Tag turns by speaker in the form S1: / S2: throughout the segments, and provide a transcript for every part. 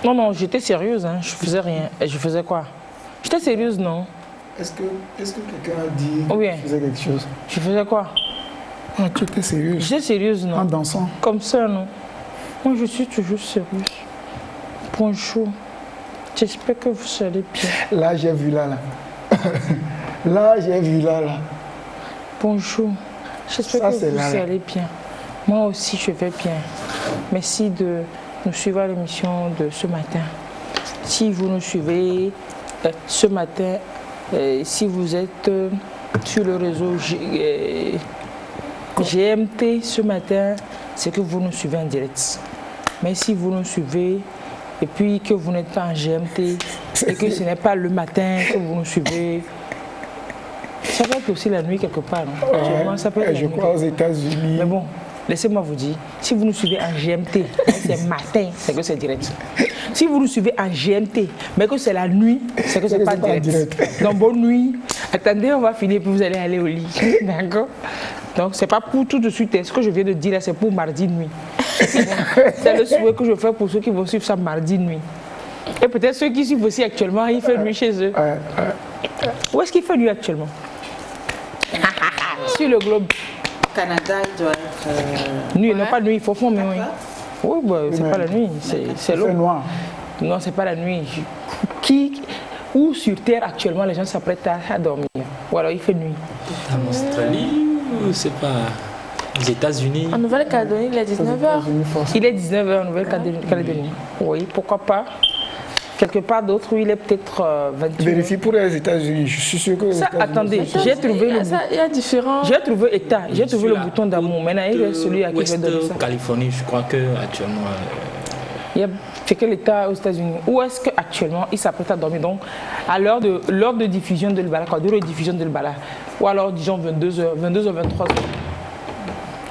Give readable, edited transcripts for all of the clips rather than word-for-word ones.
S1: Non, non, j'étais sérieuse, hein. Je faisais rien. Et je faisais quoi? J'étais sérieuse, non?
S2: Est-ce que quelqu'un a dit
S1: Oui.
S2: que tu faisais quelque chose?
S1: Je faisais quoi?
S2: Ah, tu étais sérieuse?
S1: J'étais sérieuse, non?
S2: En dansant?
S1: Comme ça, non? Moi, je suis toujours sérieuse. Bonjour. J'espère que vous allez bien.
S2: Là, j'ai vu là. Là, j'ai vu là.
S1: Bonjour. J'espère que vous
S2: là.
S1: allez bien. Moi aussi, je vais bien. Merci de nous suivre à l'émission de ce matin. Si vous nous suivez ce matin, si vous êtes sur le réseau GMT ce matin, c'est que vous nous suivez en direct. Mais si vous nous suivez et puis que vous n'êtes pas en GMT et que ce n'est pas le matin que vous nous suivez, ça peut être aussi la nuit quelque part. Non? Ça peut être
S2: je crois aux États-Unis.
S1: Mais bon, laissez-moi vous dire, si vous nous suivez en GMT, c'est matin, c'est que c'est direct. Si vous nous suivez en GMT, mais que c'est la nuit, c'est que c'est pas direct. Donc bonne nuit. Attendez, on va finir puis vous allez aller au lit. D'accord? Donc c'est pas pour tout de suite. Ce que je viens de dire là, c'est pour mardi nuit. C'est le souhait que je fais pour ceux qui vont suivre ça mardi nuit. Et peut-être ceux qui suivent aussi actuellement, il fait nuit chez eux. Où est-ce qu'il fait nuit actuellement? Sur le globe.
S3: Au Canada, il doit être...
S1: Nuit, non pas nuit, il faut fond, mais oui. Oui, bah, c'est pas la nuit, c'est l'eau.
S2: C'est noir.
S1: Non, c'est pas la nuit. Où sur Terre actuellement les gens s'apprêtent à dormir? Ou alors il fait nuit?
S4: En Australie ou c'est pas aux États-Unis?
S5: En Nouvelle-Calédonie, il est 19h.
S1: Il est 19h en Nouvelle-Calédonie. Oui, pourquoi pas? Quelque part d'autre où il est peut-être 28.
S2: Vérifie pour les États-Unis. Je suis sûr que les États-Unis.
S1: Attendez, j'ai trouvé le bouton.
S5: Il y a différents.
S1: J'ai trouvé État, j'ai trouvé le bouton d'amour. Maintenant, il est celui à qui je vais donner ça.
S4: Californie, je crois que actuellement.
S1: C'est quel État aux États-Unis? Où est-ce qu'actuellement il s'apprête à dormir? Donc, à l'heure de diffusion de l'Ibala, de rediffusion de l'Ibala, ou alors disons 22h,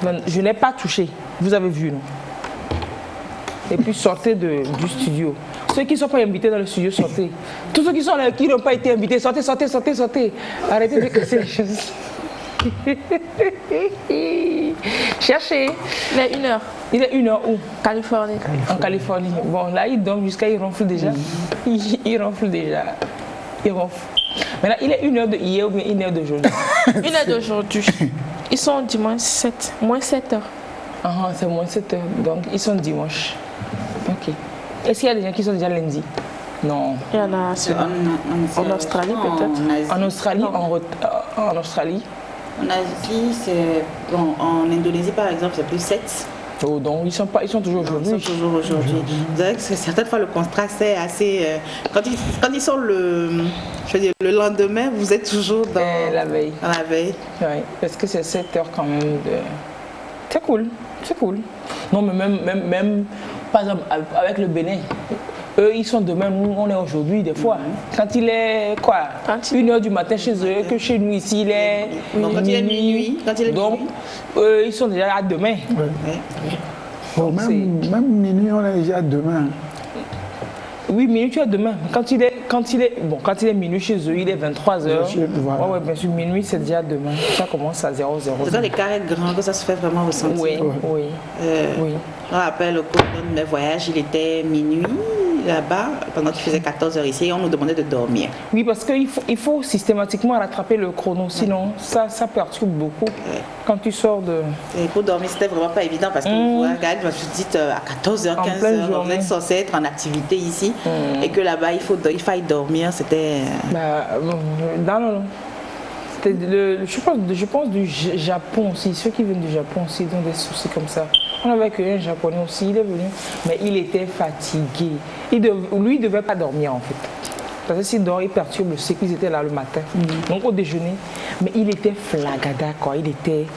S1: 23h. Je n'ai pas touché. Vous avez vu, non? Et puis sortez du studio. Ceux qui ne sont pas invités dans le studio, sortez. Tous ceux qui sont là, qui n'ont pas été invités, sortez, sortez, sortez, sortez. Arrêtez de casser les choses. Cherchez.
S5: Il est 1h.
S1: Il est 1h où?
S5: Californie.
S1: En Californie. Bon, là, il dort jusqu'à il ronfle déjà. Il ronfle déjà. Il ronfle. Maintenant, il est 1h de hier ou bien 1h d'aujourd'hui?
S5: 1h d'aujourd'hui. Ils sont dimanche 7, moins 7h.
S1: Ah, c'est moins 7h. Donc, ils sont dimanche. Ok. Est-ce qu'il y a des gens qui sont déjà lundi? Non.
S5: Il y en a en Australie peut-être.
S1: En Australie, en Australie.
S3: En Asie, c'est... Bon, en Indonésie, par exemple, c'est plus 7.
S1: Oh, donc, ils sont toujours aujourd'hui.
S3: Ils sont toujours aujourd'hui. Vous savez que certaines fois, le contraste est assez... Quand ils sont le lendemain, vous êtes toujours dans...
S1: La veille.
S3: Dans la veille.
S1: Oui, parce que c'est 7 heures quand même de... C'est cool, c'est cool. Non, mais même par exemple, avec le Bénin, eux, ils sont demain, nous, on est aujourd'hui, des fois. Quand il est, quoi, 1h du matin chez eux, que chez nous, ici, il est minuit. Donc, eux, ils sont déjà à demain.
S2: Ouais. Bon, même minuit, on est déjà à demain.
S1: Oui, minuit, tu as demain. Quand il est minuit chez eux, il est 23h.
S2: Voilà.
S1: Oui, bien sûr, minuit, c'est déjà demain. Ça commence à 00.
S3: C'est dans les carrés grands que ça se fait vraiment ressentir.
S1: Oui.
S3: Je me rappelle, au cours de mes voyages, il était minuit là-bas, pendant qu'il faisait 14h ici, et on nous demandait de dormir.
S1: Oui, parce qu'il faut systématiquement rattraper le chrono, sinon ça perturbe beaucoup. Quand tu sors de...
S3: Et pour dormir, c'était vraiment pas évident, parce que regarde, je me suis dit à 14h, 15h, vous êtes censé être en activité ici, et que là-bas, il faille dormir, c'était...
S1: Non. Je pense du Japon aussi, ceux qui viennent du Japon aussi, ils ont des soucis comme ça. On avait accueilli un Japonais aussi, il est venu, mais il était fatigué. Lui, il ne devait pas dormir en fait. Parce que s'il dort, il perturbe le cycle, ils étaient là le matin. Donc au déjeuner, mais il était flagada quoi, il était...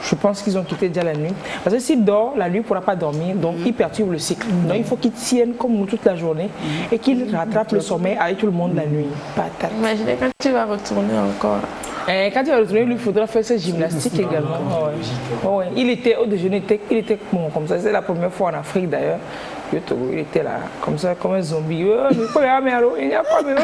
S1: Je pense qu'ils ont quitté déjà la nuit. Parce que s'il dort, la nuit, il ne pourra pas dormir, donc il perturbe le cycle. Donc il faut qu'il tienne comme nous toute la journée et qu'il rattrape le sommeil avec tout le monde la nuit. Patate.
S5: Imaginez quand tu vas retourner encore.
S1: Quand il va retourner, il lui faudra faire ses gymnastiques également. Ouais. Il était au déjeuner, il était bon, comme ça. C'est la première fois en Afrique d'ailleurs. Il était là, comme ça, comme un zombie. Il n'y a pas de...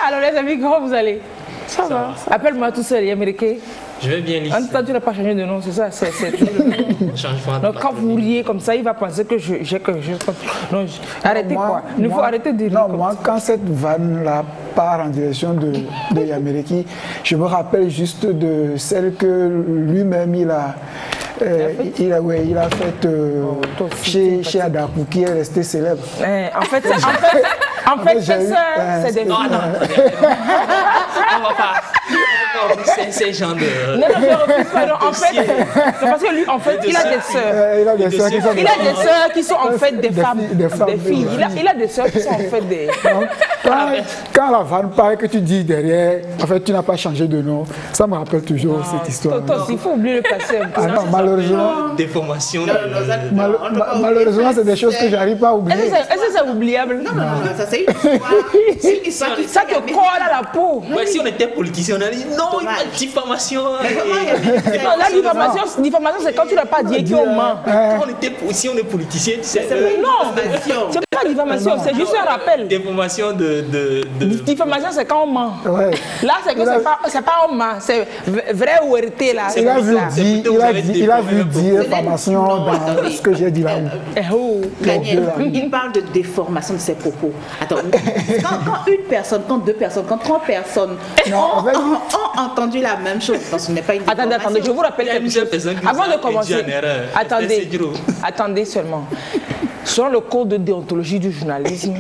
S1: Alors les amis, comment vous allez?
S5: Ça va.
S1: Appelle-moi tout seul, Américain.
S4: Je vais bien lire.
S1: En tout cas, tu n'as pas changé de nom, c'est ça. C'est toujours le nom.
S4: Changement.
S1: Donc quand vous riez comme ça, il va penser que j'ai quelque chose. Non, arrêtez quoi. Il faut arrêter de rire.
S2: Non, moi, quand cette vanne-là part en direction de Yamereki, je me rappelle juste de celle que lui-même il a faite chez Adakou, qui est restée célèbre.
S1: En fait, c'est des...
S4: Non, on va pas. C'est genre de...
S1: Non, je refuse pas. Non, en fait, c'est parce que lui, en fait, il a des sœurs.
S2: Il a des
S1: sœurs qui sont en fait des femmes, des filles. Il a des sœurs qui sont en fait des...
S2: Quand la vanne part que tu dis derrière, en fait, tu n'as pas changé de nom, ça me rappelle toujours cette histoire.
S1: Il faut oublier le passé.
S2: Ah non, malheureusement...
S4: Déformation.
S2: Malheureusement, c'est des choses que j'arrive pas à oublier.
S1: Est-ce que c'est oubliable?
S3: Non, ça c'est une histoire.
S1: Ça te colle à la peau.
S4: Ouais, si on était politicien, on a dit non, il y a diffamation.
S1: Non, la diffamation, c'est quand tu n'as pas dit qu'on ment.
S4: Si on est politicien, c'est
S1: non, c'est pas diffamation, c'est juste un rappel.
S4: Déformation
S1: Diffamation, c'est quand on ment.
S2: Ouais.
S1: Là, c'est que c'est pas on ment, c'est vrai ou vérité là.
S2: Il a vu dire diffamation dans ce que j'ai dit là.
S3: Daniel, il parle de déformation de ses propos. Attends, quand une personne, quand deux personnes, quand trois personnes ont entendu la même chose, parce que ce n'est pas une déformation.
S1: Attendez, je vous rappelle quelque chose. Avant de commencer, attendez seulement. Selon le code de déontologie du journalisme,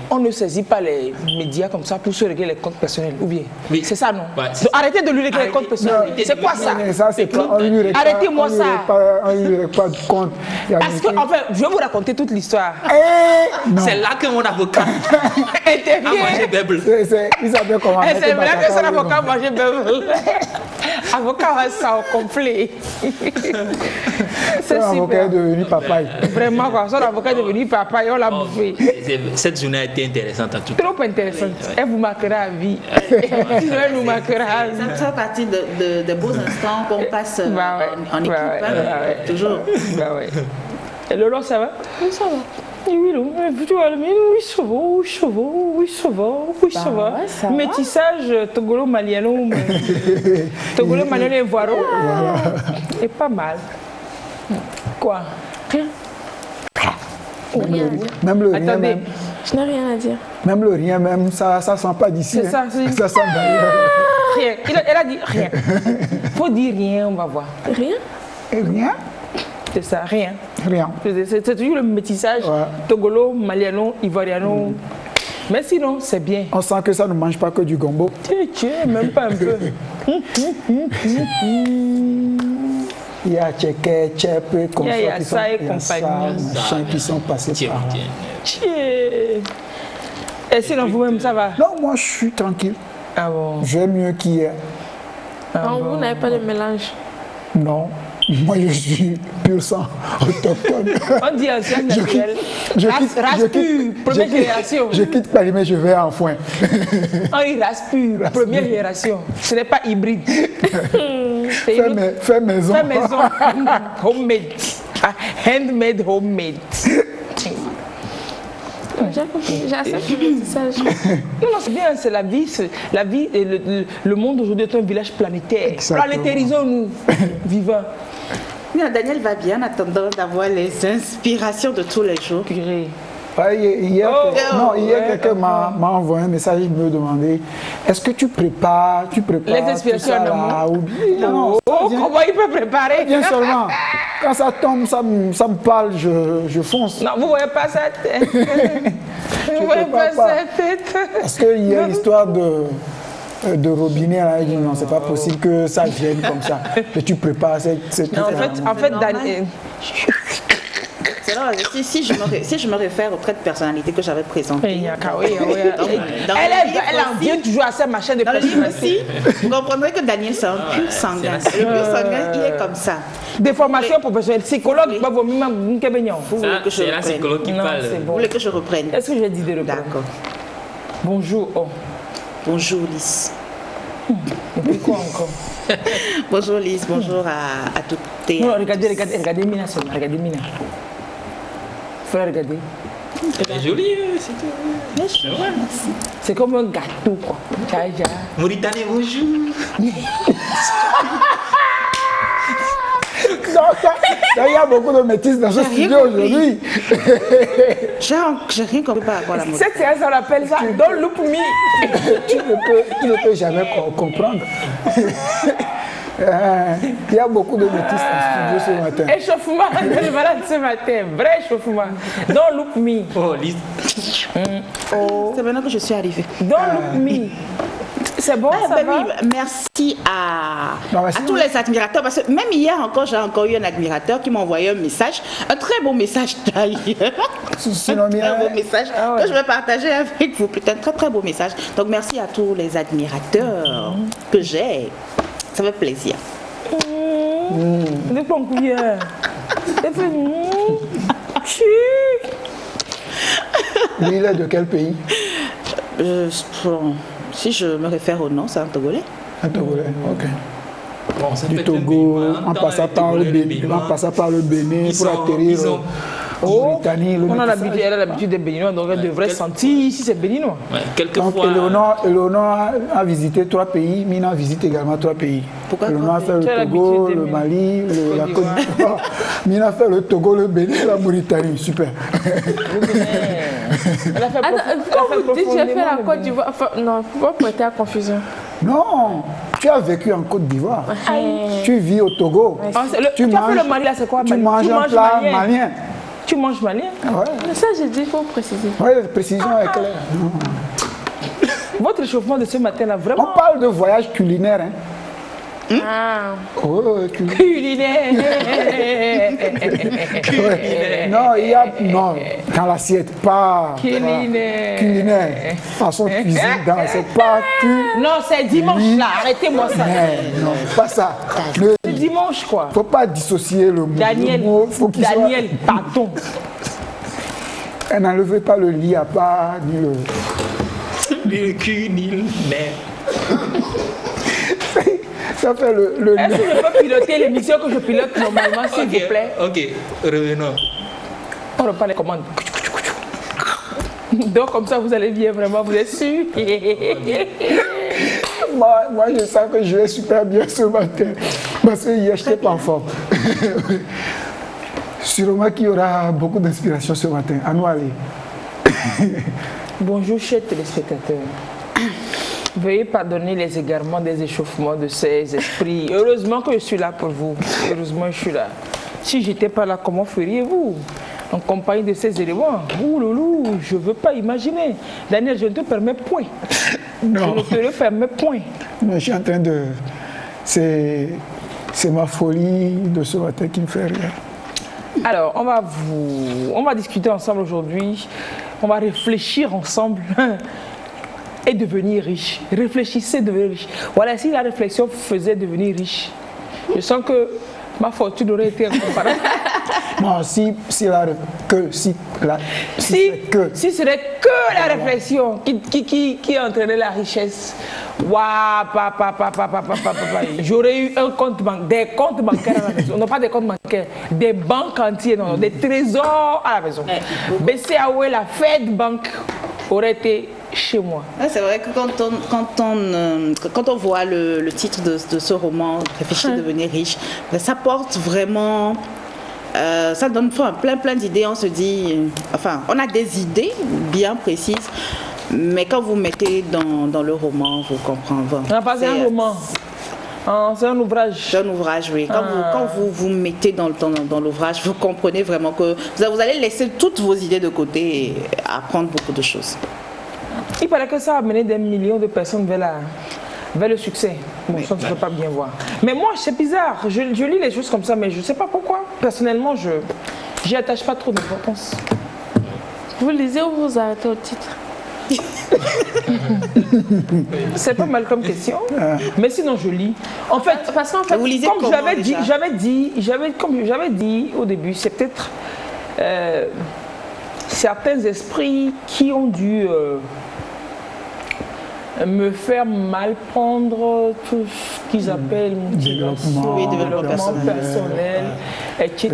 S1: on ne saisit pas les médias comme ça pour se régler les comptes personnels, ou bien? C'est ça, non? Donc, arrêtez de lui régler les comptes personnels. C'est quoi ça? Arrêtez-moi ça.
S2: On ne lui règle pas de compte.
S1: Parce que, enfin, je vais vous raconter toute l'histoire.
S4: C'est là que mon avocat a mangé Bebel.
S2: Il savait comment.
S1: C'est vrai que son avocat a mangé Bebel. Avocat a ça au complet.
S2: Son avocat est devenu papaye.
S1: Vraiment, quoi. Son avocat est devenu papaye, on l'a bouffé.
S4: Cette journée a été intéressante à tout.
S1: Trop intéressante. Elle vous marquera à vie. Elle nous marquera à vie.
S3: Ça fait partie de beaux instants qu'on passe en équipe. Toujours.
S1: Et Lolo, ça va?
S5: Oui, ça va.
S1: Oui, ça va. Métissage togolo-maliano. Togolo-maliano et voiro. Et pas mal. Quoi?
S5: Rien.
S2: Même le rien.
S1: Attendez.
S5: Je n'ai rien à dire.
S2: Même le rien, même ça sent pas d'ici.
S1: C'est ça,
S2: ça sent d'ailleurs.
S1: Rien. Elle a dit rien. Faut dire rien, on va voir.
S5: Rien?
S2: Et rien?
S1: C'est ça, rien.
S2: Rien.
S1: C'est toujours le métissage togolo, maliano, ivoiriano. Mais sinon, c'est bien.
S2: On sent que ça ne mange pas que du gombo.
S1: Tiens, même pas un peu.
S2: Il y a Tchèque, Tchèpe, comme ça.
S1: Il y a ça et compagnie.
S2: Machin qui sont passés par là.
S1: Tiens. Et sinon, vous-même, ça va?
S2: Non, moi, je suis tranquille.
S1: Ah bon?
S2: J'aime mieux qu'hier.
S5: Non, vous n'avez pas de mélange?
S2: Non. Moi, je suis pur sang autochtone.
S1: On dit ancien naturel. Race pure, première génération.
S2: Je quitte Paris, mais je vais en foin.
S1: On dit race pure, première génération. Ce n'est pas hybride.
S2: Fais maison.
S1: Fais maison. Homemade. Handmade, homemade.
S5: J'ai compris, j'accepte le métissage.
S1: Non, c'est bien, c'est la vie. Et le monde aujourd'hui est un village planétaire.
S2: Exactement.
S1: Planétarisons-nous, vivants.
S3: Daniel va bien en attendant d'avoir les inspirations de tous les jours.
S2: Hier, quelqu'un m'a envoyé un message, il me demandait est-ce que tu prépares
S1: les inspirations
S2: non,
S1: comment il peut préparer?
S2: Bien seulement. Quand ça tombe, ça me parle, je fonce.
S1: Non, vous ne voyez pas sa tête. Vous ne voyez pas sa tête.
S2: Parce qu'il y a l'histoire de robinet, là, il dit non, c'est pas possible que ça vienne comme ça. Que tu prépares cette
S1: en fait, Daniel...
S3: Si je me réfère aux traits de personnalité que j'avais présentés.
S1: Elle en vient toujours à sa machin de personnalité.
S3: Vous comprendrez que Daniel, c'est un pur sanguin. Le pur sanguin, il est comme ça.
S1: Des formations professionnelles, psychologue, pas vos mimes,
S4: c'est la psychologue qui parle.
S3: Vous voulez que je reprenne?
S1: Est-ce que j'ai dit de reprendre?
S3: D'accord.
S1: Bonjour.
S3: Bonjour Lys.
S1: Et puis quoi encore?
S3: Bonjour Lys, bonjour à toutes tes...
S1: Non, regardez Mina seulement, regardez Mina. Faut la regarder.
S4: C'est joli, c'est tout.
S1: C'est comme un gâteau, quoi.
S4: Mauritanie, bonjour.
S2: il y a beaucoup de métis dans ce studio aujourd'hui.
S3: J'ai rien compris par rapport à la mode.
S1: Cette séance, on appelle ça Don't Look Me.
S2: Tu ne peux jamais comprendre. Il y a beaucoup de métis dans le studio ce matin.
S1: Échauffement de malade ce matin, vrai échauffement. Don't Look Me.
S4: Oh, Lise.
S3: C'est maintenant que je suis arrivée.
S1: Don't Look Me. C'est bon, ça va?
S3: Oui, merci à tous les admirateurs. Parce que même hier encore, j'ai encore eu un admirateur qui m'a envoyé un message. Un très beau message d'ailleurs. Un très beau message que je vais partager avec vous. Putain, très très beau message. Donc merci à tous les admirateurs que j'ai. Ça fait plaisir.
S1: De ton cuillère.
S2: Lui, il est de quel pays?
S3: Si je me réfère au nom, c'est un Togolais.
S2: Un Togolais, ok.
S4: Bon,
S2: Du Togo, en passant par le Bénin, pour atterrir en Mauritanie.
S1: Elle a l'habitude des Béninois, donc elle devrait sentir ici c'est Béninois.
S4: Ouais, quelquefois.
S2: Eleonore a visité 3 pays, Mina visite également 3 pays.
S3: Pourquoi
S2: Eleonore a fait le Togo, le Mali, la Côte d'Ivoire. Mina a fait le Togo, le Bénin et la Mauritanie. Super.
S5: Elle a fait quand vous dites j'ai fait la Côte d'Ivoire, non, il ne faut pas prêter à confusion.
S2: Non, tu as vécu en Côte d'Ivoire. Tu vis au Togo.
S1: Tu as fait le Mali là, c'est quoi?
S2: Tu manges un plat malien.
S1: Tu manges malien?
S2: Ouais.
S5: Ça, j'ai dit, il faut préciser.
S2: Oui, la précision est claire.
S1: Votre échauffement de ce matin là, vraiment.
S2: On parle de voyage culinaire. Hein.
S5: Ah.
S2: Oh,
S1: Culinaire.
S2: Non, il y a. Non, dans l'assiette, pas.
S1: Culinaire.
S2: Culinaire. Façon de cuisine, c'est pas
S1: Non, c'est dimanche là, arrêtez-moi ça.
S2: Non, pas ça.
S1: C'est dimanche quoi.
S2: Faut pas dissocier le mot.
S1: Daniel,
S2: Le mot, faut qu'il soit-
S1: Daniel, pardon.
S2: Elle n'enlevait pas le lit à part, ni le.
S4: Le cul, ni le nerf.
S2: Ça fait le
S1: Est-ce que je peux piloter l'émission que je pilote normalement, s'il vous plaît?
S4: Ok, revenons.
S1: On reprend les commandes. Donc comme ça, vous allez bien vraiment, vous êtes sûr?
S2: Moi, je sens que je vais super bien ce matin. Parce que hier, je n'étais pas en forme. Sûrement qu'il y aura beaucoup d'inspiration ce matin. À nous aller.
S1: Bonjour, chers téléspectateurs. Veuillez pardonner les égarements des échauffements de ces esprits. Heureusement que je suis là pour vous. Heureusement que je suis là. Si je n'étais pas là, comment feriez-vous? En compagnie de ces éléments? Ouh loulou, je ne veux pas imaginer. Daniel, je ne te permets point.
S2: Non.
S1: Je ne te le permets point.
S2: Non, je suis en train de... C'est ma folie de ce matin qui me fait rire.
S1: Alors, on va discuter ensemble aujourd'hui. On va réfléchir ensemble et devenir riche. Réfléchissez, devenir riche. Voilà, si la réflexion faisait devenir riche, je sens que ma fortune aurait été incomparable.
S2: Non, si ce serait
S1: que la réflexion qui entraînait la richesse, waouh, j'aurais eu un compte bancaire, des comptes bancaires à la maison, non pas des comptes bancaires, des banques entières, non, des trésors à la maison. BCAO, la Fed Bank aurait été chez moi.
S3: C'est vrai que quand on voit le titre de ce roman, Réfléchir, devenir riche, ça porte vraiment... ça donne plein d'idées. On se dit, enfin, on a des idées bien précises, mais quand vous mettez dans le roman, vous comprenez.
S1: Non, pas un roman. C'est un ouvrage.
S3: C'est un ouvrage, oui. Quand vous mettez dans l'ouvrage, vous comprenez vraiment que vous allez laisser toutes vos idées de côté et apprendre beaucoup de choses.
S1: Il paraît que ça a amené des millions de personnes vers le succès. Bon, ça, tu ne peux pas bien voir. Mais moi, c'est bizarre. Je lis les choses comme ça, mais je ne sais pas pourquoi. Personnellement, je n'y attache pas trop d'importance.
S5: Vous lisez ou vous arrêtez au titre?
S1: C'est pas mal comme question. Mais sinon, je lis. En fait,
S5: parce qu'en fait,
S3: vous lisez
S1: comme
S3: comment,
S1: j'avais dit au début, c'est peut-être certains esprits qui ont dû me faire mal prendre tout ce qu'ils appellent développement personnel, etc.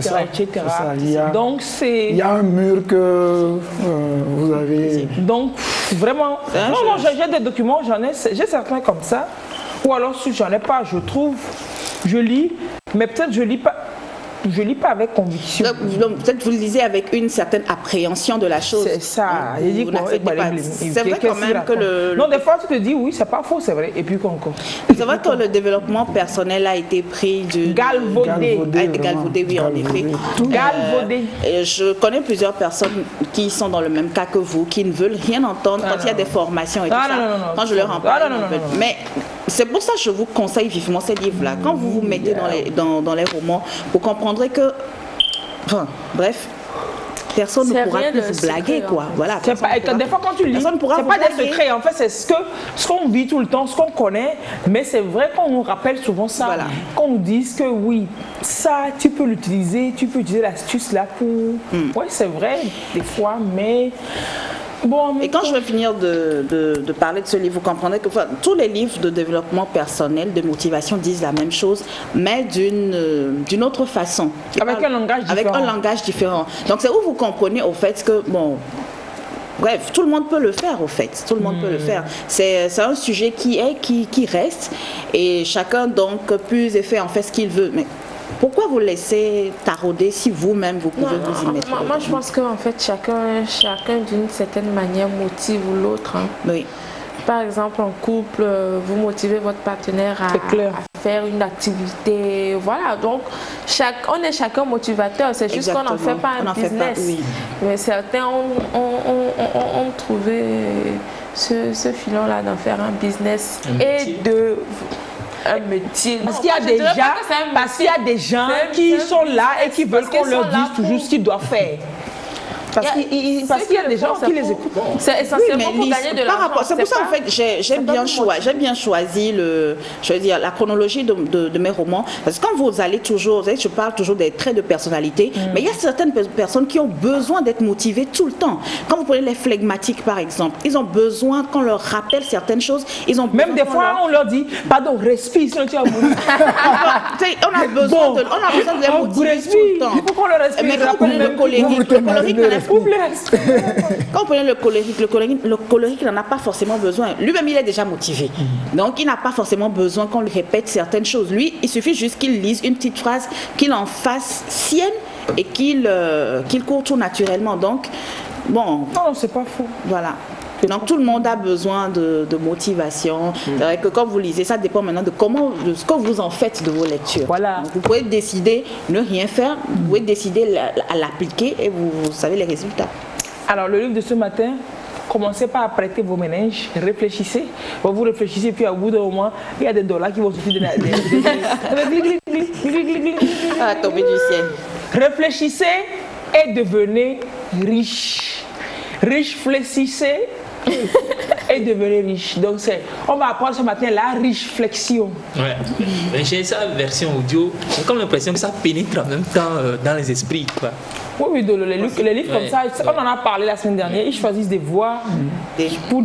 S1: Donc
S2: il y a un mur que vous avez...
S1: Donc vraiment, non, j'ai des documents, j'ai certains comme ça, ou alors si j'en ai pas, je lis, mais peut-être je lis pas. je lis pas avec conviction.
S3: Donc, peut-être vous le lisez avec une certaine appréhension de la chose.
S1: C'est ça.
S3: J'ai dit c'est vrai quand même que le...
S1: Non, des fois, tu te dis, oui, c'est pas faux, c'est vrai. Et puis encore.
S3: C'est vrai que le développement personnel a été pris du...
S1: Galvaudé.
S3: A été galvaudé, oui, en effet.
S1: Galvaudé.
S3: Je connais plusieurs personnes qui sont dans le même cas que vous, qui ne veulent rien entendre quand il y a des formations et tout ça. Quand je leur en parle, mais c'est pour ça que je vous conseille vivement ces livres-là. Quand vous vous mettez dans les romans, vous comprendrez que... Enfin, bref... Personne ne pourra plus vous blaguer, quoi. Voilà.
S1: Des fois, quand tu lis, c'est pas des secrets. En fait, c'est ce qu'on vit tout le temps, ce qu'on connaît. Mais c'est vrai qu'on nous rappelle souvent ça. Voilà. Qu'on nous dise que oui, ça, tu peux l'utiliser, tu peux utiliser l'astuce là pour... Oui, c'est vrai, des fois, mais... Bon,
S3: et quand je vais finir de parler de ce livre, vous comprendrez que tous les livres de développement personnel, de motivation disent la même chose, mais d'une autre façon.
S1: Avec un langage différent.
S3: Avec un langage différent. Donc c'est où vous comprenez au fait que, bon, bref, tout le monde peut le faire au fait. Tout le monde peut le faire. C'est un sujet qui reste et chacun donc puise et fait en fait ce qu'il veut. Mais pourquoi vous laissez tarauder si vous-même vous pouvez vous y mettre?
S5: Moi je pense qu'en fait chacun d'une certaine manière motive l'autre. Hein.
S3: Oui.
S5: Par exemple en couple, vous motivez votre partenaire à faire une activité. Voilà, donc on est chacun motivateur. C'est juste qu'on n'en fait pas un business. Oui. Mais certains ont trouvé ce filon-là d'en faire un business un métier.
S1: Parce qu'il y a des gens qui sont là et qui veulent qu'on leur dise toujours ce qu'ils doivent faire. Parce qu'il y a des gens qui les écoutent.
S5: C'est essentiellement pour gagner de l'argent.
S3: C'est pour ça en fait j'ai bien choisi la chronologie de mes romans. Parce que quand vous allez toujours, je parle toujours des traits de personnalité, mais il y a certaines personnes qui ont besoin d'être motivées tout le temps. Quand vous prenez les flegmatiques par exemple, ils ont besoin qu'on leur rappelle certaines choses.
S1: Même des fois on leur dit, pardon, respire, sinon tu vas mourir.
S3: On a besoin de les motiver tout le temps.
S1: Il faut qu'on leur respire.
S3: Mais quand vous prenez le colérique, quand vous prenez le colérique n'en a pas forcément besoin. Lui-même, il est déjà motivé. Donc, il n'a pas forcément besoin qu'on lui répète certaines choses. Lui, il suffit juste qu'il lise une petite phrase, qu'il en fasse sienne et qu'il court tout naturellement. Donc, bon...
S1: Non, c'est pas faux.
S3: Voilà. Donc tout le monde a besoin de motivation. C'est vrai que quand vous lisez, ça dépend maintenant de ce que vous en faites de vos lectures.
S1: Voilà.
S3: Donc, vous pouvez décider ne rien faire, vous pouvez décider à l'appliquer et vous savez les résultats.
S1: Alors le livre de ce matin, commencez par apprêter vos méninges, réfléchissez. Vous réfléchissez puis au bout d'un moment, il y a des dollars qui vont sortir de
S3: la tomber du ciel.
S1: Réfléchissez et devenez riche. Réfléchissez et devenez riche. Donc on va apprendre ce matin la riche flexion.
S4: Ouais. J'ai sa version audio. J'ai comme l'impression que ça pénètre en même temps dans les esprits, quoi.
S1: Oui, les livres comme ça, on en a parlé la semaine dernière. Ils choisissent des voix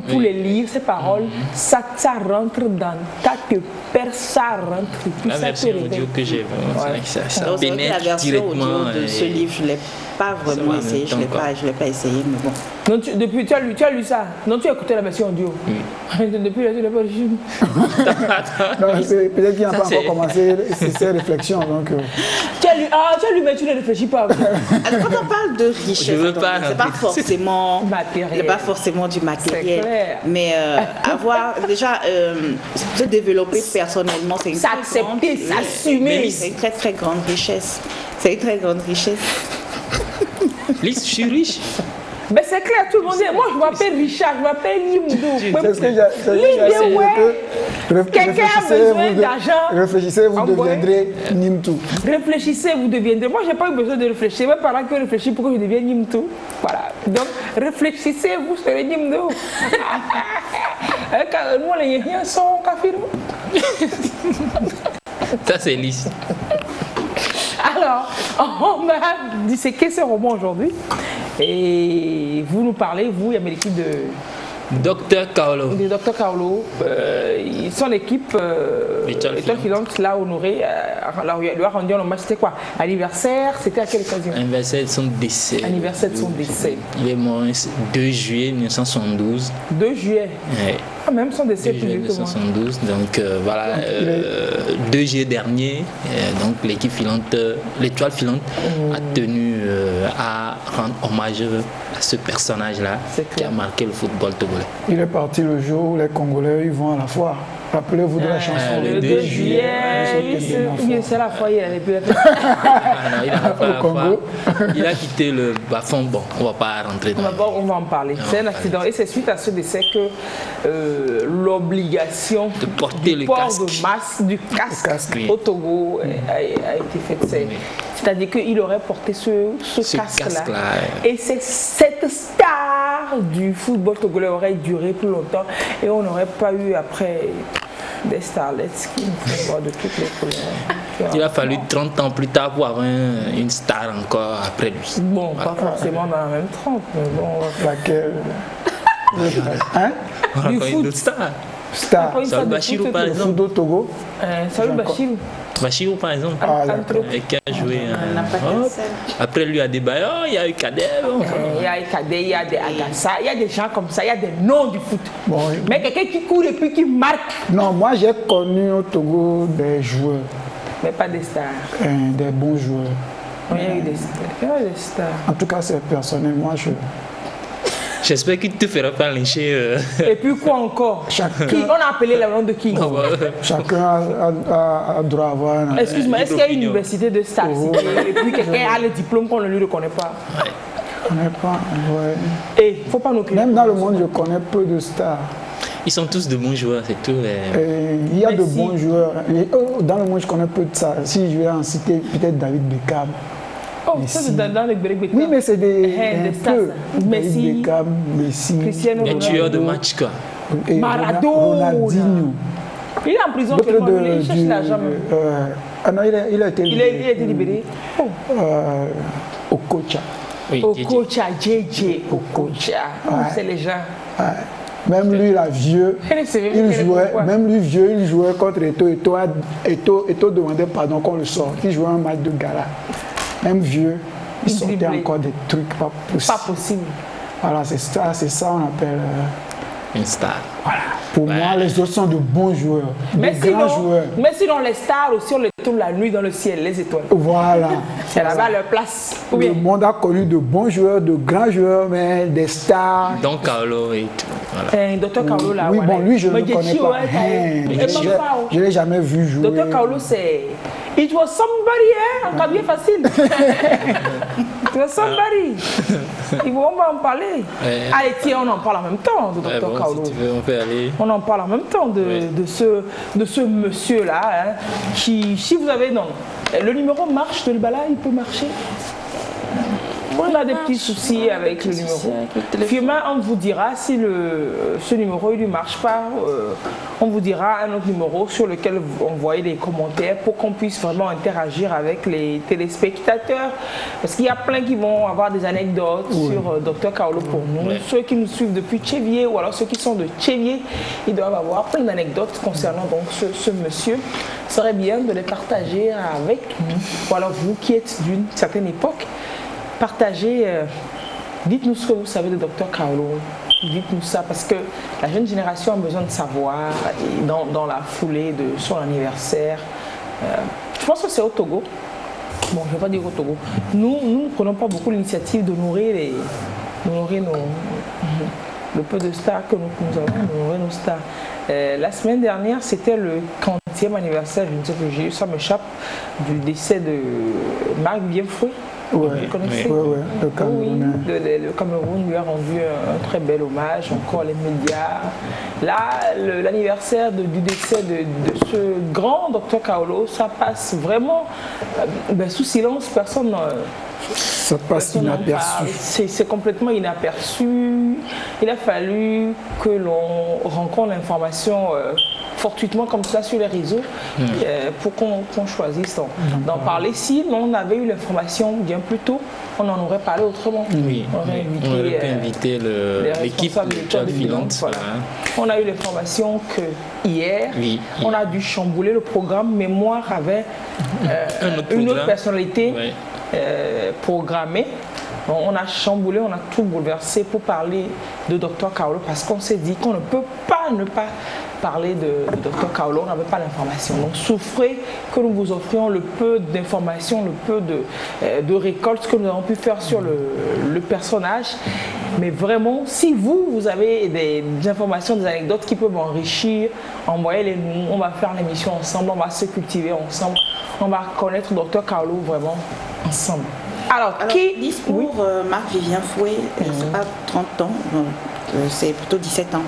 S1: pour les lire, ces paroles. Ça rentre dans ta queue. Ça rentre.
S4: La version audio que j'ai, ça pénètre
S3: la version
S4: directement.
S3: Audio de ce livre, je ne l'ai pas vraiment essayé. Je ne l'ai pas essayé, mais bon.
S1: Donc, depuis, tu as lu ça? Non, tu as écouté la version audio? Depuis, tu l'as pas lu.
S2: Peut-être qu'il n'a pas encore commencé ses réflexions. Donc,
S1: tu as lu, mais tu ne réfléchis pas.
S3: Alors, quand on parle de richesse, c'est pas forcément matériel. Il n'y a pas forcément du matériel. Mais avoir déjà se développer personnellement, c'est une
S1: s'accepter, s'assumer.
S3: C'est une très très grande richesse. C'est une très grande richesse.
S4: Lise, je suis riche.
S1: Mais c'est clair, tout le monde dit, moi je m'appelle Richard, je m'appelle Limdo.
S2: C'est ce que
S1: quelqu'un a besoin d'argent.
S2: Réfléchissez, vous deviendrez Nimtou.
S1: Réfléchissez, vous deviendrez. Moi, je n'ai pas eu besoin de réfléchir. Mes parents qui ont réfléchi pour que je devienne Nimtou. Voilà. Donc, réfléchissez, vous serez Nimdo. Moi, les Yéhiens sont kafirou.
S4: Ça, c'est lisse.
S1: Alors, on va disséquer ce roman aujourd'hui. Et vous nous parlez, vous, il y a l'équipe
S4: Docteur Kaolo.
S1: Le docteur Kaolo, son équipe, Étoile Filante, l'a honoré, lui a rendu un hommage. C'était quoi? Anniversaire? C'était à quelle occasion?
S4: Anniversaire de son décès.
S1: Anniversaire de son décès.
S4: Il est mort le 2 juillet 1972.
S1: 2 juillet?
S4: Ouais.
S1: Ah, même son décès
S4: 2 juillet 1972. Donc voilà, 2 juillet dernier, donc l'équipe filante, l'Étoile Filante a tenu à rendre hommage à ce personnage-là qui a marqué le football togolais.
S2: Il est parti le jour où les Congolais ils vont à la foire. Rappelez-vous de la chanson.
S1: Le 2 juillet, c'est la foire, il avait pu la faire.
S4: Il a pas la foire. Il a quitté le bas-fond. Bon, on ne va pas rentrer dans
S1: on va en parler. C'est un accident. Et c'est suite à ce décès que l'obligation
S4: de porter le
S1: port
S4: casque.
S1: de masque, du casque au Togo a été faite. C'est-à-dire qu'il aurait porté ce casque-là. Et cette star du football togolais aurait duré plus longtemps et on n'aurait pas eu après des starlets qui nous font voir de toutes les couleurs.
S4: Il a fallu 30 ans plus tard pour avoir une star encore après lui.
S1: Bon, pas forcément dans la même 30, mais bon.
S2: Laquelle?
S1: Du foot.
S2: Star.
S4: Salut Bachirou par exemple.
S2: Foot au Togo.
S1: Salut Bachirou.
S4: Bachirou par exemple. Qui a joué. Après lui, il y a des bailleurs, il y a eu Kader.
S1: Il y a eu Kader, il y a des Agassa, il y a des gens comme ça, il y a des noms du foot. Bon, mais quelqu'un qui court et puis qui marque.
S2: Non, moi j'ai connu au Togo des joueurs.
S1: Mais pas des stars.
S2: Des bons joueurs.
S1: Il y a eu des stars.
S2: En tout cas, c'est personnel. Moi,
S4: j'espère qu'il ne te fera pas lyncher.
S1: Et puis quoi encore? On a appelé le nom de qui?
S2: Chacun a droit à avoir.
S1: Excuse-moi, est-ce qu'il y a une université de stars et puis quelqu'un a le diplôme qu'on ne lui reconnaît pas?
S2: Je ne connais pas, ouais.
S1: Et il ne faut pas nous crier.
S2: Même dans le monde, je connais peu de stars.
S4: Ils sont tous de bons joueurs, c'est tout.
S2: Il y a de bons joueurs. Dans le monde, je connais peu de ça. Si je vais en citer, peut-être David Beckham.
S1: Oh, ça c'est dans les Beckham.
S2: Oui, mais c'est des stars.
S1: Messi,
S2: Beckham, Messi,
S1: Cristiano
S4: Ronaldo. Des tueurs de match, quoi.
S2: Ronaldinho.
S1: Il est en prison actuellement, il cherche l'argent.
S2: Non, il a été libéré.
S1: Il a été libéré.
S2: Okocha.
S4: Oui,
S1: Okocha, JJ, Okocha. C'est les gens.
S2: Même lui, là, vieux, il jouait contre Eto. Eto demandait pardon qu'on le sorte. Il jouait un match de gala. Même vieux, il sortait encore des trucs pas possibles.
S1: Pas possible.
S2: Voilà, c'est ça on appelle
S4: une star.
S2: Voilà. Pour moi, les autres sont de bons joueurs, de grands joueurs.
S1: Mais sinon, les stars aussi, on les trouve la nuit dans le ciel, les étoiles.
S2: Voilà.
S1: C'est là-bas leur place.
S2: Le monde a connu de bons joueurs, de grands joueurs, mais des stars.
S4: Donc Kaolo et tout. Voilà.
S1: Docteur Kaolo, là.
S2: Oui, bon, lui, je ne le connais pas. Je ne l'ai jamais vu jouer.
S1: Docteur Kaolo, c'est... It was somebody, encore bien facile. It was somebody. On va en parler. Allez, tiens, on en parle en même temps de Docteur Kaolo.
S4: Si tu veux, on peut aller.
S1: On en parle en même temps de ce monsieur-là, hein, qui, si vous avez... Non, le numéro marche de Libala, il peut marcher. On a des petits soucis avec le numéro. Firmin, on vous dira si ce numéro ne marche pas. On vous dira un autre numéro sur lequel vous envoyez des commentaires pour qu'on puisse vraiment interagir avec les téléspectateurs. Parce qu'il y a plein qui vont avoir des anecdotes sur Dr Kaolo pour nous. Ceux qui nous suivent depuis Tchévier ou alors ceux qui sont de Tchévier, ils doivent avoir plein d'anecdotes concernant donc ce monsieur. Ce serait bien de les partager avec nous. Ou alors vous qui êtes d'une certaine époque. Partagez, dites-nous ce que vous savez de Dr Kaolo, dites-nous ça parce que la jeune génération a besoin de savoir et dans la foulée de son anniversaire. Je pense que c'est au Togo, bon je ne vais pas dire au Togo, nous ne prenons pas beaucoup l'initiative de nourrir le peu de stars que nous avons, de nourrir nos stars. La semaine dernière, c'était le 40e anniversaire, je ne sais plus, ça m'échappe, du décès de Marc Bienfoué.
S2: Vous
S1: connaissez
S2: le Cameroun.
S1: Le Cameroun lui a rendu un très bel hommage, encore les médias. Là, l'anniversaire du décès de ce grand Dr Kaolo, ça passe vraiment sous silence, personne
S2: Ça passe inaperçu.
S1: C'est complètement inaperçu. Il a fallu que l'on rencontre l'information fortuitement comme ça sur les réseaux pour qu'on choisisse d'en parler. Si on avait eu l'information bien plus tôt, on en aurait parlé autrement.
S4: Oui, on aurait pu inviter l'équipe de Filante.
S1: Voilà. On a eu l'information que hier, on a dû chambouler le programme. Mémoire avait une autre personnalité programmée. On a chamboulé, on a tout bouleversé pour parler de Dr Kaolo parce qu'on s'est dit qu'on ne peut pas ne pas parler de Dr Kaolo, on n'avait pas l'information. Donc souffrez que nous vous offrions le peu d'informations, le peu de récoltes que nous avons pu faire sur le personnage. Mais vraiment, si vous avez des informations, des anecdotes qui peuvent enrichir, envoyez-les nous, on va faire l'émission ensemble, on va se cultiver ensemble, on va connaître Dr Kaolo vraiment ensemble. Alors qui
S3: pour Marc-Vivien Fouet, c'est pas 30 ans, c'est plutôt 17 ans.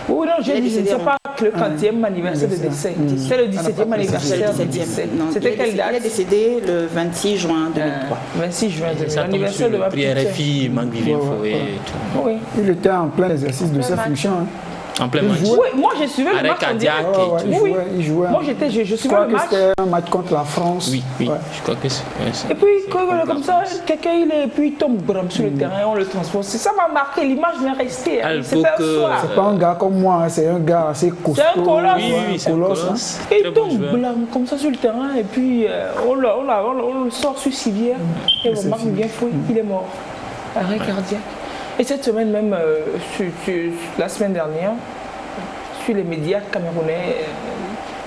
S1: Oui, non, je ne sais pas le 40e anniversaire de décès. C'est le 17e anniversaire de décès. C'était quelle date?
S3: Il est décédé le 26 juin 2003.
S1: 26 juin 2003, l'anniversaire de ma petite
S4: RFI, Marc-Vivien Fouet et tout.
S1: Oui.
S2: Il était en plein exercice de ses fonctions.
S4: En plein match.
S1: Oui, moi j'ai suivi le match.
S2: Il jouait.
S1: Moi je suivais le match.
S2: C'était un match contre la France.
S4: Oui, je crois que c'est.
S1: Et puis comme ça, quelqu'un il tombe sur le terrain, on le transpose. Ça m'a marqué, l'image m'est restée.
S2: C'est pas un gars comme moi, c'est un gars assez costaud.
S1: C'est un colosse.
S4: Oui, c'est un colosse.
S1: Et il tombe blanc comme ça sur le terrain et puis on le sort sur civière et le Marc Vivien Fouet, il est mort. Arrêt cardiaque. Et cette semaine même, la semaine dernière, sur les médias camerounais,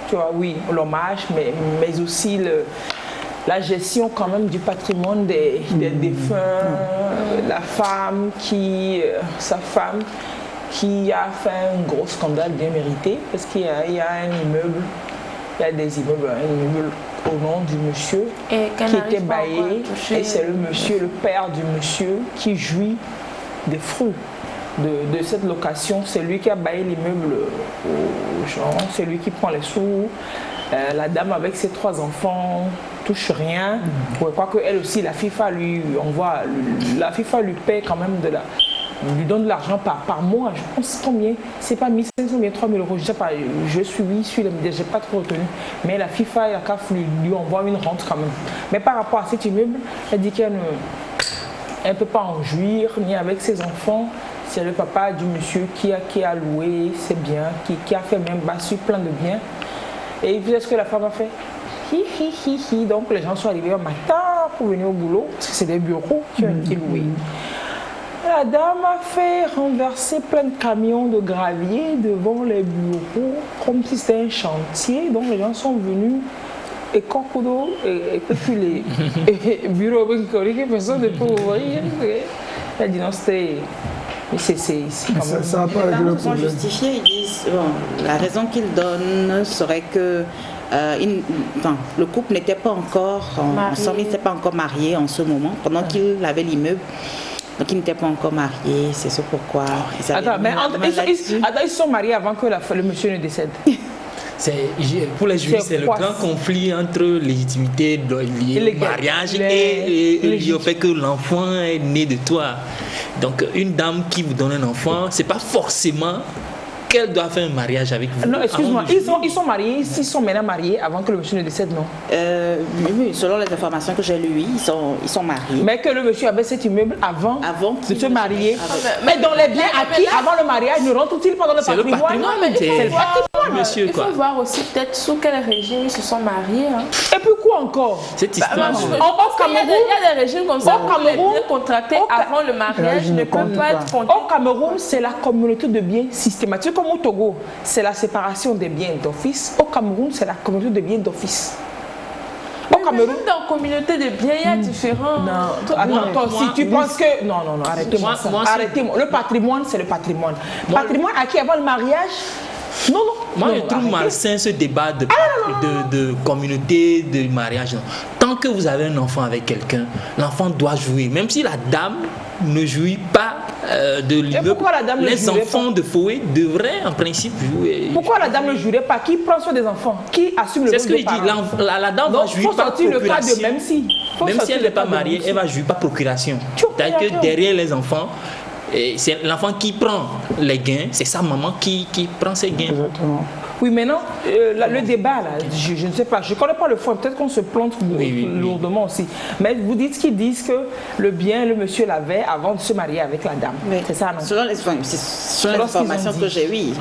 S1: tu vois, oui, l'hommage, mais aussi la gestion quand même du patrimoine des défunts, la femme sa femme qui a fait un gros scandale bien mérité, parce qu'il y a un immeuble, il y a des immeubles, un immeuble au nom du monsieur qui était baillé, et c'est le père du monsieur qui jouit des fruits de cette location. C'est lui qui a baillé l'immeuble aux gens, c'est lui qui prend les sous. La dame avec ses 3 enfants touche rien. Quoique elle aussi, la FIFA lui paie quand même lui donne de l'argent par mois. Je pense combien, c'est pas 1 500 ou 3 000 euros, je sais pas, je suis sur les médias, j'ai pas trop retenu. Mais la FIFA et la CAF lui envoient une rente quand même. Mais par rapport à cet immeuble, elle dit qu'elle ne peut pas en jouir, ni avec ses enfants. C'est le papa du monsieur qui a loué ses biens, qui a fait même battu plein de biens. Et vous savez ce que la femme a fait? Donc les gens sont arrivés au matin pour venir au boulot, parce que c'est des bureaux qui ont été loués. La dame a fait renverser plein de camions de gravier devant les bureaux, comme si c'était un chantier. Donc les gens sont venus. Et Corcudo, et puis les bureaux qui personne ne peut ouvrir. Elle a dit non, c'était.
S2: Ça n'a pas réglé le problème.
S3: Justifié, ils disent la raison qu'ils donnent serait que le couple n'était pas encore ensemble, il n'était pas encore marié en ce moment, pendant qu'il avait l'immeuble. Donc ils n'étaient pas encore mariés, c'est ce pourquoi. Ils
S1: sont mariés avant que le monsieur ne décède.
S4: Pour les juifs, c'est le grand conflit entre légitimité liée au mariage et le fait que l'enfant est né de toi. Donc, une dame qui vous donne un enfant, c'est pas forcément qu'elle doit faire un mariage avec vous.
S1: Non, excuse-moi, ils sont mariés, ils sont maintenant mariés avant que le monsieur ne décède, non?
S3: Oui, selon les informations que j'ai lues, ils sont mariés.
S1: Mais que le monsieur avait cet immeuble avant de se marier. Mais dans les biens acquis avant le mariage, ne rentre-t-il pas dans le patrimoine?
S5: Non, mais c'est le patrimoine, monsieur. Il faut voir aussi peut-être sous quel régime ils se sont mariés.
S1: Et puis quoi encore?
S5: Cette histoire. Il y a des régimes comme ça où les biens contractés avant le mariage ne peuvent pas être comptés.
S1: Au Cameroun, c'est la communauté de biens systématique. Comme au Togo, c'est la séparation des biens d'office. Au Cameroun, c'est la communauté de biens d'office.
S5: Au Cameroun, dans la communauté de biens, il y a différents.
S1: Non, attends, si tu penses que. Non, arrêtez-moi ça. Arrêtez-moi. Le patrimoine, c'est le patrimoine. Patrimoine acquis avant le mariage. Non.
S4: Moi, je trouve malsain ce débat de communauté, de mariage. Non. Tant que vous avez un enfant avec quelqu'un, l'enfant doit jouir. Même si la dame ne jouit pas de l'immeuble, les enfants de Foué devraient en principe jouer.
S1: Pourquoi la dame ne jurait pas? Qui prend soin des enfants? Qui assume le rôle de parent?
S4: C'est ce que je dis, la dame va jouer par procuration.
S1: Le cas de même si.
S4: Même si elle n'est pas mariée, elle va jouer par procuration. C'est-à-dire que derrière les enfants, c'est l'enfant qui prend les gains, c'est sa maman qui prend ses gains.
S2: Exactement.
S1: Oui, maintenant, le débat, là, je ne sais pas, je ne connais pas le fond, peut-être qu'on se plante lourdement aussi. Mais vous dites qu'ils disent que le bien, le monsieur l'avait avant de se marier avec la dame.
S3: Oui.
S1: C'est ça, non?
S3: Selon les informations que j'ai, oui.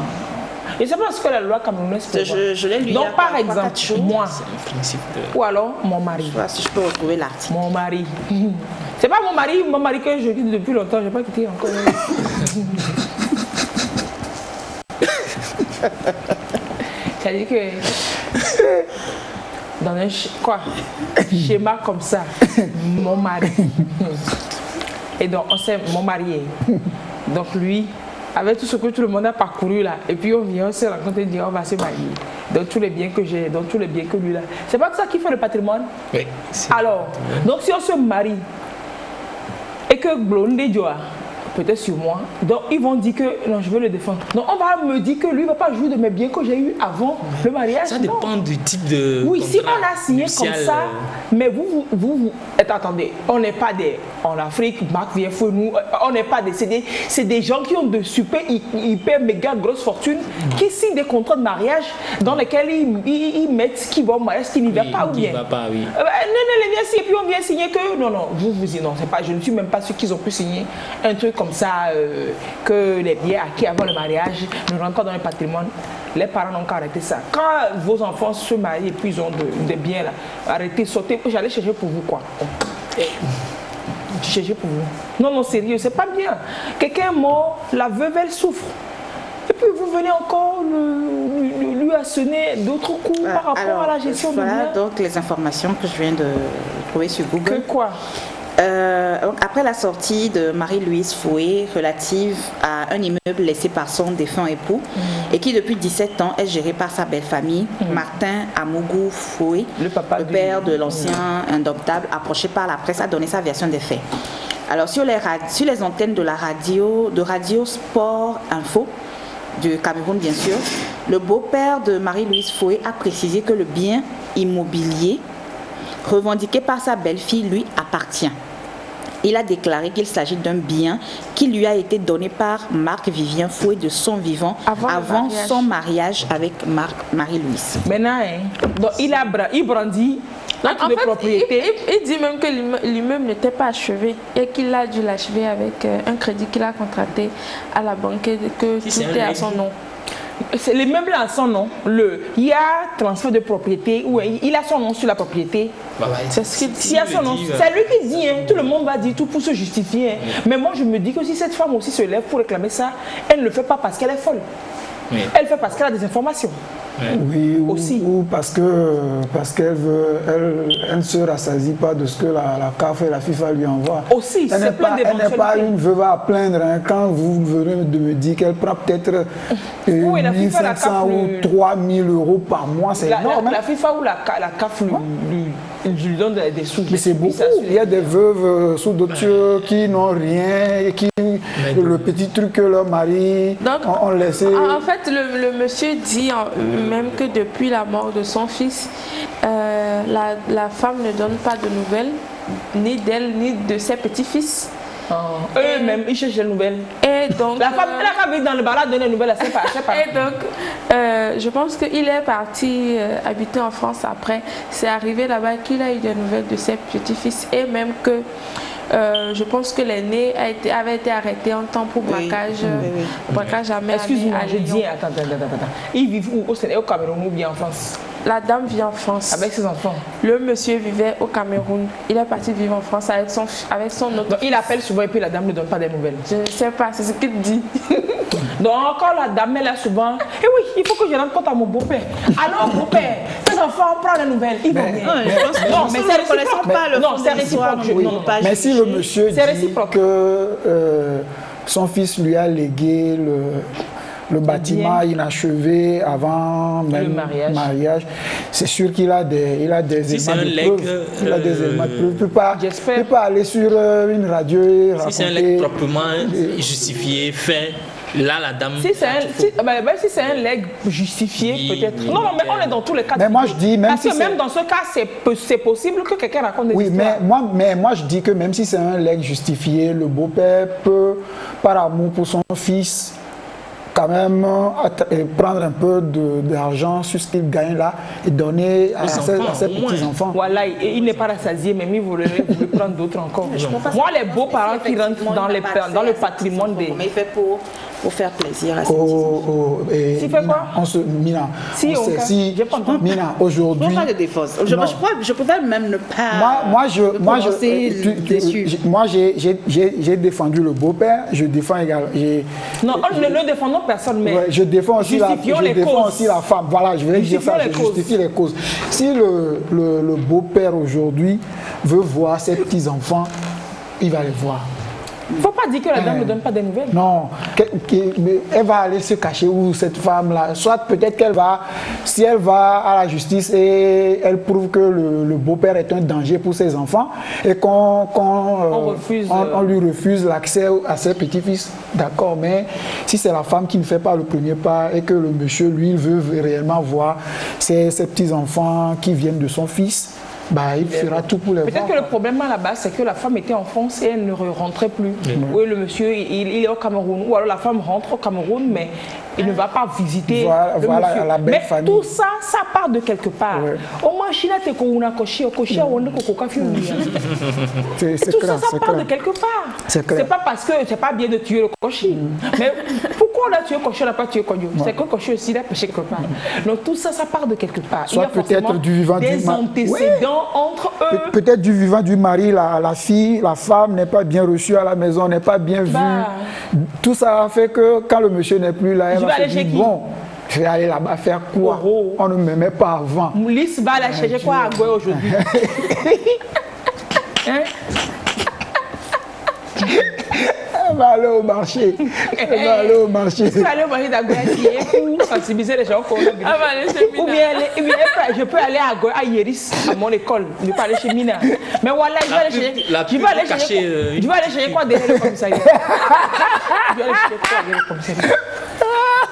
S1: Et c'est parce que la loi camerounaise prévoit.
S3: Je l'ai lu.
S1: Donc, par exemple, moi, ou alors mon mari.
S3: Si je peux retrouver l'article.
S1: Mon mari. C'est pas mon mari que je quitte depuis longtemps, je n'ai pas quitté encore. C'est-à-dire que dans un schéma comme ça, mon mari, et donc on s'est mon marié, donc lui, avec tout ce que tout le monde a parcouru là, et puis on vient, on se rencontre et dit on va se marier, donc tous les biens que j'ai, donc tous les biens que lui là, c'est pas ça qui fait le patrimoine.
S4: Oui.
S1: Alors, donc si on se marie et que Blonde Joa, peut-être sur moi, donc ils vont dire que non, je veux le défendre. Donc on va me dire que lui ne va pas jouer de mes biens que j'ai eu avant le mariage.
S4: Ça dépend du type de.
S1: Oui, si on a signé comme ça, mais vous attendez, on n'est pas des. En Afrique, Marc vient fou, nous, on n'est pas des. C'est des gens qui ont de super, hyper, méga grosses fortunes, qui signent des contrats de mariage dans lesquels ils mettent ce qui va au mariage, ce qui n'y va pas ou bien.
S4: Va pas, oui.
S1: Non, et puis on vient signer que. Non, vous dites non, c'est pas, je ne suis même pas sûr qu'ils ont pu signer un truc comme ça, que les biens acquis avant le mariage ne rentrent pas dans le patrimoine. Les parents n'ont qu'à arrêter ça. Quand vos enfants se marient et puis ils ont des biens là, arrêtez, sautez, j'allais chercher pour vous quoi. Chercher pour vous. Non, sérieux, c'est pas bien. Quelqu'un est mort, la veuve elle souffre. Et puis vous venez encore lui assonner d'autres coups par rapport à la gestion de biens.
S3: Voilà donc les informations que je viens de trouver sur Google.
S1: Que quoi?
S3: Après la sortie de Marie-Louise Foué relative à un immeuble laissé par son défunt époux et qui depuis 17 ans est géré par sa belle famille, Martin Amougou Foué, le père de l'ancien indomptable, approché par la presse, a donné sa version des faits. Alors sur les antennes de Radio Sport Info du Cameroun bien sûr, le beau-père de Marie-Louise Foué a précisé que le bien immobilier revendiqué par sa belle-fille lui appartient. Il a déclaré qu'il s'agit d'un bien qui lui a été donné par Marc-Vivien Foué de son vivant avant son mariage avec Marie-Louise.
S1: Maintenant, donc il brandit l'acte de propriété.
S5: Il dit même que l'immeuble n'était pas achevé et qu'il a dû l'achever avec un crédit qu'il a contracté à la banque et que tout est à son nom.
S1: C'est l'immeuble à son nom. Il y a transfert de propriété, ou il a son nom sur la propriété. C'est ce qu'il dit. C'est lui qui dit, tout le monde va dire tout pour se justifier. Mais moi je me dis que si cette femme aussi se lève pour réclamer ça, elle ne le fait pas parce qu'elle est folle. Elle le fait parce qu'elle a des informations.
S2: Oui, ou parce qu'elle ne se rassasie pas de ce que la CAF et la FIFA lui envoient.
S1: Aussi,
S2: elle n'est pas une veuve à plaindre. Quand vous venez de me dire qu'elle prend peut-être 1 500 ou 3 000 euros par mois, c'est énorme.
S1: La FIFA ou la CAF lui donne des sous.
S2: Mais c'est beaucoup. Il y a des veuves sous d'autres qui n'ont rien et qui le petit truc que leur mari ont laissé.
S5: En fait, le monsieur dit même que depuis la mort de son fils, la femme ne donne pas de nouvelles, ni d'elle, ni de ses petits-fils.
S1: Eux-mêmes, ils cherchent des nouvelles.
S5: Et donc,
S1: la femme, elle a vu dans le bar, donner des nouvelles à ses parents.
S5: Et donc, je pense qu'il est parti habiter en France après. C'est arrivé là-bas qu'il a eu des nouvelles de ses petits-fils et même que je pense que l'aîné avait été arrêté en temps pour braquage, braquage à main.
S1: Excuse-moi, je dis, attends. Ils vivent où? Au Cameroun ou bien en France?
S5: La dame vit en France.
S1: Avec ses enfants?
S5: Le monsieur vivait au Cameroun. Il est parti vivre en France avec son autre.
S1: Donc il appelle souvent et puis la dame ne donne pas des nouvelles?
S5: Je ne sais pas, c'est ce qu'il dit.
S1: Donc quand la dame elle est souvent, eh oui, il faut que je rende compte à mon beau-père. Alors beau-père, tes enfants prennent des nouvelles, ils vont bien.
S3: Non, mais c'est réciproque.
S1: Non, c'est réciproque.
S2: Mais si le monsieur dit que son fils lui a légué le bâtiment inachevé avant même le mariage. C'est sûr qu'il a des éléments de preuve. Il a des éléments de preuve. Il ne peut pas aller sur une radio et raconter...
S4: Si c'est un legs proprement justifié, fait... Là, la dame...
S1: Si c'est un legs justifié, peut-être... Non, mais on est dans tous les cas.
S2: Mais moi, je dis...
S1: Parce que même dans ce cas, c'est possible que quelqu'un raconte des histoires.
S2: Mais moi, je dis que même si c'est un legs justifié, le beau-père peut, par amour pour son fils, quand même prendre un peu d'argent sur ce qu'il gagne là et donner à ses petits-enfants.
S1: Voilà, il n'est pas rassasié, mais il voulait prendre d'autres encore. Moi, les beaux-parents qui rentrent dans le patrimoine des...
S3: Mais il fait pour faire plaisir à ses
S1: petits-enfants. Tu fais quoi?
S2: Mina, Mina, aujourd'hui...
S3: Pas de défense. Je préfère même ne pas...
S2: Moi, j'ai défendu le beau-père, je défends également...
S1: Non, nous ne défendons personne, mais
S2: je défends aussi la femme. Voilà, je vais dire ça, je justifie les causes. Si le beau-père aujourd'hui veut voir ses petits-enfants, il va les voir.
S1: Il ne faut pas dire que la dame ne donne pas de nouvelles.
S2: Non, elle va aller se cacher où cette femme-là. Soit peut-être si elle va à la justice et elle prouve que le beau-père est un danger pour ses enfants et qu'on lui refuse l'accès à ses petits-fils, d'accord. Mais si c'est la femme qui ne fait pas le premier pas et que le monsieur, lui, il veut réellement voir ses petits-enfants qui viennent de son fils, il fera tout pour les voir.
S1: Peut-être que le problème à la base, c'est que la femme était en France et elle ne rentrait plus. Oui, le monsieur, il est au Cameroun. Ou alors la femme rentre au Cameroun, mais il ne va pas visiter le monsieur.
S2: La belle famille.
S1: Tout ça, ça part de quelque part. Au moins, China te kouna koshi, koshi on ne koko kafi. Tout ça, ça part de quelque part. C'est pas parce que c'est pas bien de tuer le koshi. Mais pourquoi on a tué koshi, on n'a pas tué koyo? C'est que koshi aussi l'a péché quelque part. Donc tout ça, ça part de quelque part.
S2: Soit peut-être du vivant
S1: des antécédents entre eux.
S2: Peut-être du vivant du mari, la fille, la femme n'est pas bien reçue à la maison, n'est pas bien vue. Tout ça a fait que quand le monsieur n'est plus là, elle va se dire, bon, je vais aller là-bas faire quoi? On ne me met pas avant.
S1: Moulis va aller chercher quoi à Goué aujourd'hui?
S2: Elle va aller au marché. Elle va aller au marché.
S1: Je peux aller au marché d'Agoya pour sensibiliser les gens. Ou bien je peux aller à Yéris, à mon école. Je ne peux pas aller chez Mina. Mais voilà, je vais aller chercher quoi derrière le commissariat. Je vais aller chercher quoi derrière le commissariat.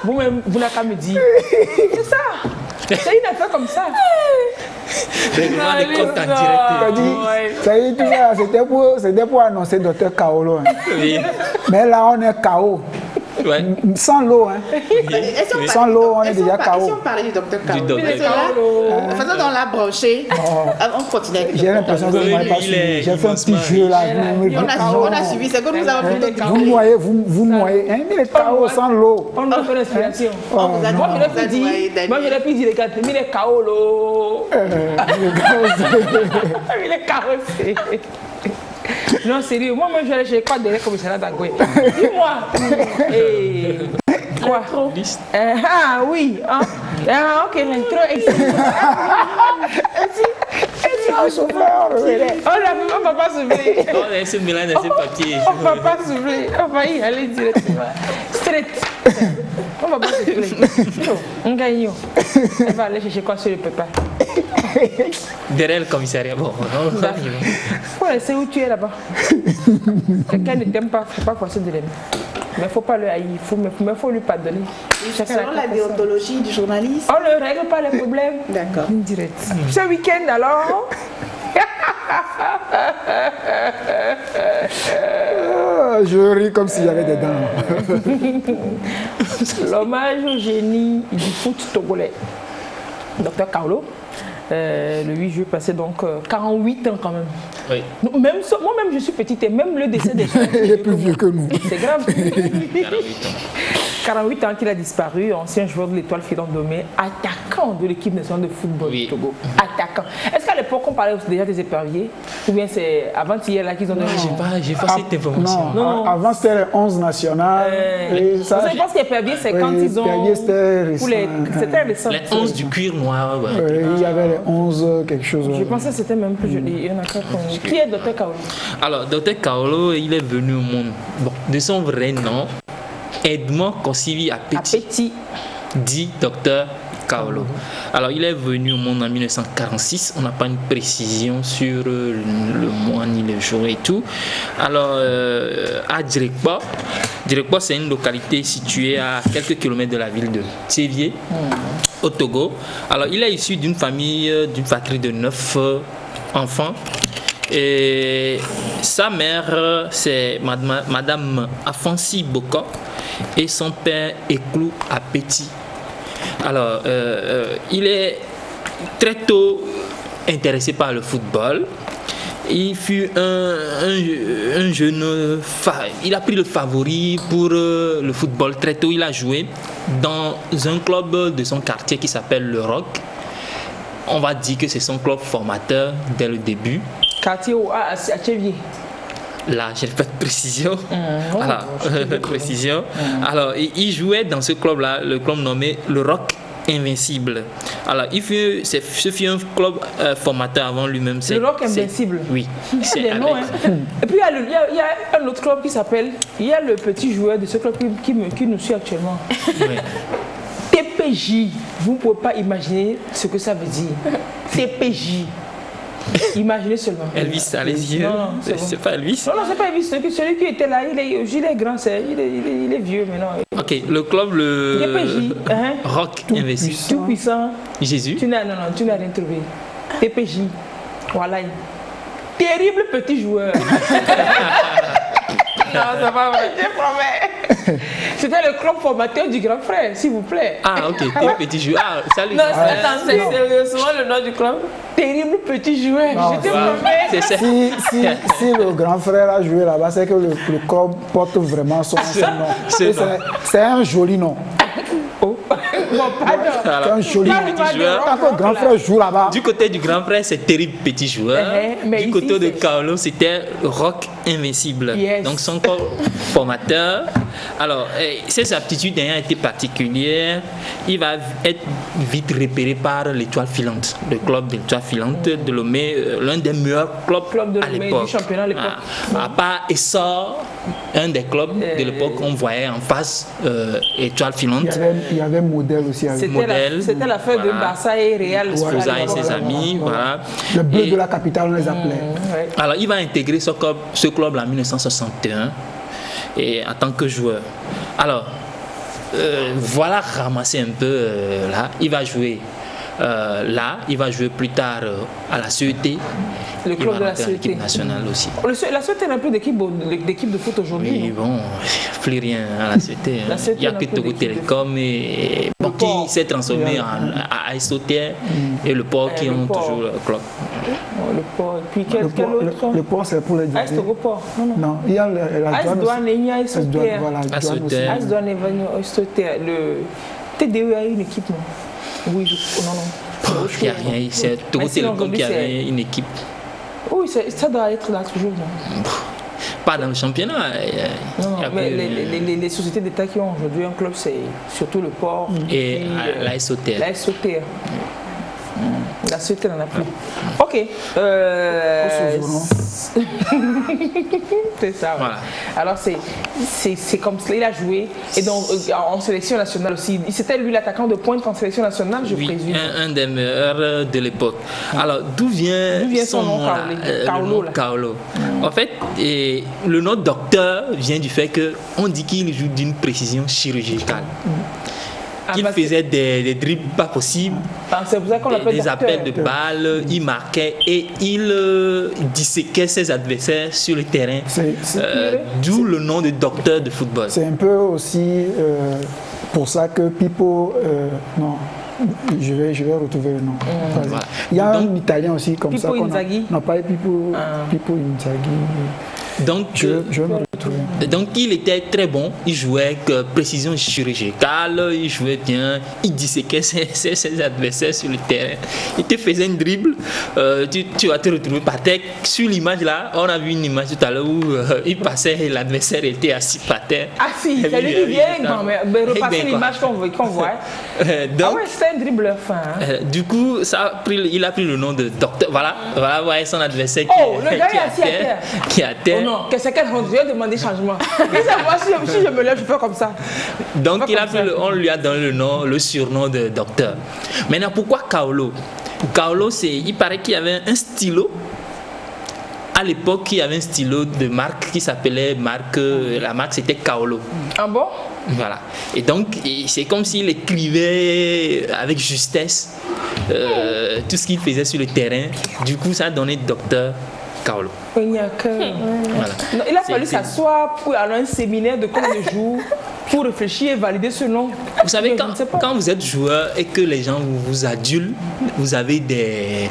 S1: Vous-même, vous n'avez qu'à me dire. C'est ça. C'est une affaire comme ça.
S4: Règlement des comptes en direct.
S2: C'était pour annoncer Dr Kaolo. Oui. Mais là, on est KO. Ouais. Sans l'eau, hein. Sans l'eau, on est déjà KO.
S3: Si on parlait du Dr Kaolo, faisons dans la branchée, on continue.
S2: J'ai l'impression que vous n'avez pas suivi. J'ai fait un petit jeu là.
S3: On a suivi, c'est que nous avons fait le KO.
S2: Vous noyez. Il est KO sans l'eau.
S1: On a fait l'inspiration. Moi, je l'ai pu dire, regarde, il est KO l'eau. Il est KO. Non, sérieux, moi je vais aller chez quoi derrière le commissariat d'Agoé. Dis-moi. Quoi? Ah oui. Ok, l'intro est ici. On ne va pas souffler.
S4: On laisse mélanger ces papiers.
S1: On ne va pas souffler. On va y aller directement. Straight. On ne va pas souffler. On gagne. Elle va aller chercher quoi sur le pépin?
S4: Derrière le commissariat. Bon,
S1: c'est où tu es là-bas. Quelqu'un ne t'aime pas, il ne faut pas forcer de l'aimer. Mais il ne faut pas le haïr, il faut lui pardonner.
S3: Selon la déontologie du journaliste.
S1: On ne règle pas les problèmes.
S3: D'accord.
S1: Direct. Ce week-end alors.
S2: Je ris comme si j'avais des dents.
S1: L'hommage au génie du foot togolais, Dr Kaolo. Le 8 juillet passé, donc 48 ans quand même.
S4: Oui.
S1: Moi-même, je suis petite et même le décès des gens.
S2: Il est plus vieux que nous.
S1: C'est grave. 48 ans qu'il a disparu, ancien joueur de l'Étoile filante Domé, attaquant de l'équipe nationale de football du Togo. Attaquant. Est-ce qu'à l'époque, on parlait déjà des éperviers? Ou bien c'est avant-hier là qu'ils ont donné?
S4: J'ai pas cette information.
S2: Non. Avant c'était les 11 nationales.
S1: Je pense qu'épervier, c'est quand ils ont. C'était récent.
S4: Les 11 du cuir noir.
S2: Il y avait les 11 quelque chose.
S1: Je pensais que c'était même plus joli. Il y en a quatre. Qui est Dr Kaolo?
S4: Alors, Dr Kaolo, il est venu au monde. Bon, de son vrai nom, Edmond Kosivi Apeti, dit docteur Kaolo. Alors, il est venu au monde en 1946. On n'a pas une précision sur le mois ni le jour et tout. Alors, à Direkpo, c'est une localité située à quelques kilomètres de la ville de Tsévié, au Togo. Alors, il est issu d'une famille, d'une fratrie de 9 enfants. Et sa mère, c'est Madame Afansi Boko et son père Eklou Apeti. Alors, il est très tôt intéressé par le football. Il fut un jeune... Il a pris le favori pour le football très tôt. Il a joué dans un club de son quartier qui s'appelle le Roc. On va dire que c'est son club formateur dès le début. Quartier à Tchévier. Là, j'ai pas de précision. Voilà, précision. Alors, il jouait dans ce club-là, le club nommé le Roc Invincible. Alors, ce fut un club formateur avant lui-même.
S1: Le Roc Invincible.
S4: Oui.
S1: C'est des noms, hein. Et puis, il y a un autre club qui s'appelle... Il y a le petit joueur de ce club qui nous suit actuellement. Oui. TPJ. Vous ne pouvez pas imaginer ce que ça veut dire. TPJ. Imaginez seulement.
S4: Elvis a les yeux. Non, c'est pas Elvis.
S1: Non, c'est pas Elvis. Celui qui était là, il est grand, il est vieux maintenant.
S4: Ok, le club,
S1: TPJ,
S4: Roc Invincible.
S1: Tout puissant.
S4: Jésus.
S1: Tu n'as rien trouvé. TPJ. Voilà. Terrible petit joueur. Non, c'est pas vrai, je promets. C'était le club formateur du grand frère, s'il vous plaît.
S4: Ah, ok, terrible petit joueur. Ah, salut.
S1: Non, c'est souvent le nom du club. Terrible petit joueur, je te promets.
S2: Si le grand frère a joué là-bas, c'est que le club porte vraiment son nom. C'est un joli nom.
S4: C'est un joli petit joueur.
S2: Quand le grand frère joue là-bas.
S4: Du côté du grand frère, c'est terrible petit joueur. Du côté de Kaolo, c'était Roc Invincible. Donc son corps formateur. Alors, ses aptitudes ayant été particulières, il va être vite repéré par l'Étoile Filante, le club de l'Étoile Filante de Lomé, l'un des meilleurs clubs
S1: de
S4: à l'époque.
S1: Du championnat à l'époque.
S4: À part Essor, un des clubs de l'époque qu'on voyait en face, Étoile Filante.
S2: Il y avait Modèle aussi.
S1: C'était la fin de Barça et Real.
S4: Souza et ses amis, voilà.
S2: Le bleu de la capitale, on les appelait.
S4: Alors, il va intégrer ce club en 1961 et en tant que joueur. Alors, voilà, ramasser un peu là. Il va jouer il va jouer plus tard à la CET.
S1: Le club de la CET.
S4: L'équipe nationale aussi.
S1: La CET n'a plus d'équipe de foot aujourd'hui.
S4: Oui, bon, plus rien à la CET. Il n'y a que Togo Télécom qui s'est transformé à Isoter et le port qui ont toujours le club.
S1: Le port. Puis quel autre?
S2: Le port, c'est pour les
S1: AS Togo Port.
S2: Non, il y a la
S1: douane. Il y a Isoter. AS douane est venu à Isoter. Le TDE a une équipe, non? Oui, non.
S4: Il n'y a rien. C'est Togo Télécom qui avait une équipe.
S1: Oui, ça doit être là toujours. Non?
S4: Pas dans le championnat.
S1: Non, mais les sociétés d'État qui ont aujourd'hui un club, c'est surtout le port.
S4: Et la SOTR.
S1: La SOTR. La société n'en a plus. Ok. C'est ça. Ouais. Voilà. Alors c'est comme cela, il a joué. Et donc en sélection nationale aussi. C'était lui l'attaquant de pointe en sélection nationale, je présume.
S4: Un des meilleurs de l'époque. Alors d'où vient son nom Kaolo. En fait, le nom docteur vient du fait qu'on dit qu'il joue d'une précision chirurgicale. Il faisait des dribbles pas possibles,
S1: c'est pour ça qu'on l'appelle
S4: des appels de balles, il marquait et il disséquait ses adversaires sur le terrain. D'où le nom de docteur de football.
S2: C'est un peu aussi pour ça que Pippo... non, je vais retrouver le nom. Voilà. Il y a un Italien aussi comme
S1: Pippo
S2: ça.
S1: Inzaghi.
S2: Non, pas Pippo Inzaghi.
S4: Donc, il était très bon, il jouait avec précision chirurgicale, il jouait bien, il disséquait ses adversaires sur le terrain. Il te faisait une dribble, tu vas te retrouver par terre. Sur l'image là, on a vu une image tout à l'heure où il passait et l'adversaire était assis par terre.
S1: Ah si, c'est lui qui vient, mais repasser l'image qu'on voit. Donc, c'est un dribbleur fin.
S4: Du coup, il a pris le nom de docteur. Voilà, voyez son adversaire
S1: le gars est assis à terre.
S4: Qui est à terre.
S1: Oh non, c'est quelle honte, je vais demander changement. allongement. Si je me lève, je fais comme ça.
S4: Donc on lui a donné le surnom de docteur. Maintenant, pourquoi Kaolo? Kaolo, il paraît qu'il y avait un stylo. À l'époque, il y avait un stylo de marque qui s'appelait la marque c'était Kaolo.
S1: Ah bon?
S4: Voilà. Et donc, c'est comme s'il écrivait avec justesse tout ce qu'il faisait sur le terrain. Du coup, ça a donné docteur Kaolo.
S1: Voilà. Non, il a fallu s'asseoir pour aller à un séminaire de combien de jours pour réfléchir et valider ce nom.
S4: Vous savez, quand vous êtes joueur et que les gens vous adulent, vous avez des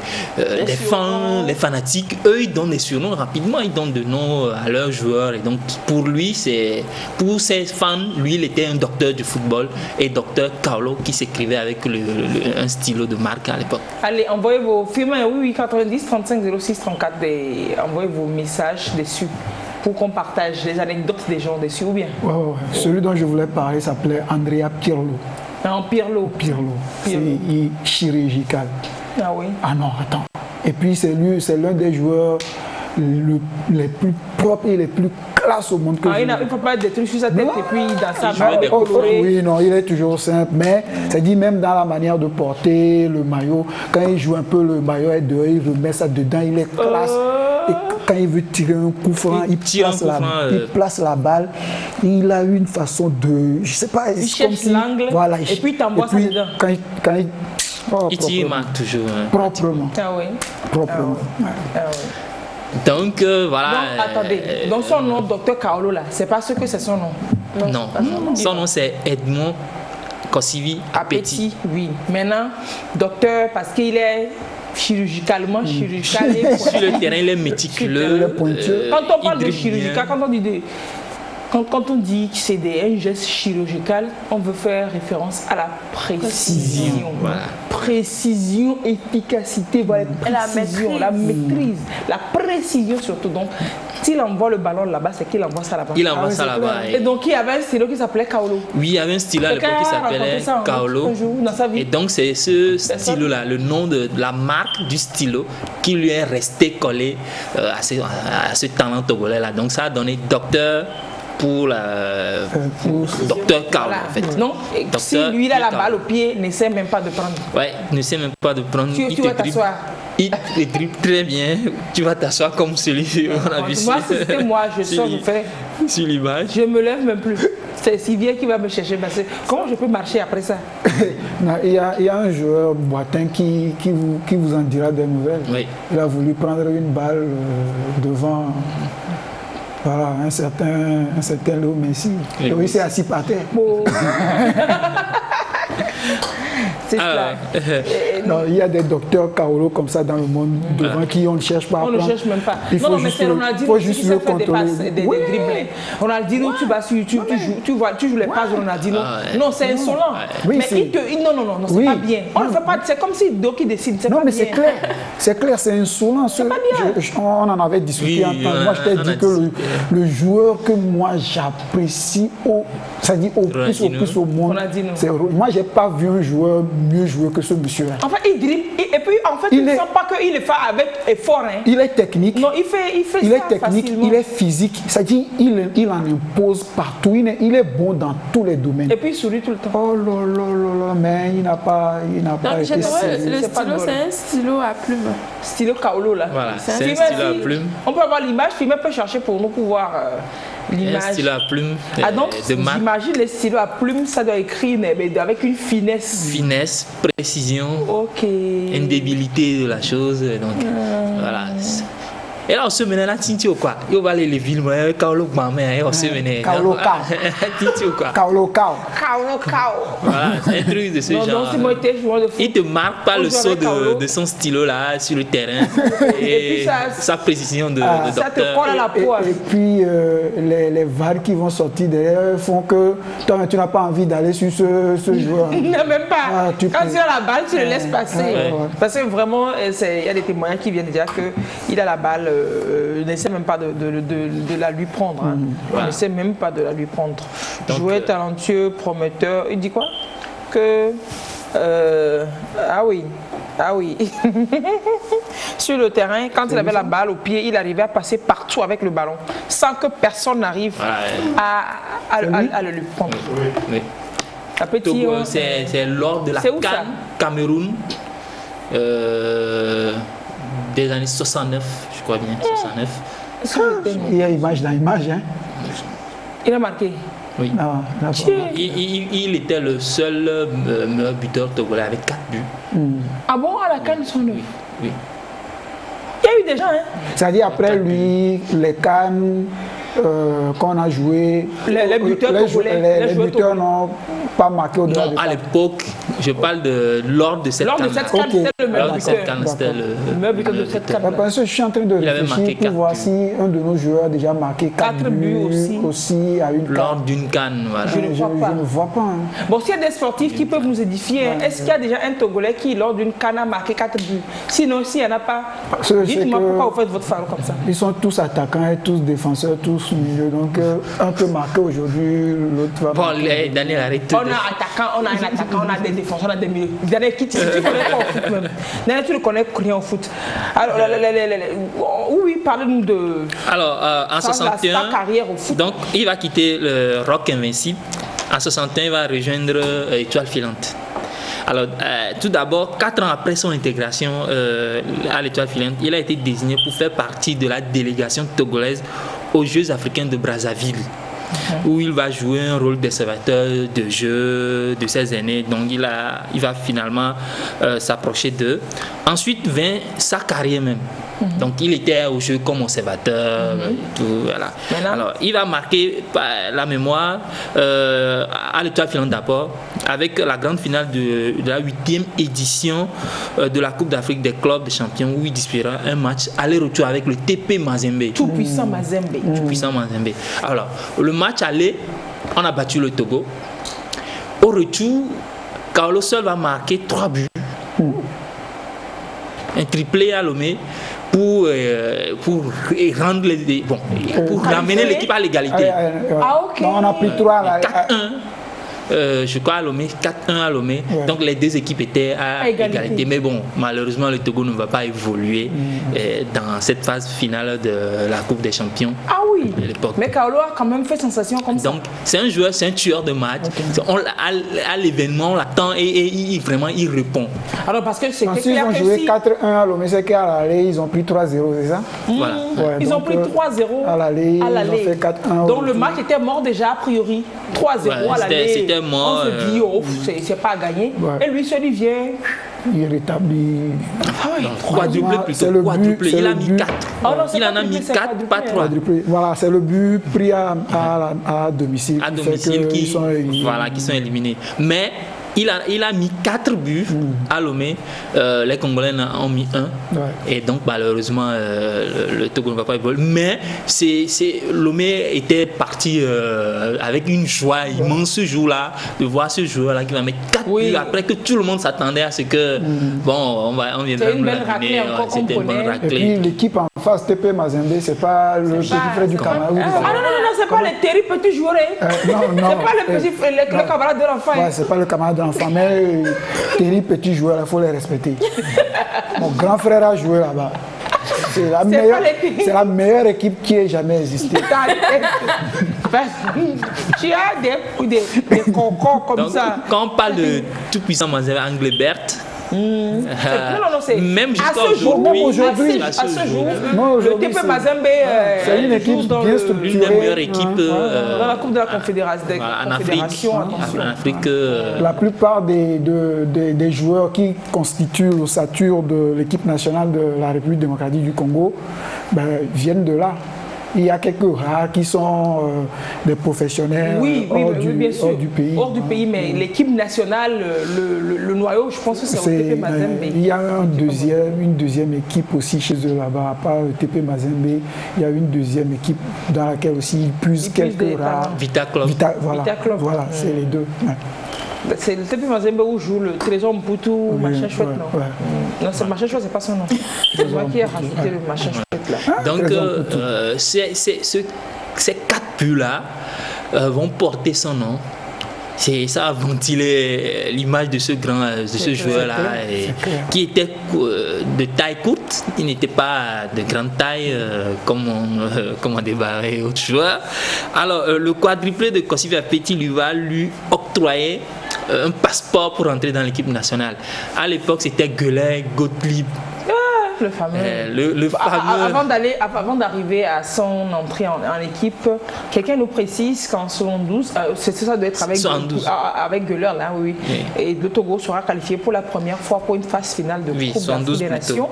S4: fans, les fanatiques, eux ils donnent des surnoms rapidement, ils donnent des noms à leurs joueurs. Et donc pour lui, pour ses fans, lui il était un docteur du football et docteur Kaolo qui s'écrivait avec un stylo de marque à l'époque.
S1: Allez, envoyez vos films, oui, 90 35 06 34, envoyez vos messages dessus pour qu'on partage les anecdotes des gens dessus ou bien.
S2: Ouais. Celui dont je voulais parler s'appelait Andrea Pirlo.
S1: Non, Pirlo.
S2: C'est chirurgical.
S1: Ah oui.
S2: Ah non, attends. Et puis c'est l'un des joueurs les plus propres et les plus classes au monde que
S1: il ne faut pas être détruit sur sa tête et puis dans sa main décolorée.
S2: Oui, non, il est toujours simple, mais c'est dit même dans la manière de porter le maillot, quand il joue un peu le maillot est dehors, il remet ça dedans, il est classe. Et quand il veut tirer un coup franc, il place la balle. Il a une façon de, je sais pas,
S1: il cherche l'angle, voilà, et puis il t'envoie ça dedans.
S4: Il tire toujours.
S2: Proprement.
S1: Ah oui.
S2: Proprement.
S1: Ah oui.
S4: Donc voilà.
S1: Donc, attendez, donc son nom, docteur Kaolo là, c'est pas ce que c'est son nom.
S4: Non. Son nom c'est Edmond Kosivi Apeti.
S1: Oui. Maintenant, docteur parce qu'il est chirurgical.
S4: Sur le terrain, il est méticuleux.
S1: Quand on parle de chirurgical, quand on dit que c'est un geste chirurgical, on veut faire référence à la précision.
S4: Voilà.
S1: Précision, efficacité, voilà, précision, la maîtrise, la précision surtout. Donc, s'il envoie le ballon là-bas, c'est qu'il envoie ça là-bas.
S4: Il envoie ça là-bas.
S1: Et donc, il y avait un stylo qui s'appelait Kaolo.
S4: Oui, il y avait un stylo à l'époque qui s'appelait Kaolo. Et donc, c'est ce stylo-là, le nom de la marque du stylo qui lui est resté collé à ce talent togolais-là. Donc, ça a donné docteur pour docteur Kaolo, voilà. En fait.
S1: Non, si lui il a la balle au pied, n'essaie même pas de prendre.
S4: Ouais, n'essaie même pas de prendre.
S1: Tu vas t'asseoir.
S4: Il te dribble très bien. Tu vas t'asseoir comme celui qu'on a vu.
S1: Moi, si c'était moi, je sors, je fais.
S4: Sur l'image.
S1: Je me lève même plus. C'est Sylvia qui va me chercher. Parce que comment je peux marcher après ça?
S2: Il y a un joueur boitin qui vous en dira des nouvelles.
S4: Oui.
S2: Il a voulu prendre une balle devant. Voilà, un certain Léo Messi. Oui. Il s'est assis par terre. Oh.
S1: C'est ça.
S2: Non, il y a des docteurs Kaolo comme ça dans le monde devant qui on ne cherche pas à prendre.
S1: On ne cherche même pas. Non, mais c'est Ronaldinho qui sait faire des passes, des dribblings. Ronaldinho, tu vas sur YouTube, tu joues les passes de Ronaldinho. Non, c'est insolent. Mais non, c'est pas bien. On ne fait pas. C'est comme si Doki décide.
S2: Non, mais c'est clair. C'est clair, c'est insolent. On en avait discuté un peu. Moi, je t'ai dit que le joueur que moi j'apprécie c'est-à-dire au plus au monde, moi, j'ai pas vu un joueur mieux jouer que ce monsieur-là.
S1: En fait, il dribble et puis en fait, il ne sent pas qu'il le fait avec effort. Hein.
S2: Il est technique.
S1: Non, il fait
S2: il
S1: ça
S2: est technique,
S1: facilement.
S2: il est physique. C'est-à-dire il en impose partout. Il est bon dans tous les domaines.
S1: Et puis il sourit tout le temps.
S2: Oh là, mais il n'a pas été sérieux.
S5: Le stylo, c'est un stylo à plume.
S1: Stylo Kaolo là.
S4: Voilà, c'est un stylo à plume.
S1: On peut avoir l'image, Filmer peut chercher pour nous pouvoir l'image.
S4: Un stylo à plume.
S1: Donc, j'imagine les stylos à plume, ça doit écrire mais avec une finesse.
S4: Finesse, précision, indébilité de la chose. Donc, voilà. Et là, on se mène là, Tintio quoi. Il va aller les villes, mais Kaolo Mamé, on se mène.
S2: Kaolo Kao.
S4: Tintio quoi.
S2: Kaolo Kao.
S4: Voilà, c'est un truc de ce genre.
S1: Donc, si moi j'étais joueur de foot.
S4: Il te marque pas le saut de son stylo là sur le terrain. Et puis sa précision de docteur.
S1: Ça te colle à la peau.
S2: Et puis les vagues qui vont sortir derrière font que toi, tu n'as pas envie d'aller sur ce joueur.
S1: Non, même pas. Quand tu as la balle, tu le laisses passer. Parce que vraiment, il y a des témoignages qui viennent dire qu'il a la balle. N'essaie même pas de la lui prendre. Hein. On n'essaie même pas de la lui prendre. Joueur talentueux, prometteur. Il dit quoi? Que ah oui. Ah oui. Sur le terrain, quand il avait la balle au pied, il arrivait à passer partout avec le ballon, sans que personne n'arrive à le prendre.
S4: Oui. Togo, c'est lors de la CAN Cameroun des années 69, je crois bien, 69.
S2: Il y a image dans l'image, hein.
S1: Il a marqué.
S4: Oui. Il était le seul meilleur buteur togolais avec 4 buts.
S1: Ah bon, à la CAN 69?
S4: Oui.
S1: Il y a eu des gens, hein.
S2: C'est-à-dire après lui, les CAN qu'on a joué,
S1: les buteurs togolais,
S2: les buteurs n'ont pas marqué au-delà de
S4: à l'époque, je parle de lors de cette CAN.
S1: Lors de cette CAN, c'était le meilleur buteur de cette CAN.
S2: Parce que je suis en train de réfléchir pour voir si un de nos joueurs a déjà marqué 4 buts aussi à une CAN.
S4: Lors d'une CAN, voilà.
S2: Je ne vois pas. Hein.
S1: Bon, s'il y a des sportifs qui peuvent nous édifier, est-ce qu'il y a déjà un Togolais qui, lors d'une CAN, a marqué 4 buts? Sinon, s'il n'y en a pas, dites-moi pourquoi vous faites votre phare comme ça.
S2: Ils sont tous attaquants et tous défenseurs, tous milieu. Donc, un peut marquer aujourd'hui, l'autre va marquer.
S4: Bon, Daniel, arrête.
S1: On a un attaquant, on a des défenseurs, on a des milieux. Daniel, qui tu connais pas au foot même. Daniel, tu ne connais rien au foot. Alors, oui, parlez-nous de...
S4: Alors, en 61,
S1: sa carrière au foot.
S4: Donc, il va quitter le Rock Invincible. En 61, il va rejoindre Étoile Filante. Alors, tout d'abord, 4 ans après son intégration à l'Étoile Filante, il a été désigné pour faire partie de la délégation togolaise aux Jeux africains de Brazzaville, où il va jouer un rôle d'observateur de jeu de ses aînés. Donc, il va finalement s'approcher d'eux. Ensuite vient sa carrière même. Donc, il était au jeu comme observateur. Tout, voilà. Alors, il va marquer la mémoire à l'Étoile Filante d'abord, avec la grande finale de la 8e édition de la Coupe d'Afrique des clubs de champions, où il disputera un match aller-retour avec le TP Mazembe.
S1: Tout puissant Mazembe.
S4: Tout puissant Mazembe. Alors, le match aller, on a battu le Togo. Au retour, Carlos Seul va marquer 3 buts. Un triplé à Lomé pour rendre pour ramener l'équipe à l'égalité.
S1: Ok.
S2: Non, on a pris 3 à
S4: 4-1. Je crois à Lomé, 4-1 à Lomé. Ouais. Donc les deux équipes étaient à égalité. Mais bon, malheureusement, le Togo ne va pas évoluer dans cette phase finale de la Coupe des Champions.
S1: Ah oui. Mais Kaolo a quand même fait sensation comme ça.
S4: Donc c'est un joueur, c'est un tueur de match. Okay. À l'événement, on l'attend et vraiment il répond.
S1: Alors parce que c'était
S2: clair que ils ont joué 4-1 à Lomé, c'est qu'à l'aller, ils ont pris 3-0, c'est ça?
S4: Voilà.
S1: Ouais, ils ont pris 3-0
S2: à l'aller. Ils ont fait 4-1.
S1: Donc le match était mort déjà a priori. 3-0 à l'aller.
S4: C'était mort.
S1: On se dit, oh, c'est pas à gagner. Ouais. Et lui, celui vient.
S2: Il rétablit.
S4: Quadruplé plutôt. Quadruplé. Il a mis 4.
S1: Oh non,
S4: il en a mis 4, pas 3.
S2: Voilà, c'est le but pris à domicile.
S4: À domicile qui sont éliminés. Mais il a mis 4 buts à Lomé. Les Congolais en ont mis 1. Ouais. Et donc, malheureusement, le Togo ne va pas évoluer. Mais Lomé était parti avec une joie immense ce jour-là, de voir ce joueur-là qui va mettre 4 buts après que tout le monde s'attendait à ce que, bon, on viendrait nous l'amener.
S1: C'était une bonne
S2: raclée. Et puis, l'équipe en face, TP Mazembe, c'est pas le petit frère du Cameroun.
S1: Ah non, c'est pas les terribles petits joueurs.
S2: Non.
S1: C'est pas le camarade de l'enfant.
S2: Ouais, c'est pas le camarade de l'enfant, mais terribles petits joueurs, il faut les respecter. Mon grand frère a joué là-bas. C'est la meilleure équipe qui ait jamais existé.
S1: Tu as des concons comme
S4: donc,
S1: ça.
S4: Quand on parle de tout puissant Mazembe, Anglebert, même jusqu'à aujourd'hui,
S1: le TP Mazembe
S2: c'est une équipe bien structurée,
S4: l'une des meilleures équipes
S1: dans la Coupe de la Confédération.
S4: En Afrique.
S2: La plupart des joueurs qui constituent l'ossature de l'équipe nationale de la République démocratique du Congo viennent de là. Il y a quelques rares qui sont des professionnels hors du pays.
S1: Hors du pays, mais l'équipe nationale, le noyau, je pense que c'est au TP Mazembe.
S2: Il y a une deuxième équipe aussi chez eux là-bas, à part le TP Mazembe. Il y a une deuxième équipe dans laquelle aussi ils puisent quelques rares.
S4: Vita Club.
S2: Voilà, c'est les deux. Ouais.
S1: C'est le TP Mazembe où joue le Trésor Mputu, machin chouette, non? Non, c'est machin chouette, c'est pas son nom. C'est moi qui ai rajouté le machin chouette là.
S4: Donc, ces 4 buts-là vont porter son nom ça a ventilé l'image de ce joueur-là, qui était de taille courte, il n'était pas de grande taille comme on débarrait autres joueurs. Alors, le quadruplé de Koscielny Petit lui va lui octroyer un passeport pour entrer dans l'équipe nationale. À l'époque, c'était Gueulin, Gottlieb.
S1: Le fameux. Avant d'arriver à son entrée en équipe, quelqu'un nous précise qu'en 72, ça doit être avec Gueuler, là, oui. Et le Togo sera qualifié pour la première fois pour une phase finale de Coupe d'Afrique des Nations,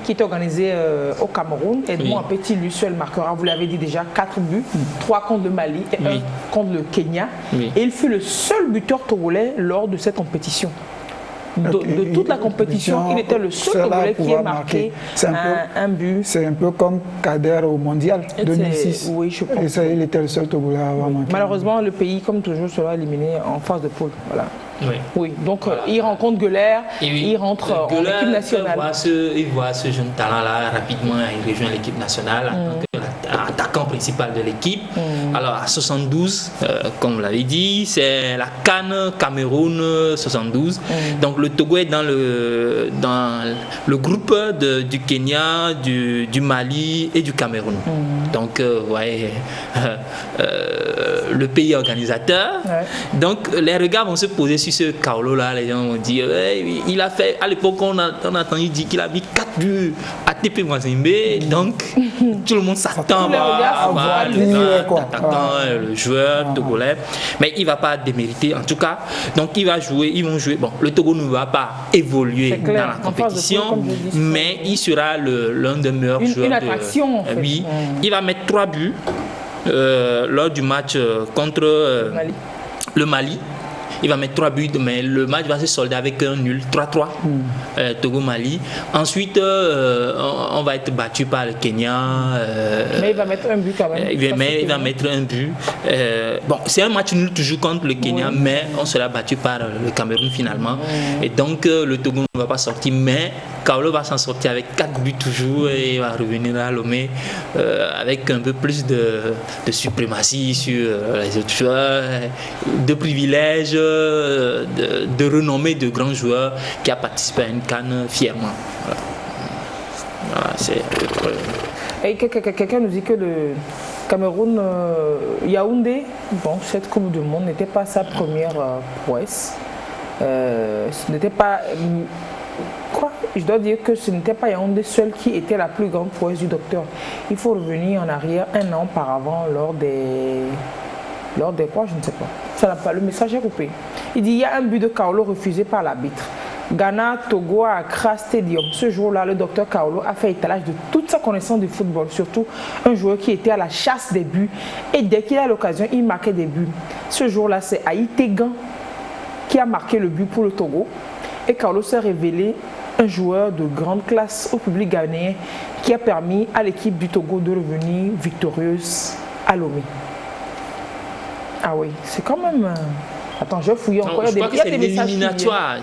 S1: qui est organisée au Cameroun. Edmond Petit, lui seul, marquera, vous l'avez dit déjà, 4 buts, 3 contre le Mali et 1 contre le Kenya. Et il fut le seul buteur togolais lors de cette compétition. De toute la compétition, il était le seul Togolais qui a marqué un but.
S2: C'est un peu comme Kader au Mondial 2006.
S1: Oui, je pense.
S2: Et ça, il était le seul Togolais à avoir marqué.
S1: Malheureusement, le pays, comme toujours, sera éliminé en phase de poule. Voilà. Oui, donc il rencontre Gueuler, il rentre en équipe nationale.
S4: Il voit ce jeune talent-là rapidement, il rejoint l'équipe nationale en tant qu'attaquant principal de l'équipe. Alors à 72, comme vous l'avez dit, c'est la CAN Cameroun 72. Donc le Togo est dans le groupe du Kenya, du Mali et du Cameroun. Donc vous voyez, le pays organisateur. Donc les regards vont se poser sur ce Kaolo là, les gens vont dire il a fait, à l'époque on a entendu dire qu'il a mis 4 buts à TP Mazembe, donc tout le monde s'attend à voir le joueur togolais, mais il ne va pas démériter en tout cas. Donc ils vont jouer. Bon, le Togo ne va pas évoluer dans la compétition, mais il sera l'un des meilleurs joueurs.
S1: Une attraction.
S4: Oui, il va mettre 3 buts lors du match contre le Mali. Il va mettre 3 buts, mais le match va se solder avec un nul, 3-3, Togo-Mali. Ensuite, on va être battu par le Kenya.
S1: Mais il va mettre un but quand même.
S4: Il va mettre un but. Bon, c'est un match nul toujours contre le Kenya, mais on sera battu par le Cameroun finalement. Et donc, le Togo ne va pas sortir, mais Kaolo va s'en sortir avec 4 buts toujours et il va revenir à Lomé avec un peu plus de suprématie sur les autres joueurs, de privilèges, de renommée de grands joueurs qui a participé à une CAN fièrement. Voilà,
S1: et quelqu'un nous dit que le Cameroun, Yaoundé, bon, cette Coupe du Monde n'était pas sa première prouesse. Ce n'était pas... Quoi? Je dois dire que ce n'était pas Yaoundé seul qui était la plus grande prouesse du docteur. Il faut revenir en arrière 1 an auparavant lors des quoi, je ne sais pas. Ça n'a pas, le message est coupé. Il dit il y a un but de Kaolo refusé par l'arbitre. Ghana, Togo à Accra Stadium. Ce jour-là, le docteur Kaolo a fait étalage de toute sa connaissance du football, surtout un joueur qui était à la chasse des buts. Et dès qu'il a l'occasion, il marquait des buts. Ce jour-là, c'est Aïtegan qui a marqué le but pour le Togo. Et Kaolo s'est révélé un joueur de grande classe au public ghanéen qui a permis à l'équipe du Togo de revenir victorieuse à Lomé. Ah oui, c'est quand même... Attends, je fouille encore.
S4: Je crois que c'est l'éliminatoire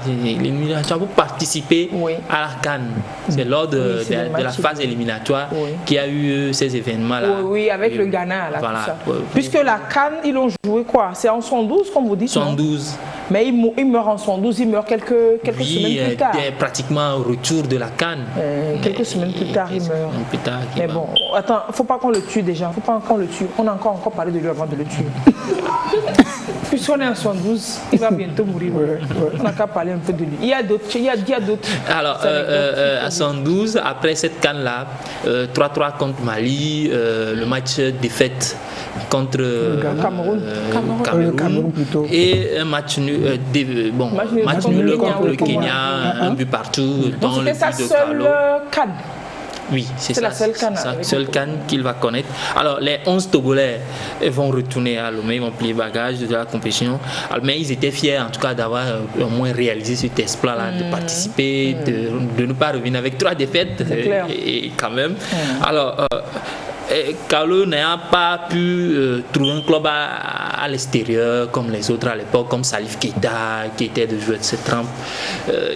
S4: pour participer à la CAN. C'est lors de la phase éliminatoire qu'il y a eu ces événements-là.
S1: Oui, avec le Ghana. Là, voilà. Tout ça. Puisque la CAN, ils l'ont joué quoi? C'est en 112, comme vous dites?
S4: 112.
S1: Mais il meurt en 112, il meurt quelques semaines plus tard.
S4: Pratiquement au retour de la CAN.
S1: Quelques semaines plus tard, il meurt. Mais bon, attends, il ne faut pas qu'on le tue déjà. Il ne faut pas qu'on le tue. On a encore parlé de lui avant de le tuer. Puisqu'on est en 112, il va bientôt mourir. On n'a qu'à parler un peu de lui. Il y a d'autres.
S4: Alors, à 112, après cette CAN-là, 3-3 contre Mali, le match défaite contre Cameroun plutôt. Et un match nul, match nul contre le Kenya, un but partout.
S1: Donc c'était sa seule CAN.
S4: Oui, c'est la seule CAN qu'il va connaître. Alors, les 11 Togolais vont retourner à Lomé, ils vont plier bagages de la compétition. Alors, mais ils étaient fiers, en tout cas, d'avoir au moins réalisé cet exploit-là, de participer, de ne pas revenir avec 3 défaites, et quand même. Alors, Carlo n'a pas pu trouver un club à l'extérieur comme les autres à l'époque, comme Salif Keita qui était de jouer de cette trempe.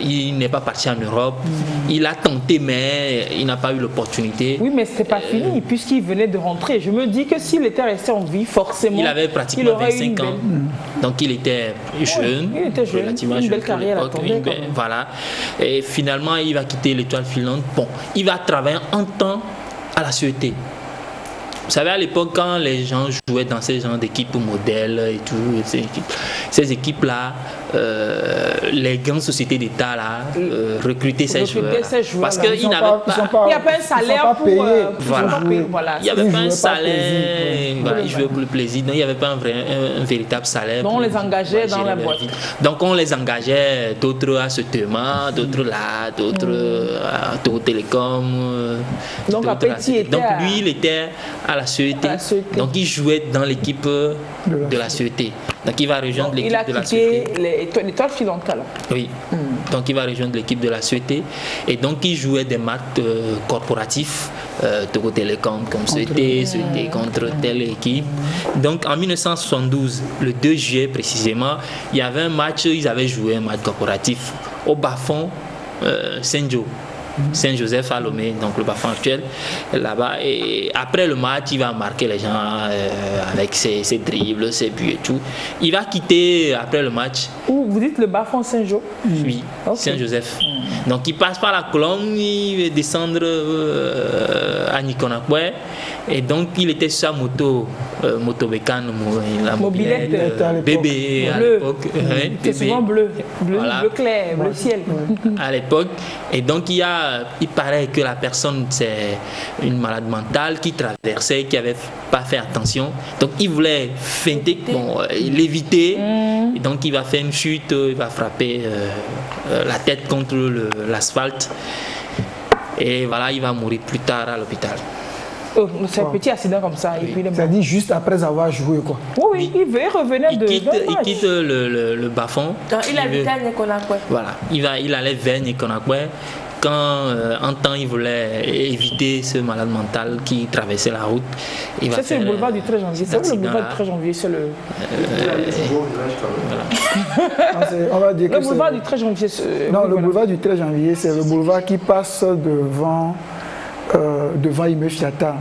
S4: Il n'est pas parti en Europe. Il a tenté mais il n'a pas eu l'opportunité.
S1: Oui, mais c'était pas fini puisqu'il venait de rentrer. Je me dis que s'il était resté en vie, forcément.
S4: Il avait pratiquement 25 ans. Donc il était jeune.
S1: Il était jeune. Une belle carrière attendait.
S4: Voilà. Et finalement, il va quitter l'Étoile filante. Bon, il va travailler un temps à la Sûreté. Vous savez, à l'époque, quand les gens jouaient dans ces genres d'équipes modèles et tout, ces équipes-là, les grandes sociétés d'État recrutaient ces joueurs. Parce qu'il n'y avait
S1: pas un salaire pour
S4: jouer. Voilà. Il n'y avait pas un salaire. Voilà, ils jouaient pour le plaisir. Donc, il n'y avait pas un véritable salaire.
S1: Donc, on les engageait dans la boîte.
S4: Donc, on les engageait, d'autres à Sotema, d'autres là, d'autres à Togo Télécom.
S1: Donc,
S4: lui, il était à la Sûreté. Donc il jouait dans l'équipe de la Sûreté. Donc il va rejoindre l'équipe de la Sûreté.
S1: Il a quitté l'Étoile filante alors.
S4: Oui. Donc il va rejoindre l'équipe de la Sûreté. Et donc il jouait des matchs corporatifs, Togo Télécom comme Sûreté contre telle équipe. Donc en 1972, le 2 juillet précisément, il y avait un match, ils avaient joué un match corporatif au bas-fond Saint-Jo. Saint-Joseph à Lomé, donc le bas-fond actuel, là-bas. Et après le match, il va marquer les gens avec ses dribbles, ses buts et tout. Il va quitter après le match.
S1: Vous dites le bas-fond Saint-Jo?
S4: Oui, okay. Saint-Joseph. Donc il passe par la colonne, il va descendre à Nikonakwe. Et donc il était sur sa moto, motobécane, la mobilette, bébé à l'époque.
S1: C'est souvent bleu, voilà. Bleu clair, bleu ciel.
S4: À l'époque. Et donc il paraît que la personne, c'est une malade mentale qui traversait, qui n'avait pas fait attention. Donc il voulait feinter, l'éviter. Et donc il va faire une chute, il va frapper la tête contre l'asphalte. Et voilà, il va mourir plus tard à l'hôpital.
S1: C'est un petit accident comme ça.
S2: Oui. Ça dit juste après avoir joué quoi.
S1: Oui, il revenait de
S4: il quitte le bas-fond.
S5: Il habitait à Nikonakwe.
S4: Voilà, il allait vers Nikonakwe. Quand un temps il voulait éviter ce malade mental qui traversait la route,
S1: c'est le boulevard du 13 janvier. C'est où le boulevard du 13 janvier? C'est le.
S2: On va dire que
S1: le boulevard du 13 janvier.
S2: Non, le boulevard du 13 janvier, c'est le boulevard qui passe devant Imefiata.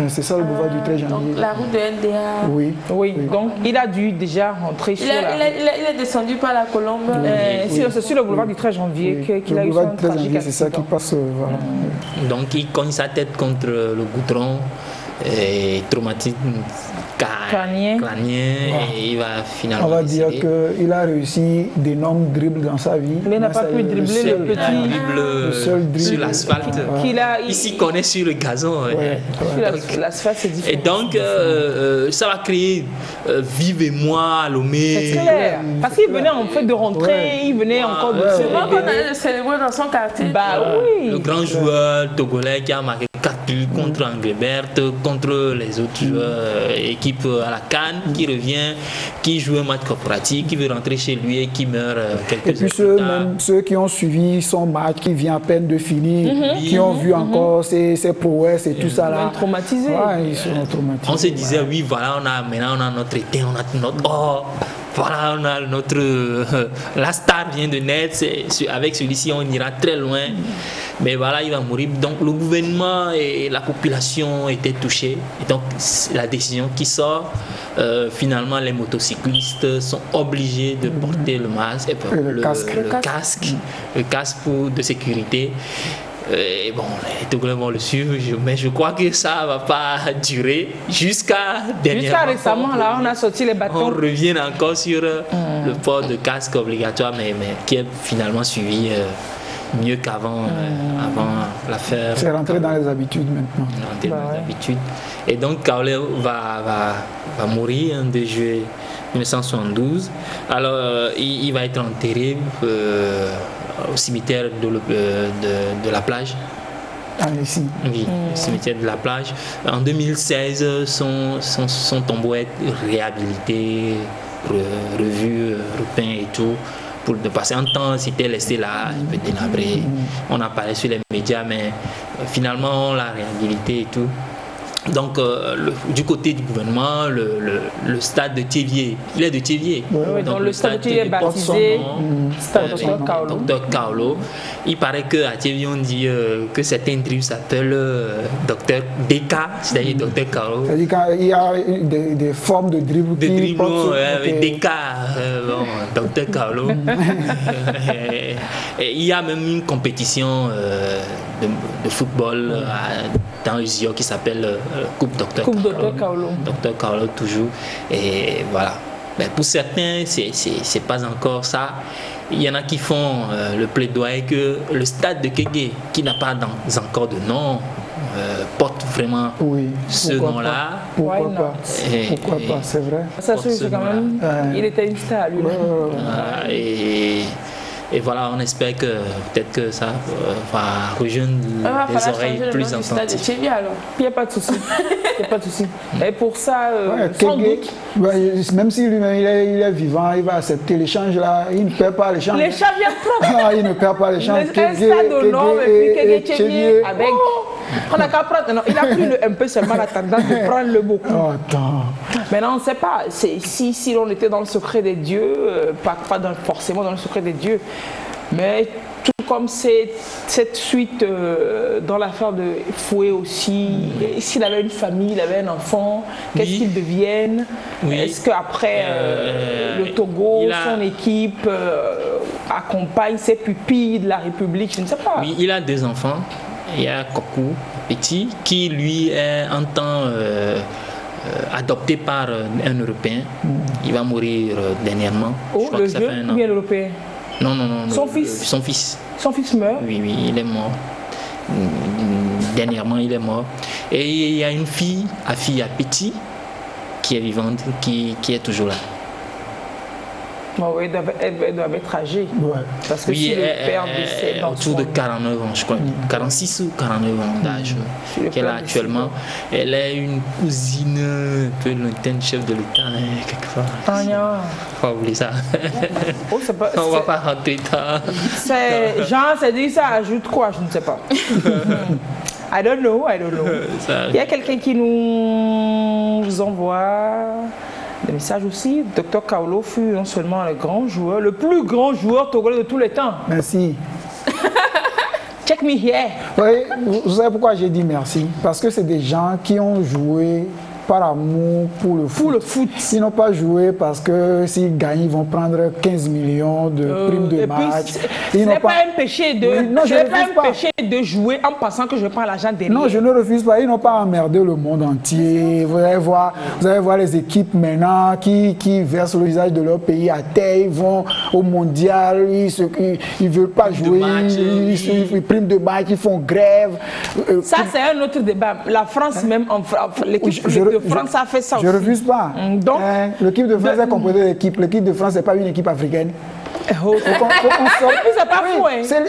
S2: C'est ça le boulevard du 13 janvier.
S5: Donc la route de NDA.
S1: Oui. Donc il a dû déjà rentrer sur
S5: il est descendu par la colombe.
S1: C'est sur le boulevard du 13 janvier qu'il a eu son tragique accident.
S2: C'est ça qui passe. Voilà.
S4: Donc il cogne sa tête contre le goudron et traumatisme crânien. Et il va finalement.
S2: On va dire qu'il a réussi d'énormes dribbles dans sa vie.
S1: Mais il n'a pas pu dribbler les petits.
S4: Le seul dribble sur l'asphalte. Il s'y connaît sur le gazon.
S1: Sur l'asphalte, c'est différent.
S4: Et donc, ça va créer vive émoi à Lomé.
S1: C'est clair. Parce qu'il venait en fait de rentrer, il venait encore de
S5: souvent qu'on allait le célébrer dans son quartier.
S4: Le grand joueur togolais qui a marqué 4 buts contre Anglebert, contre les autres joueurs, équipe à la CAN, qui revient, qui joue un match corporatif, qui veut rentrer chez lui et qui meurt quelques heures plus tard.
S2: Ceux qui ont suivi son match, qui vient à peine de finir, qui ont vu encore ses prouesses et tout ça là.
S1: Traumatisés.
S2: Ils sont traumatisés.
S4: On se disait, oui, voilà, maintenant on a notre été, on a notre or. Voilà, on a la star vient de naître, avec celui-ci on ira très loin. Mais voilà, il va mourir. Donc le gouvernement et la population étaient touchés. Et donc la décision qui sort, finalement les motocyclistes sont obligés de porter le masque, le casque de sécurité. Et bon, les Togolais vont le suivre, mais je crois que ça ne va pas durer jusqu'à dernièrement.
S1: Jusqu'à récemment, là, on a sorti les bâtons.
S4: On revient encore sur le port de casque obligatoire, mais qui est finalement suivi mieux qu'avant avant l'affaire.
S2: C'est rentré dans les habitudes maintenant.
S4: Rentré dans les habitudes. Et donc, Kaolé va mourir en 2 juillet 1972. Alors, il va être enterré au cimetière de la plage.
S2: Ici.
S4: Oui, le cimetière de la plage. En 2016, son tombeau est réhabilité, revu, repeint et tout. Pour de passer un temps, c'était laissé là, un peu délabré. On a parlé sur les médias, mais finalement, on l'a réhabilité et tout. Donc, du côté du gouvernement, le stade de Thiévier, il est de Thiévier.
S1: Oui, donc le stade de Thiévier est baptisé stade
S4: Dr Kaolo. Il paraît qu'à Thiévier, on dit que certains dribbles s'appellent Dr DK, c'est-à-dire Dr Kaolo.
S2: C'est-à-dire qu'il y a des formes de dribbles
S4: qui dribbles, avec DK, Dr Kaolo. Et il y a même une compétition de football dans Usio qui s'appelle Coupe Dr
S1: Kaolo.
S4: Dr Kaolo toujours. Et voilà. Mais pour certains, c'est pas encore ça. Il y en a qui font le plaidoyer que le stade de Kégué, qui n'a pas encore de nom, porte vraiment ce nom-là.
S2: Pourquoi pas? Pourquoi pas? C'est vrai.
S1: Ça c'est quand même. Il était une star lui.
S4: Et voilà, on espère que peut-être que ça va rejoindre les oreilles plus ententives.
S1: Il n'y a pas de souci. Il n'y a pas de souci. Et pour ça, sans doute.
S2: Même si lui-même il est vivant, il va accepter l'échange là. Il ne perd pas l'échange.
S1: L'échange est propre.
S2: Il ne perd pas l'échange.
S1: Un stade au nom et puis Thiévier avec. On n'a qu'à prendre. Non, il a pris un peu seulement la tendance de prendre le beaucoup.
S2: Attends.
S1: Maintenant, on ne sait pas. Si l'on était dans le secret des dieux, pas forcément dans le secret des dieux, mais tout comme cette suite dans l'affaire de Foué aussi, s'il avait une famille, il avait un enfant, qu'est-ce qu'ils deviennent? Est-ce qu'après le Togo, son équipe accompagne ses pupilles de la République? Je ne sais pas.
S4: Oui, il a 2 enfants. Il y a Kokou, petit, qui lui est en temps adopté par un Européen. Il va mourir dernièrement.
S1: Oh, le jeune ou bien l'Européen?
S4: Non.
S1: Son fils?
S4: Son fils.
S1: Son fils meurt?
S4: Oui, il est mort. Dernièrement, il est mort. Et il y a une fille à Petit, qui est vivante, qui est toujours là.
S1: Bon, elle doit être âgée.
S2: Ouais.
S1: Parce que si le père décède
S4: autour de 49 ans, je crois. 46 ou 49 ans d'âge qu'elle a actuellement. Elle est une cousine un peu lointaine, chef de l'État, quelque part.
S1: Ah non.
S4: Faut pas oublier ça.
S1: Oh,
S4: on va pas rentrer tard.
S1: Jean, c'est dit ça ajoute quoi? Je ne sais pas. I don't know. Il y a quelqu'un qui nous envoie des messages aussi. Dr Kaolo fut non seulement le grand joueur, le plus grand joueur togolais de tous les temps.
S2: Merci.
S1: Check me here.
S2: Oui, vous savez pourquoi j'ai dit merci? Parce que c'est des gens qui ont joué par amour pour le foot. Ils n'ont pas joué parce que s'ils gagnent, ils vont prendre 15 millions de primes de match.
S1: Ce n'est pas un péché de jouer en pensant que je prends l'argent derrière.
S2: Non, je ne refuse pas. Ils n'ont pas emmerdé le monde entier. Vous allez voir les équipes maintenant qui versent le visage de leur pays à terre. Ils vont au mondial, ils ne veulent pas jouer. Ils primes de match, ils font grève.
S1: Ça, c'est un autre débat. La France, même, l'équipe de France a fait ça aussi.
S2: Je ne refuse pas.
S1: Donc,
S2: l'équipe de France est composée d'équipes. L'équipe de France n'est pas une équipe africaine.
S1: C'est pas fou, hein. C'est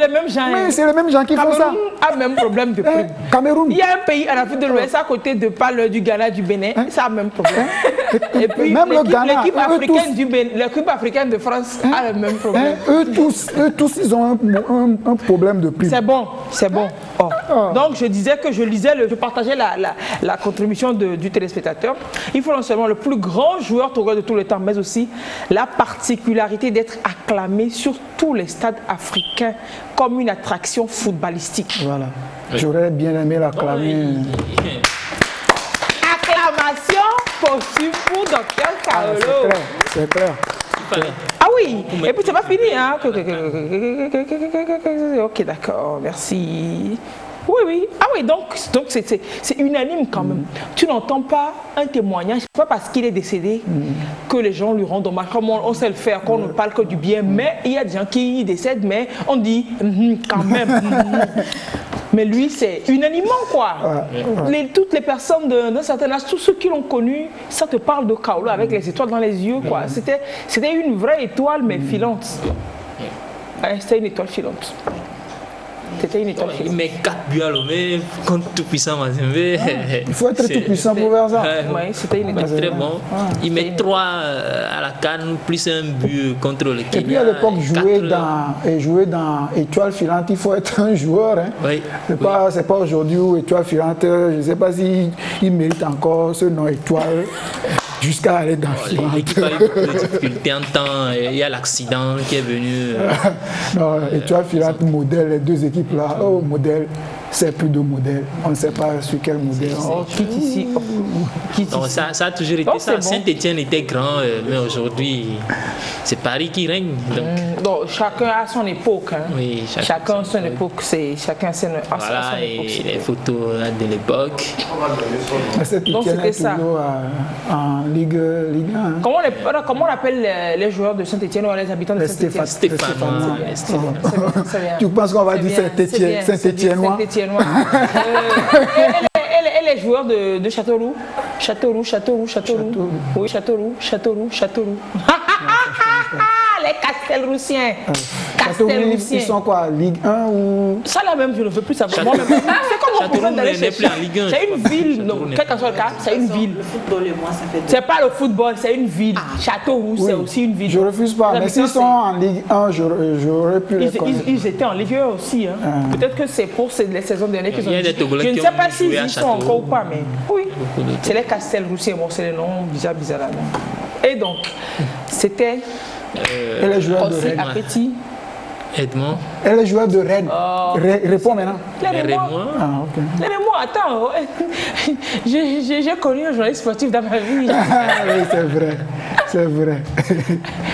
S1: les mêmes gens.
S2: Oui, c'est les mêmes gens qui font ça.
S1: Cameroun a le même problème de prix.
S2: Cameroun.
S1: Il y a un pays en Afrique de l'Ouest à côté de du Ghana, du Bénin, ça a le même problème. Et puis
S2: même
S1: l'équipe africaine de France a le même problème.
S2: Eux tous, ils ont un problème de prix.
S1: C'est bon. Donc je disais que je partageais la contribution du téléspectateur. Il faut non seulement le plus grand joueur togolais de tous les temps, mais aussi la particularité d'être acclamé sur tous les stades africains comme une attraction footballistique.
S2: Voilà. J'aurais bien aimé l'acclamer.
S1: Acclamation possible pour Dr Kaolo.
S2: C'est clair.
S1: Ah oui, et puis c'est pas fini, hein. Ok, d'accord, merci. Oui. Ah oui, donc c'est unanime quand même. Tu n'entends pas un témoignage, pas parce qu'il est décédé que les gens lui rendent hommage. Comme on sait le faire, qu'on ne parle que du bien, mais il y a des gens qui décèdent, mais on dit quand même. Mais lui, c'est unanimement, quoi. Toutes les personnes d'un certain âge, tous ceux qui l'ont connu, ça te parle de Kaolo avec les étoiles dans les yeux, quoi. C'était une vraie étoile, mais filante. C'était une étoile filante. C'était une étoile filante.
S4: Il met 4 buts à Lomé contre tout-puissant Mazembe.
S2: Il faut être tout-puissant pour faire ça.
S1: Oui, c'était une étoile.
S4: Très bon. Il met 3 à la CAN, plus un but contre le Kenya.
S2: Et puis à l'époque, jouer dans étoile filante, il faut être un joueur. Hein.
S4: Oui.
S2: C'est pas aujourd'hui où étoile filante, je ne sais pas s'il mérite encore ce nom étoile. Jusqu'à aller dans
S4: l'équipe a eu beaucoup de difficultés en temps. Il y a l'accident qui est venu.
S2: Non, étoile filante, modèle, les deux équipes là. Oh, modèle, c'est plus de modèle. On ne sait pas sur quel modèle.
S1: Oh, quitte ici.
S4: Donc, ça a toujours été ça. Bon. Saint-Étienne était grand, mais aujourd'hui, c'est Paris qui règne.
S1: Donc, chacun a son époque. Hein.
S4: Oui,
S1: chacun a son époque. Chacun a son époque.
S4: Voilà, et les photos de l'époque.
S2: Donc, c'était ça. En Ligue 1. Hein.
S1: Comment on appelle les joueurs de Saint-Étienne ou les habitants de Saint-Étienne?
S4: Stéphanois.
S2: Tu penses qu'on va dire Saint-Étiennois?
S1: Et les joueurs de Châteauroux? Châteauroux. Oui, Châteauroux. Les Castelroussiens.
S2: Ils sont quoi? Ligue 1 ou...
S1: Ça là même, je ne veux plus savoir. C'est comme
S4: d'aller chercher.
S1: C'est une ville, quel que soit le cas, c'est une ville.
S3: Le football et moi, ça fait...
S1: C'est pas le football, c'est une ville. Châteauroux, c'est aussi une ville.
S2: Je refuse pas, mais s'ils sont en Ligue 1, j'aurais pu les connaître.
S1: Ils étaient en Ligue 1 aussi. Peut-être que c'est pour les saisons dernières qu'ils ont dit. Je ne sais pas s'ils y sont encore ou pas, mais oui. C'est les Castelroussiens, bon, c'est les noms bizarres là. Et donc, c'était...
S2: Et les joueurs de
S1: Rennes. Appétit.
S4: Edmond.
S2: Et les joueurs de Rennes. Réponds maintenant.
S1: Les Rémois. Les Rémois, attends. J'ai connu un journaliste sportif dans ma vie.
S2: Oui, c'est vrai.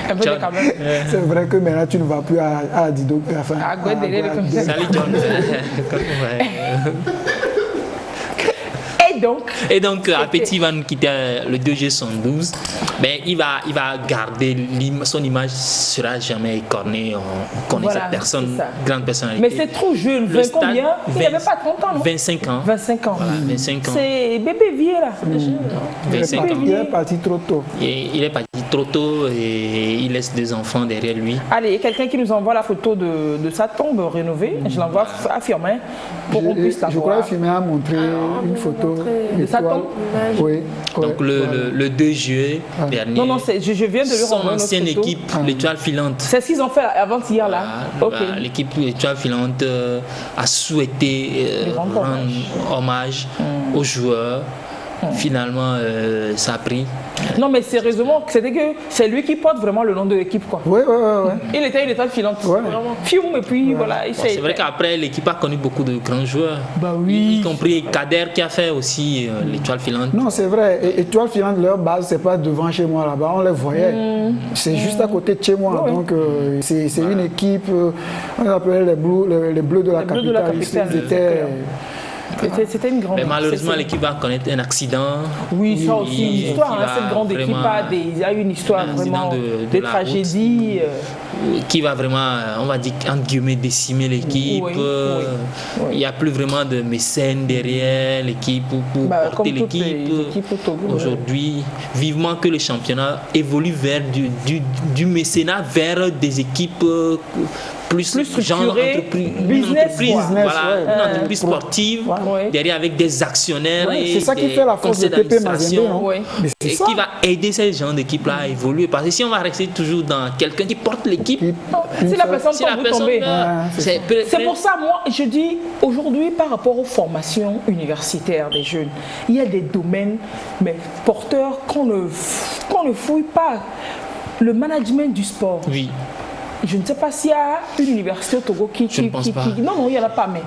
S1: Un peu de quand même.
S2: C'est vrai que maintenant tu ne vas plus à Dido.
S1: À Guadeloupe comme ça.
S4: Salut John. Et donc Appétit va nous quitter le 2G 112. Mais il va garder son image sera jamais écornée. On connaît cette personne, grande personnalité.
S1: Mais c'est trop jeune. Combien? Il n'avait pas 30 ans, non?
S4: 25 ans.
S1: 25 ans.
S4: Voilà, 25 ans.
S1: C'est bébé vieux là.
S4: 25 ans.
S2: Il est parti trop tôt.
S4: Il est parti trop tôt et il laisse 2 enfants derrière lui.
S1: Allez, il y a quelqu'un qui nous envoie la photo de sa tombe rénovée. Je l'envoie à Firmin pour qu'on puisse la voir.
S2: Je crois que Firmin a montré une photo
S1: de sa tombe.
S2: Oui.
S4: Donc le 2 juillet dernier.
S1: Non, je viens de lui
S4: son
S1: renvoyer
S4: ancienne équipe, l'Étoile Filante.
S1: C'est ce qu'ils ont fait avant-hier là.
S4: L'équipe l'Étoile Filante a souhaité rendre hommage aux joueurs. Finalement, ça a pris.
S1: Non, mais sérieusement, c'était que c'est lui qui porte vraiment le nom de l'équipe, quoi.
S2: Oui.
S1: Il était une étoile filante. Vraiment. Fium, et puis voilà.
S4: C'est vrai qu'après, l'équipe a connu beaucoup de grands joueurs.
S1: Bah oui.
S4: Y compris Kader qui a fait aussi l'étoile filante.
S2: Non, c'est vrai. Étoile filante, leur base, c'est pas devant chez moi là-bas. On les voyait. C'est juste à côté de chez moi. Donc, c'est une équipe, on appelait les Bleus de la capitale. Ils étaient...
S1: C'était une grande...
S4: Mais malheureusement, l'équipe va connaître un accident.
S1: Oui, ça aussi, une histoire. Cette grande équipe a une histoire vraiment de tragédie.
S4: Qui va vraiment, on va dire, entre guillemets, décimer l'équipe. Il n'y a plus vraiment de mécènes derrière l'équipe pour porter l'équipe. Aujourd'hui, vivement que le championnat évolue vers du mécénat vers des équipes plus genre entreprise, une entreprise sportive, derrière avec des actionnaires et
S2: c'est ça qui fait la force de TP Mazembe,
S4: et qui va aider ces gens d'équipe-là à évoluer. Parce que si on va rester toujours dans quelqu'un qui porte l'équipe,
S1: si la personne tombe, c'est pour ça, moi, je dis, aujourd'hui, par rapport aux formations universitaires des jeunes, il y a des domaines, mais porteurs qu'on ne fouille pas. Le management du sport.
S4: Oui.
S1: Je ne sais pas s'il y a une université au Togo qui... Non, il n'y en a pas, mais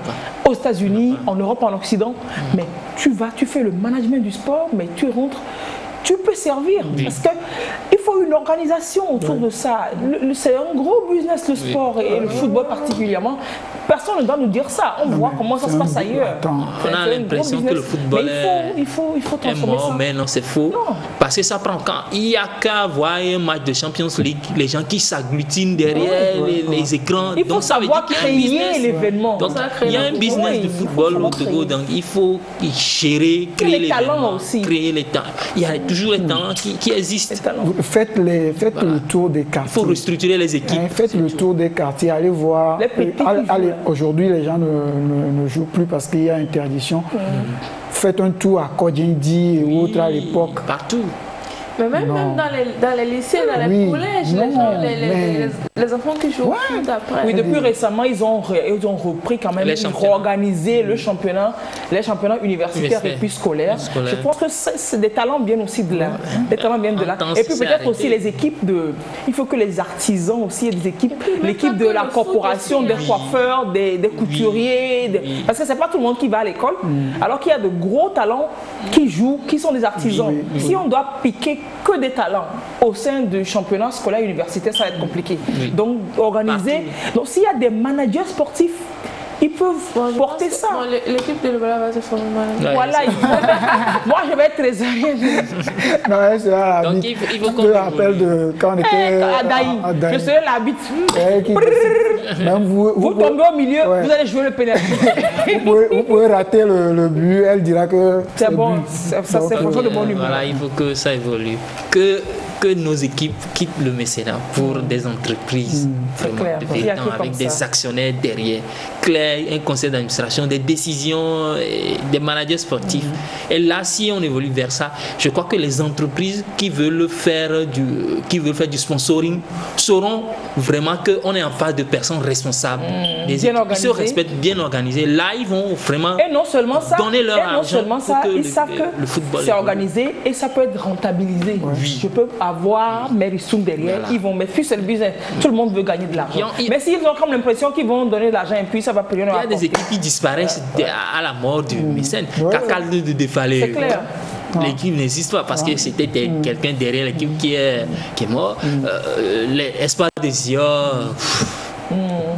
S1: aux États-Unis, en Europe, en Occident, mais tu fais le management du sport, mais tu rentres, tu peux servir. Parce qu'il faut une organisation autour de ça. C'est un gros business, le sport et le football particulièrement. Personne ne doit nous dire ça. On voit comment ça se passe ailleurs.
S4: On a l'impression que le football est
S1: mort,
S4: mais non, c'est faux. Parce que ça prend quand il y a qu'à voir un match de Champions League, les gens qui s'agglutinent derrière les écrans.
S1: Il faut
S4: donc,
S1: savoir créer l'événement.
S4: Donc, il y a un business de football au Togo, donc il faut gérer, créer les talents aussi. Créer les talents. Il y a toujours les talents qui existent.
S2: Faites le tour des quartiers.
S4: Il faut restructurer les équipes.
S2: Faites le tour des quartiers, allez voir. Aujourd'hui, les gens ne jouent plus parce qu'il y a interdiction. Faites un tour à Kodjindi et autres à l'époque.
S4: Partout.
S5: Mais même dans les lycées, dans les collèges, les enfants qui jouent après.
S1: Oui, depuis récemment, ils ont repris quand même, ils ont réorganisé les championnats universitaires et puis scolaires. Je pense que c'est des talents viennent aussi de là. Des talents viennent de là. Et puis peut-être aussi les équipes il faut que les artisans aussi aient des équipes, l'équipe de la corporation, des coiffeurs, des couturiers, parce que c'est pas tout le monde qui va à l'école, alors qu'il y a de gros talents qui jouent, qui sont des artisans. Si on doit piquer que des talents au sein du championnat scolaire universitaire, ça va être compliqué. Donc, organiser. Donc, s'il y a des managers sportifs, ils peuvent porter ça.
S5: L'équipe de Lebala va se former.
S1: Voilà. Moi, je vais être trésorier.
S2: Non, c'est là. Donc, il faut qu'on me rappelle de quand on était
S1: à Daï. Je serai l'arbitre. Vous tombez au milieu, vous allez jouer le pénalty.
S2: Vous pouvez rater le but, elle dira que
S1: c'est bon. Ça, c'est franchement de bon humeur.
S4: Voilà, il faut que ça évolue. Que nos équipes quittent le mécénat pour des entreprises avec des actionnaires derrière, un conseil d'administration, des décisions, des managers sportifs. Et là, si on évolue vers ça, je crois que les entreprises qui veulent faire du sponsoring sauront vraiment qu'on est en face de personnes responsables, des équipes qui se respectent, bien organisées. Là, ils vont vraiment donner leur argent pour que
S1: ils savent que
S4: le football
S1: c'est organisé et ça peut être rentabilisé. Je peux avoir mes ressources derrière, ils vont mettre, c'est le business, tout le monde veut gagner de l'argent. Mais s'ils ont comme l'impression qu'ils vont donner de l'argent et puis ça va payer.
S4: Il y a des équipes qui disparaissent à la mort du mécène. Kakal de Défalé.
S1: C'est clair.
S4: L'équipe n'existe pas parce que c'était quelqu'un derrière l'équipe qui est mort. L'espoir des Sion.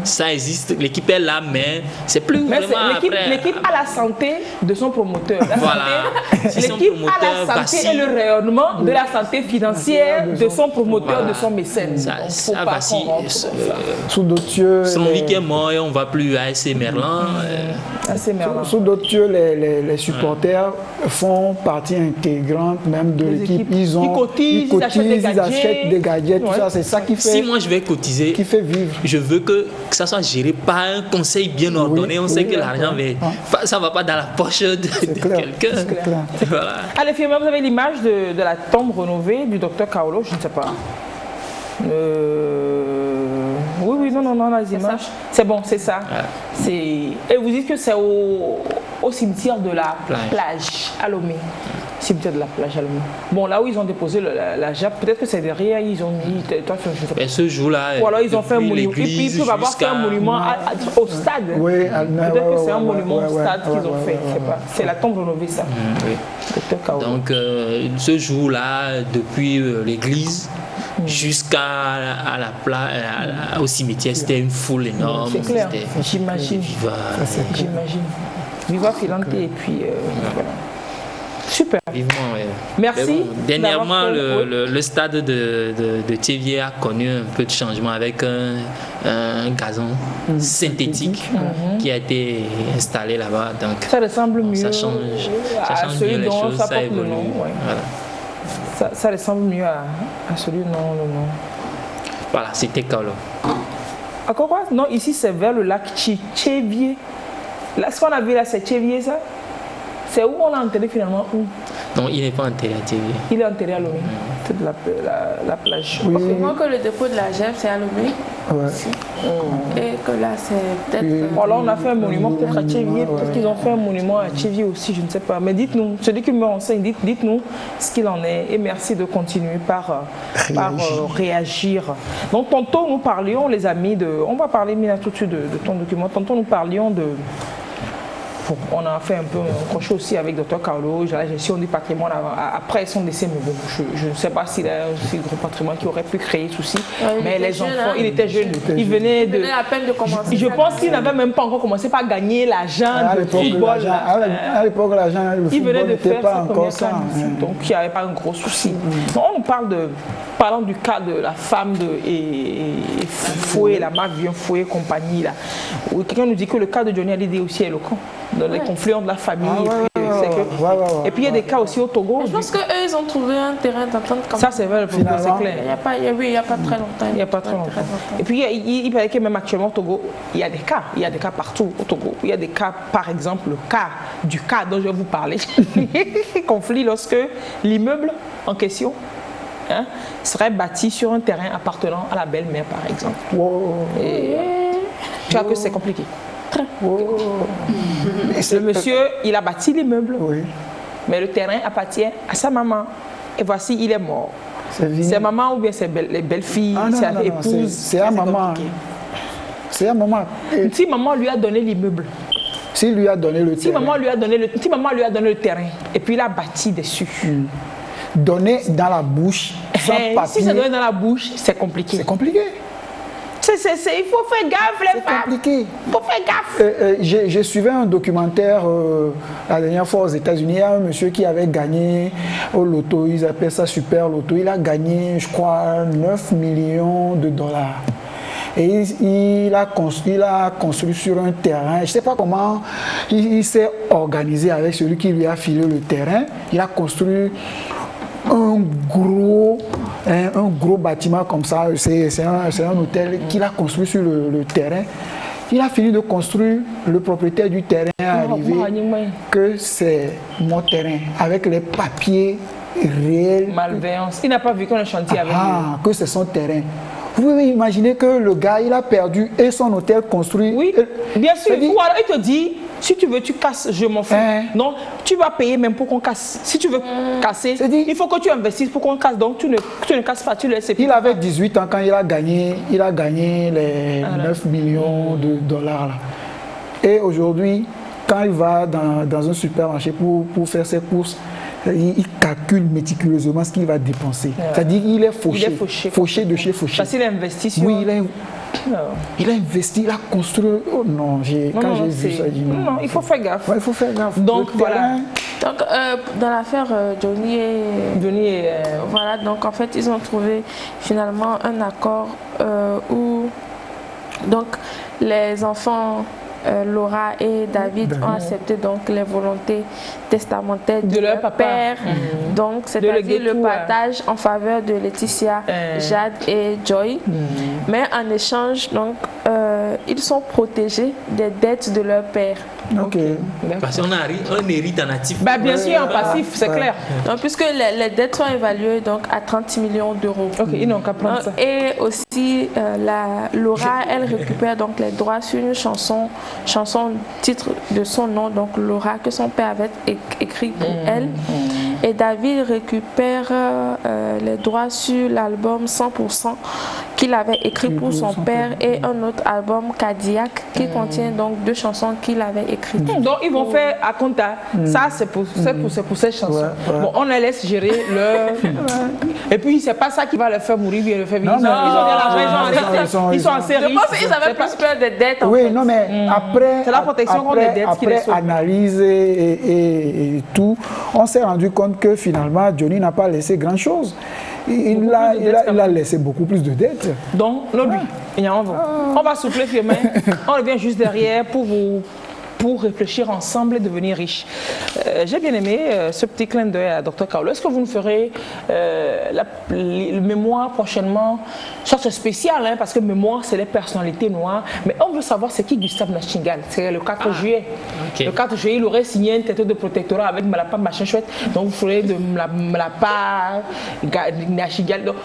S4: Ça existe, l'équipe est là, mais c'est plus vraiment
S1: l'équipe a la santé de son promoteur. L'équipe a la santé et le rayonnement de la santé financière de son promoteur, de son mécène.
S4: Ça vacille.
S2: Sous d'autres cieux,
S4: son qui est mort et on ne va plus à AC Merlin.
S2: Sous d'autres cieux, les supporters font partie intégrante même de l'équipe. Ils cotisent, ils achètent des gadgets, tout ça. C'est ça qui fait.
S4: Si moi je vais cotiser,
S2: qui fait vivre.
S4: Je veux que ça soit géré par un conseil bien ordonné. On sait que l'argent ça ne va pas dans la poche de quelqu'un.
S1: Voilà. Allez, filles, vous avez l'image de la tombe rénovée du docteur Kaolo, je ne sais pas. Oui, non, les images. C'est bon, c'est ça. Et vous dites que c'est au cimetière de la plage à Lomé. Cimetière de la plage à Lomé. Bon, là où ils ont déposé la jappe, peut-être que c'est derrière, ils ont mis.
S4: Et ce jour-là,
S1: ou alors ils ont fait un monument. Et puis ils peuvent avoir fait un monument au stade.
S2: Oui,
S1: peut-être que c'est un monument au stade qu'ils ont fait. C'est la tombe rénovée, ça.
S4: Donc, ce jour-là, depuis l'église jusqu'à au cimetière, c'était une foule énorme.
S1: C'est clair, j'imagine. Viva Filante et puis voilà. Super.
S4: Vivement,
S1: merci.
S4: Bon, dernièrement, le stade de Thiévié a connu un peu de changement avec un gazon synthétique qui a été installé là-bas. Donc,
S1: ça ressemble mieux.
S4: Ça change mieux les choses, ça évolue.
S1: Voilà. Ça ressemble mieux à celui le nom.
S4: Voilà, c'était Kaolo.
S1: À quoi? Non, ici c'est vers le lac Thiévié. Là, ce qu'on a vu là, c'est Thiévié, ça? C'est où on l'a enterré finalement? Où?
S4: Non, il n'est pas enterré à Thiévié.
S1: Il est enterré à Lomé. C'est de la plage.
S5: Oui. Moi que le dépôt de la gemme, c'est à Lomé. Et que là, c'est peut-être...
S1: Bon, là, on a fait un monument peut-être à Thiévié. Peut-être qu'ils ont fait un monument à Thiévié aussi, je ne sais pas. Mais dites-nous, celui qui me renseigne, dites-nous ce qu'il en est. Et merci de continuer par réagir. Donc, tantôt, nous parlions, les amis, on va parler, Mina, tout de suite de ton document. Tantôt, nous parlions on a fait un peu un crochet aussi avec Dr Carlo, la gestion du patrimoine après son décès, mais bon, je ne sais pas s'il a un aussi gros patrimoine qui aurait pu créer souci, mais les enfants, il était jeune, il venait à peine de commencer. Je pense qu'il n'avait même pas encore commencé par gagner l'argent de football.
S2: À l'époque, l'argent,
S1: il venait de faire sa première canne, donc il n'y avait pas un gros souci. Donc, on parlant du cas de la femme et Fouet, la marque Vieux Fouet compagnie là. Quelqu'un nous dit que le cas de Johnny Hallyday aussi est éloquent dans les conflits de la famille. Et puis il y a des cas aussi au Togo.
S5: Je pense qu'eux ils ont trouvé un terrain d'entente comme
S1: ça. C'est vrai, c'est clair.
S5: Il n'y a pas très longtemps.
S1: Il n'y a pas très longtemps. Et puis il paraît que même actuellement au Togo, il y a des cas. Il y a des cas partout au Togo. Il y a des cas, par exemple, le cas dont je vais vous parler. Conflit lorsque l'immeuble en question serait bâti sur un terrain appartenant à la belle-mère, par exemple. Et tu vois que c'est compliqué. Le monsieur, il a bâti l'immeuble, mais le terrain appartient à sa maman. Et voici, il est mort. C'est maman ou bien c'est les belles-filles, c'est l'épouse.
S2: C'est à maman. C'est à maman.
S1: Si maman lui a donné l'immeuble.
S2: Si lui a donné le terrain.
S1: Si maman lui a donné le terrain, et puis il a bâti dessus.
S2: Donner dans la bouche, sans papier.
S1: Si c'est donné dans la bouche, c'est compliqué.
S2: C'est compliqué.
S1: Il faut faire gaffe, les femmes.
S2: C'est compliqué.
S1: Il faut faire gaffe.
S2: J'ai suivi un documentaire la dernière fois aux États-Unis. Il y a un monsieur qui avait gagné au loto, ils appellent ça super loto. Il a gagné, je crois, 9 millions de dollars. Et il a construit sur un terrain. Je ne sais pas comment il s'est organisé avec celui qui lui a filé le terrain. Il a construit un gros bâtiment comme ça. C'est un hôtel qu'il a construit sur le terrain. Il a fini de construire. Le propriétaire du terrain est arrivé que c'est mon terrain avec les papiers réels.
S1: Malveillance. Il n'a pas vu qu'on a chantier avec lui.
S2: Que c'est son terrain. Vous pouvez imaginer que le gars, il a perdu et son hôtel construit.
S1: Oui, bien sûr. Ou alors il te dit, si tu veux, tu casses, je m'en fous. Non, tu vas payer même pour qu'on casse. Si tu veux casser, il faut que tu investisses pour qu'on casse. Donc tu ne casses pas, tu laisses.
S2: Il avait 18 ans quand il a gagné les 9 millions de dollars. Là. Et aujourd'hui, quand il va dans un supermarché pour faire ses courses, il calcule méticuleusement ce qu'il va dépenser. C'est-à-dire qu'il est fauché. Fauché de chez fauché.
S1: Parce qu'il a investi sur...
S2: Oui, il a investi, il a construit... Oh non, quand j'ai vu ça, j'ai dit non.
S1: Non, il faut faire gaffe.
S2: Il faut faire gaffe.
S1: Donc voilà.
S5: Donc dans l'affaire Johnny et voilà, donc en fait ils ont trouvé finalement un accord où donc les enfants Laura et David ont accepté donc les volontés testamentaires de leur père, donc c'est-à-dire le partage en faveur de Laetitia, Jade et Joy, mais en échange donc ils sont protégés des dettes de leur père.
S4: Parce qu'on hérite en actif.
S1: Bien sûr, en passif, c'est clair.
S5: Donc, puisque les dettes sont évaluées donc, à 30 millions d'euros.
S1: Ils n'ont qu'à prendre ça.
S5: Et aussi, Laura, elle récupère donc les droits sur une chanson titre de son nom, donc Laura, que son père avait écrit pour elle. Et David récupère les droits sur l'album 100% qu'il avait écrit pour son père et un autre album Cadillac qui contient donc 2 chansons qu'il avait écrites.
S1: Donc ils vont faire à compta. Ça c'est pour ces chansons. Bon, on les laisse gérer leur... Et puis c'est pas ça qui va leur faire mourir, bien le faire vivre. Ils sont assez riches.
S5: Je pense qu'ils avaient plus peur des dettes.
S2: Oui, non mais après...
S1: C'est la protection contre les dettes qui les sauve.
S2: Après analyse et tout, on s'est rendu compte que finalement Johnny n'a pas laissé grand chose. Il a laissé beaucoup plus de dettes.
S1: Donc, on va souffler firme. On revient juste derrière pour réfléchir ensemble et devenir riche. J'ai bien aimé ce petit clin d'œil à Dr Carlo. Est-ce que vous nous ferez le mémoire prochainement? Ça c'est spécial, parce que mémoire c'est les personnalités noires. Mais on veut savoir c'est qui Gustave Nachtigal. C'est le 4 juillet. Le 4 juillet, il aurait signé une tête de protectorat avec Malapa machin chouette. Donc vous ferez de Malapa, Nachtigal. Donc,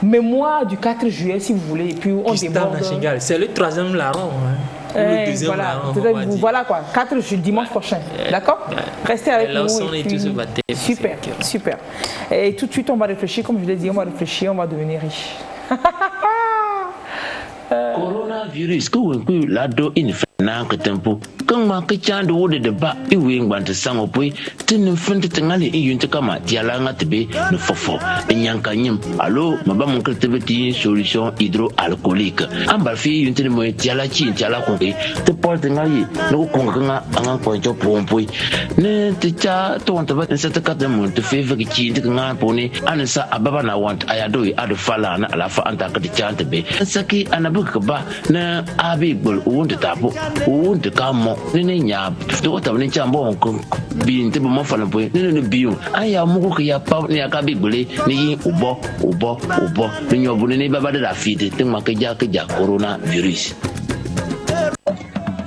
S1: mémoire du 4 juillet si vous voulez. Et puis on déborde.
S4: C'est le 3e larron. Le 2e larron.
S1: Voilà quoi, 4 juillet, dimanche prochain. D'accord? Restez avec nous. Super, super. Et tout de suite, on va réfléchir, comme je l'ai dit, on va devenir riche.
S6: Coronavirus, que vous l'ado in na ka tempo kan ma ka chande wode de ba iwe ngbante sango poi tin fente tangale iyunte kama diala ngatbe no fofo nyanka nyim allo maba mon kretivity solution hydroalcoolique ambal fi yunte mo diala chi diala ko te porte ngai no ko nga anga ko jo pompoi ne te cha to wanta ba se te ka de mon te fe ve chi te nga poni ansa ababa na want ayado ado fala na ala fa anta ka te chante be saki anabuka ba na abi bol wonte tapo wonte kamo ne nya to ta ne chambo ko bi nte mo fa na boy ne biu aya mo ko ya pa ne aka bi bole ni ubo ne nyobu ne baba da fide te ma ka ja corona virus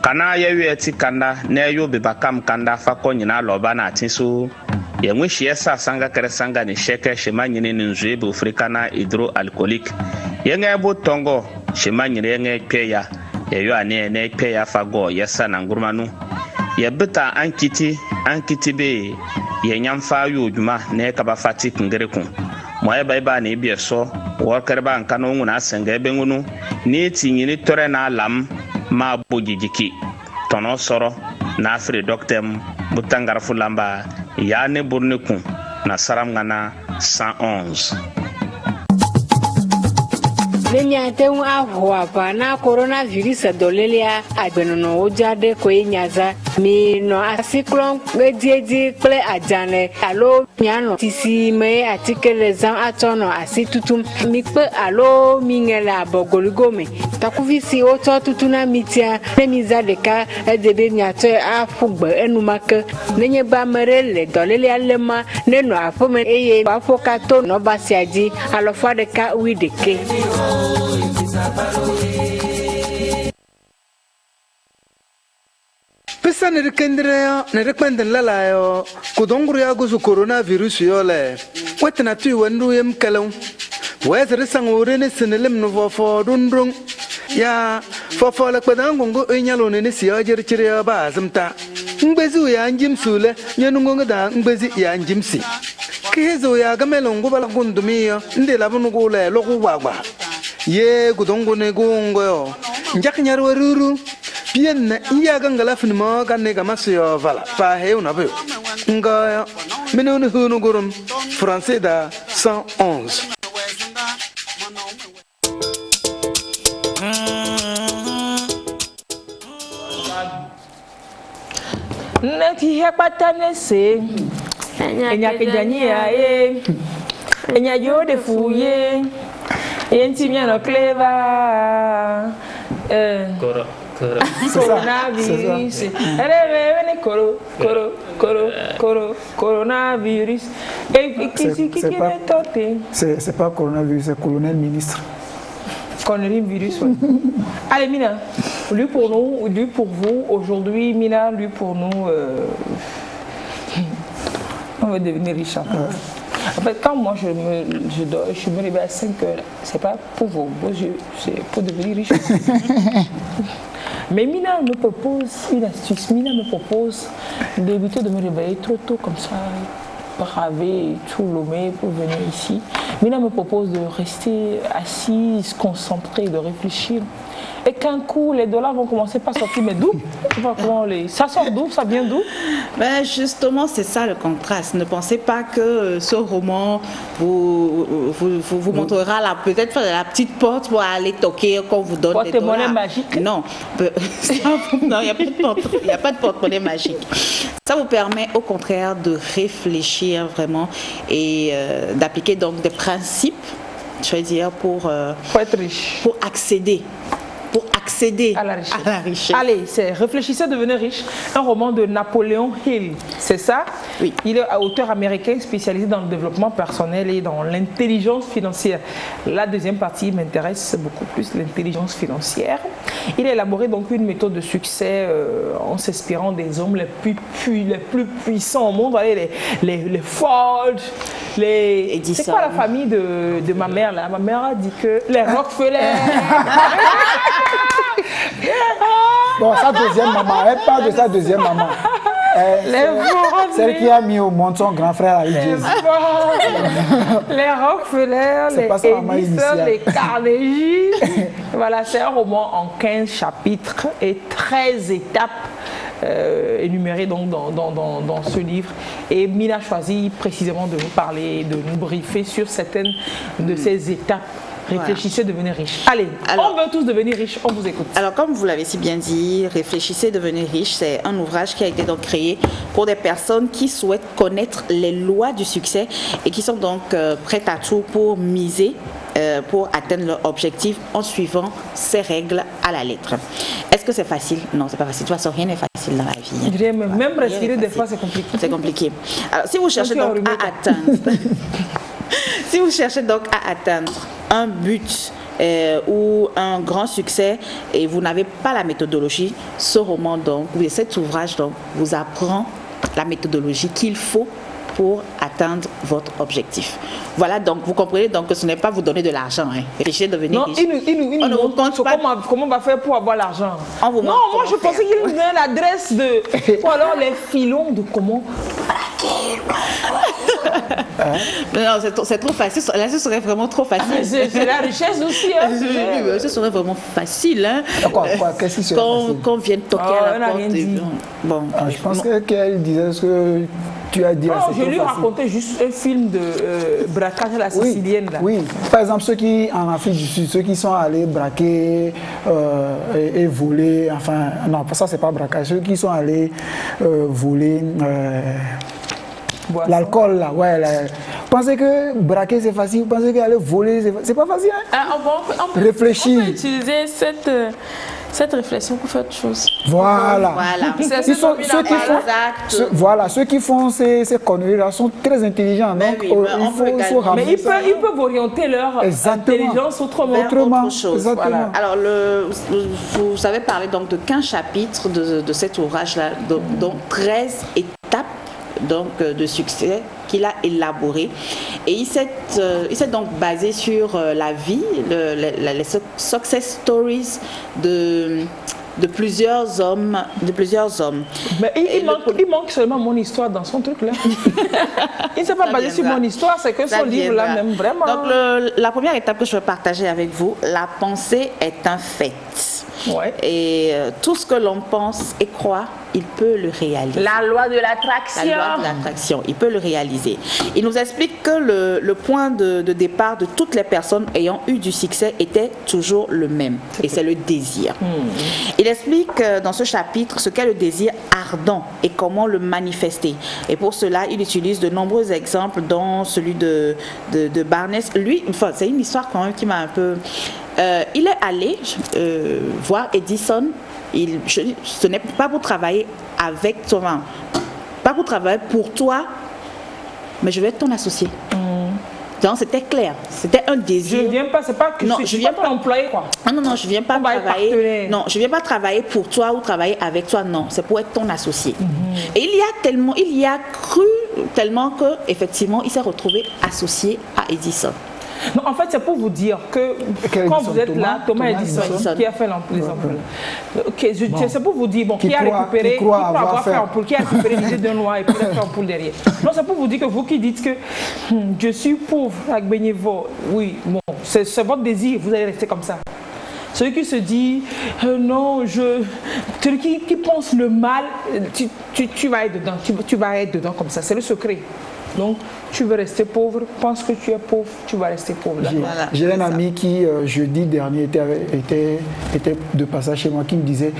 S7: kana ya yeti kanda ne yo be bakam kanda fa ko nyina loba na tinso ye nwishi esa sanga kere sanga ni sheke shema nyine ni nzue be africana hydroalcoolique ye nga bo tongo shema nyine nga kweya ye yo ane ne kweya fa go yesa na ngurmanu ye beta ankiti be ye nyamfa yo djuma ne ka ba fati kungere kun moye ba ne bi so wo kerba nkano nguna senga be ngunu ni tinyini tore na lam ma bojijiki tono soro na afri doctem butangar fulamba ya ne burne kun na saram ngana 111
S8: Lenyate ahwa pa na coronavirus dolelia agbenono ojade ko enyaza mi no asiklon gediedi ple ajane alo miano tisi me atikele zan atono asitutum mi pe alo mingela bogoligome takuvisi oto tutuna mitia nemiza deka edebe nyato afugbe enumake nenye ba merele dolelia lema neno afome eye afokato no basiaji alofa deka wideke
S9: Pesa ne rekendren la yo kudongru ya gusu coronavirus yo le wetna tu wendu yem kalon wezre sangore ne senelem no fofo dundrung ya fofo le kpadangongo enyalo ne si ajerchire ba azmta ngbezi ya njimsule nyenungo da ngbezi ya njimsi kizo ya gamelongo bala gundumiyo ndela bunugo le loku wagwa ye gudongo ne gongo yo njak nyarwa ruru bien na iya gangala finmo ganne gamasyo vala fa he una be nga menonu hunu gurum français da 111
S1: nati hepatane se enya kejania enya yo de fouye enti miano cleva coronavirus. Coronavirus.
S2: C'est pas coronavirus, c'est colonel ministre.
S1: Coronavirus. Allez, Mina, lui pour nous, lui pour vous. Aujourd'hui, Mina, lui pour nous. On va devenir riche. En fait, quand moi je me réveille à 5 heures, c'est pas pour vos yeux, c'est pour devenir riche. Mais Mina me propose une astuce. Mina me propose d'éviter de me réveiller trop tôt comme ça, braver, tout lomé pour venir ici. Mina me propose de rester assise, concentrée, de réfléchir. Et qu'un coup, les dollars vont commencer par sortir, mais d'où? Ça sort d'où? Ça vient d'où?
S3: Ben justement, c'est ça le contraste. Ne pensez pas que ce roman vous montrera peut-être la petite porte pour aller toquer quand vous donne des dollars.
S1: Porte-monnaie magique?
S3: Non, non, il n'y a pas de porte-monnaie magique. Ça vous permet au contraire de réfléchir vraiment et d'appliquer donc des principes, je veux dire, pour
S1: être riche,
S3: pour accéder à la richesse.
S1: Allez, c'est Réfléchissez à devenir riche, un roman de Napoléon Hill, c'est ça?
S3: Oui.
S1: Il est auteur américain spécialisé dans le développement personnel et dans l'intelligence financière. La deuxième partie m'intéresse beaucoup plus, l'intelligence financière. Il a élaboré donc une méthode de succès en s'inspirant des hommes les plus puissants au monde. Voyez, les Ford, les... C'est quoi la famille de ma mère là? Ma mère a dit que les Rockefeller.
S2: Bon, sa deuxième maman, elle parle de sa deuxième maman. Celle qui a mis au monde son grand frère à Idjez.
S1: Les Rockefeller, les Edison, les Carnegie. Voilà, c'est un roman en 15 chapitres et 13 étapes énumérées donc dans ce livre. Et Mina a choisi précisément de nous parler, de nous briefer sur certaines de ces étapes. Réfléchissez, devenez riche. Allez, on veut tous devenir riches, on vous écoute.
S3: Alors, comme vous l'avez si bien dit, Réfléchissez, devenez riche, c'est un ouvrage qui a été donc créé pour des personnes qui souhaitent connaître les lois du succès et qui sont donc prêtes à tout pour miser, pour atteindre leur objectif en suivant ces règles à la lettre. Est-ce que c'est facile? Non, c'est pas facile. De toute façon, rien n'est facile dans la vie.
S1: Je dirais même respirer des fois, c'est compliqué.
S3: C'est compliqué. Alors, si vous cherchez donc à atteindre... Si vous cherchez donc à atteindre un but ou un grand succès et vous n'avez pas la méthodologie, ce roman donc, ou cet ouvrage donc, vous apprend la méthodologie qu'il faut pour atteindre votre objectif. Voilà, donc vous comprenez donc que ce n'est pas vous donner de l'argent. Hein. Réfléchissez, devenir riche.
S1: On ne vous compte pas. Comment on va faire pour avoir l'argent?
S3: Non,
S1: moi je pensais qu'il nous donnait l'adresse de... Ou alors les filons de comment...
S3: Non, c'est trop facile. Là, ce serait vraiment trop facile.
S1: C'est la richesse aussi. Hein.
S3: Ce serait vraiment facile. Hein.
S2: Quoi qu'est-ce qui serait facile?
S3: Qu'on vienne toquer à la porte.
S2: Bon. Je pense qu'elle disait ce que tu as dit.
S1: Je lui racontais juste un film de braquage à la sicilienne. Là.
S2: Oui, par exemple, ceux qui, en Afrique du Sud, ceux qui sont allés braquer et voler, enfin, non, ça c'est pas braquage, ceux qui sont allés voler... l'alcool là, ouais. Pensez que braquer c'est facile, pensez qu'aller voler c'est pas facile. Hein?
S5: On peut utiliser cette réflexion pour faire autre chose.
S2: Voilà. Ceux qui font ces conneries là sont très intelligents. Donc il faut ramener.
S1: Mais ils peuvent orienter leur intelligence autrement.
S3: Autre chose. Voilà. Alors vous savez parler donc de 15 chapitres de cet ouvrage là, dont 13 étapes donc de succès qu'il a élaboré, et il s'est donc basé sur la vie, les success stories de plusieurs hommes.
S1: Mais il manque seulement mon histoire dans son truc là. Il ne s'est pas basé sur mon histoire, c'est que son livre là même vraiment.
S3: Donc la première étape que je vais partager avec vous, la pensée est un fait.
S1: Ouais.
S3: Et tout ce que l'on pense et croit, il peut le réaliser.
S1: La loi de l'attraction.
S3: La loi de l'attraction, il peut le réaliser. Il nous explique que le point de départ de toutes les personnes ayant eu du succès était toujours le même, et c'est le désir. Il explique dans ce chapitre ce qu'est le désir ardent et comment le manifester. Et pour cela, il utilise de nombreux exemples, dont celui de Barnes. Lui, enfin, c'est une histoire quand même qui m'a un peu... il est allé voir Edison. Ce n'est pas pour travailler avec toi, pas pour travailler pour toi, mais je vais être ton associé. Donc c'était clair, c'était un désir.
S1: Je viens pas, c'est pas que je viens pas employer quoi.
S3: Non, je viens pas travailler. Non, je viens pas travailler pour toi ou travailler avec toi. Non, c'est pour être ton associé. Et il y a cru tellement que effectivement, il s'est retroué associé à Edison.
S1: Non, en fait, c'est pour vous dire que quand vous êtes là, Thomas Edison, qui a fait les ampoules. C'est pour vous dire, qui a récupéré, qui avoir fait ampoule, qui a récupéré l'idée d'un noir et puis il a fait ampoule derrière. Non, c'est pour vous dire que vous qui dites que je suis pauvre avec Beignevo, oui, bon, c'est votre désir, vous allez rester comme ça. Celui qui se dit, non, celui qui pense le mal, tu vas être dedans, tu vas être dedans comme ça, c'est le secret. Donc, tu veux rester pauvre, pense que tu es pauvre, tu vas rester pauvre.
S2: J'ai un ami qui, jeudi dernier, était de passage chez moi, qui me disait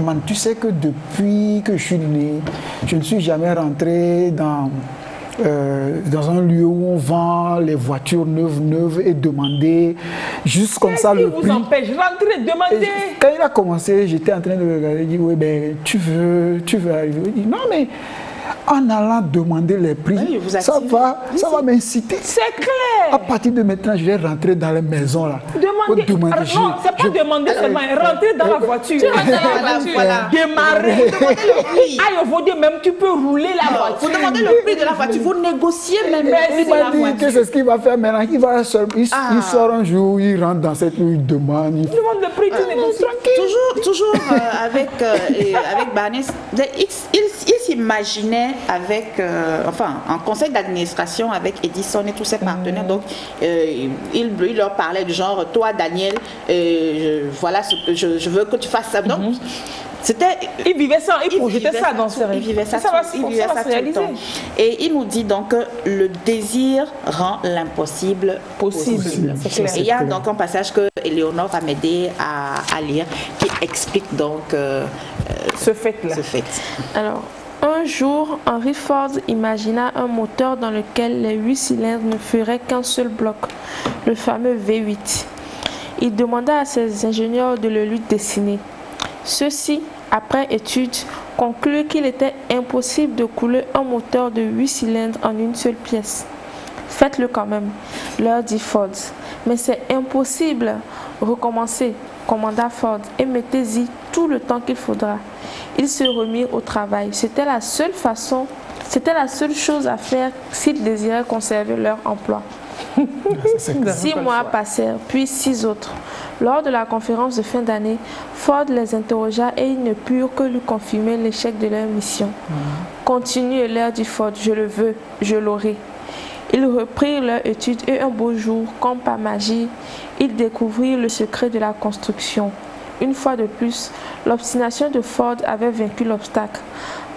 S2: man, tu sais que depuis que je suis né, je ne suis jamais rentré dans un lieu où on vend les voitures neuves et demander juste comme ça le prix.
S1: Qu'est-ce qui vous empêche? Rentrez, demandez.
S2: Quand il a commencé, j'étais en train de le regarder, il dit oui, ben tu veux arriver. Il dit non, mais en allant demander les prix,
S3: oui,
S2: ça va m'inciter.
S1: C'est clair.
S2: À partir de maintenant, je vais rentrer dans les maisons là.
S1: Demander. Non, c'est pas demander seulement, rentrer dans la voiture. Tu rentres dans la voiture, démarrer. Ah, il faut dire même tu peux rouler la voiture.
S3: Vous demandez le prix de la voiture, vous négociez même le prix de la voiture.
S2: Que c'est ce qu'il va faire maintenant. Il sort un jour, il rentre dans cette rue, il demande.
S1: Il demande le prix, tu négocies.
S3: Toujours avec Barnès, il s'imaginait avec, en conseil d'administration avec Edison et tous ses partenaires. Donc, il leur parlait du genre, toi, Daniel, voilà ce que je veux que tu fasses ça. Donc,
S1: il vivait ça, il projetait ça dans ses rêves.
S3: Il vivait ça tout le temps. Et il nous dit donc que le désir rend l'impossible possible. Et il y a donc un passage que Éléonore va m'aider à lire qui explique donc
S1: ce fait-là.
S5: Alors, un jour, Henry Ford imagina un moteur dans lequel les 8 cylindres ne feraient qu'un seul bloc, le fameux V8. Il demanda à ses ingénieurs de le lui dessiner. Ceux-ci, après étude, conclurent qu'il était impossible de couler un moteur de 8 cylindres en une seule pièce. Faites-le quand même, leur dit Ford. Mais c'est impossible. Recommencez, commanda Ford, et mettez-y tout le temps qu'il faudra. Ils se remirent au travail. C'était la seule chose à faire s'ils désiraient conserver leur emploi. 6 mois passèrent, puis 6 autres. Lors de la conférence de fin d'année, Ford les interrogea et ils ne purent que lui confirmer l'échec de leur mission. Continuez, leur dit Ford, je le veux, je l'aurai. Ils reprirent leur étude et un beau jour, comme par magie, ils découvrirent le secret de la construction. Une fois de plus, l'obstination de Ford avait vaincu l'obstacle.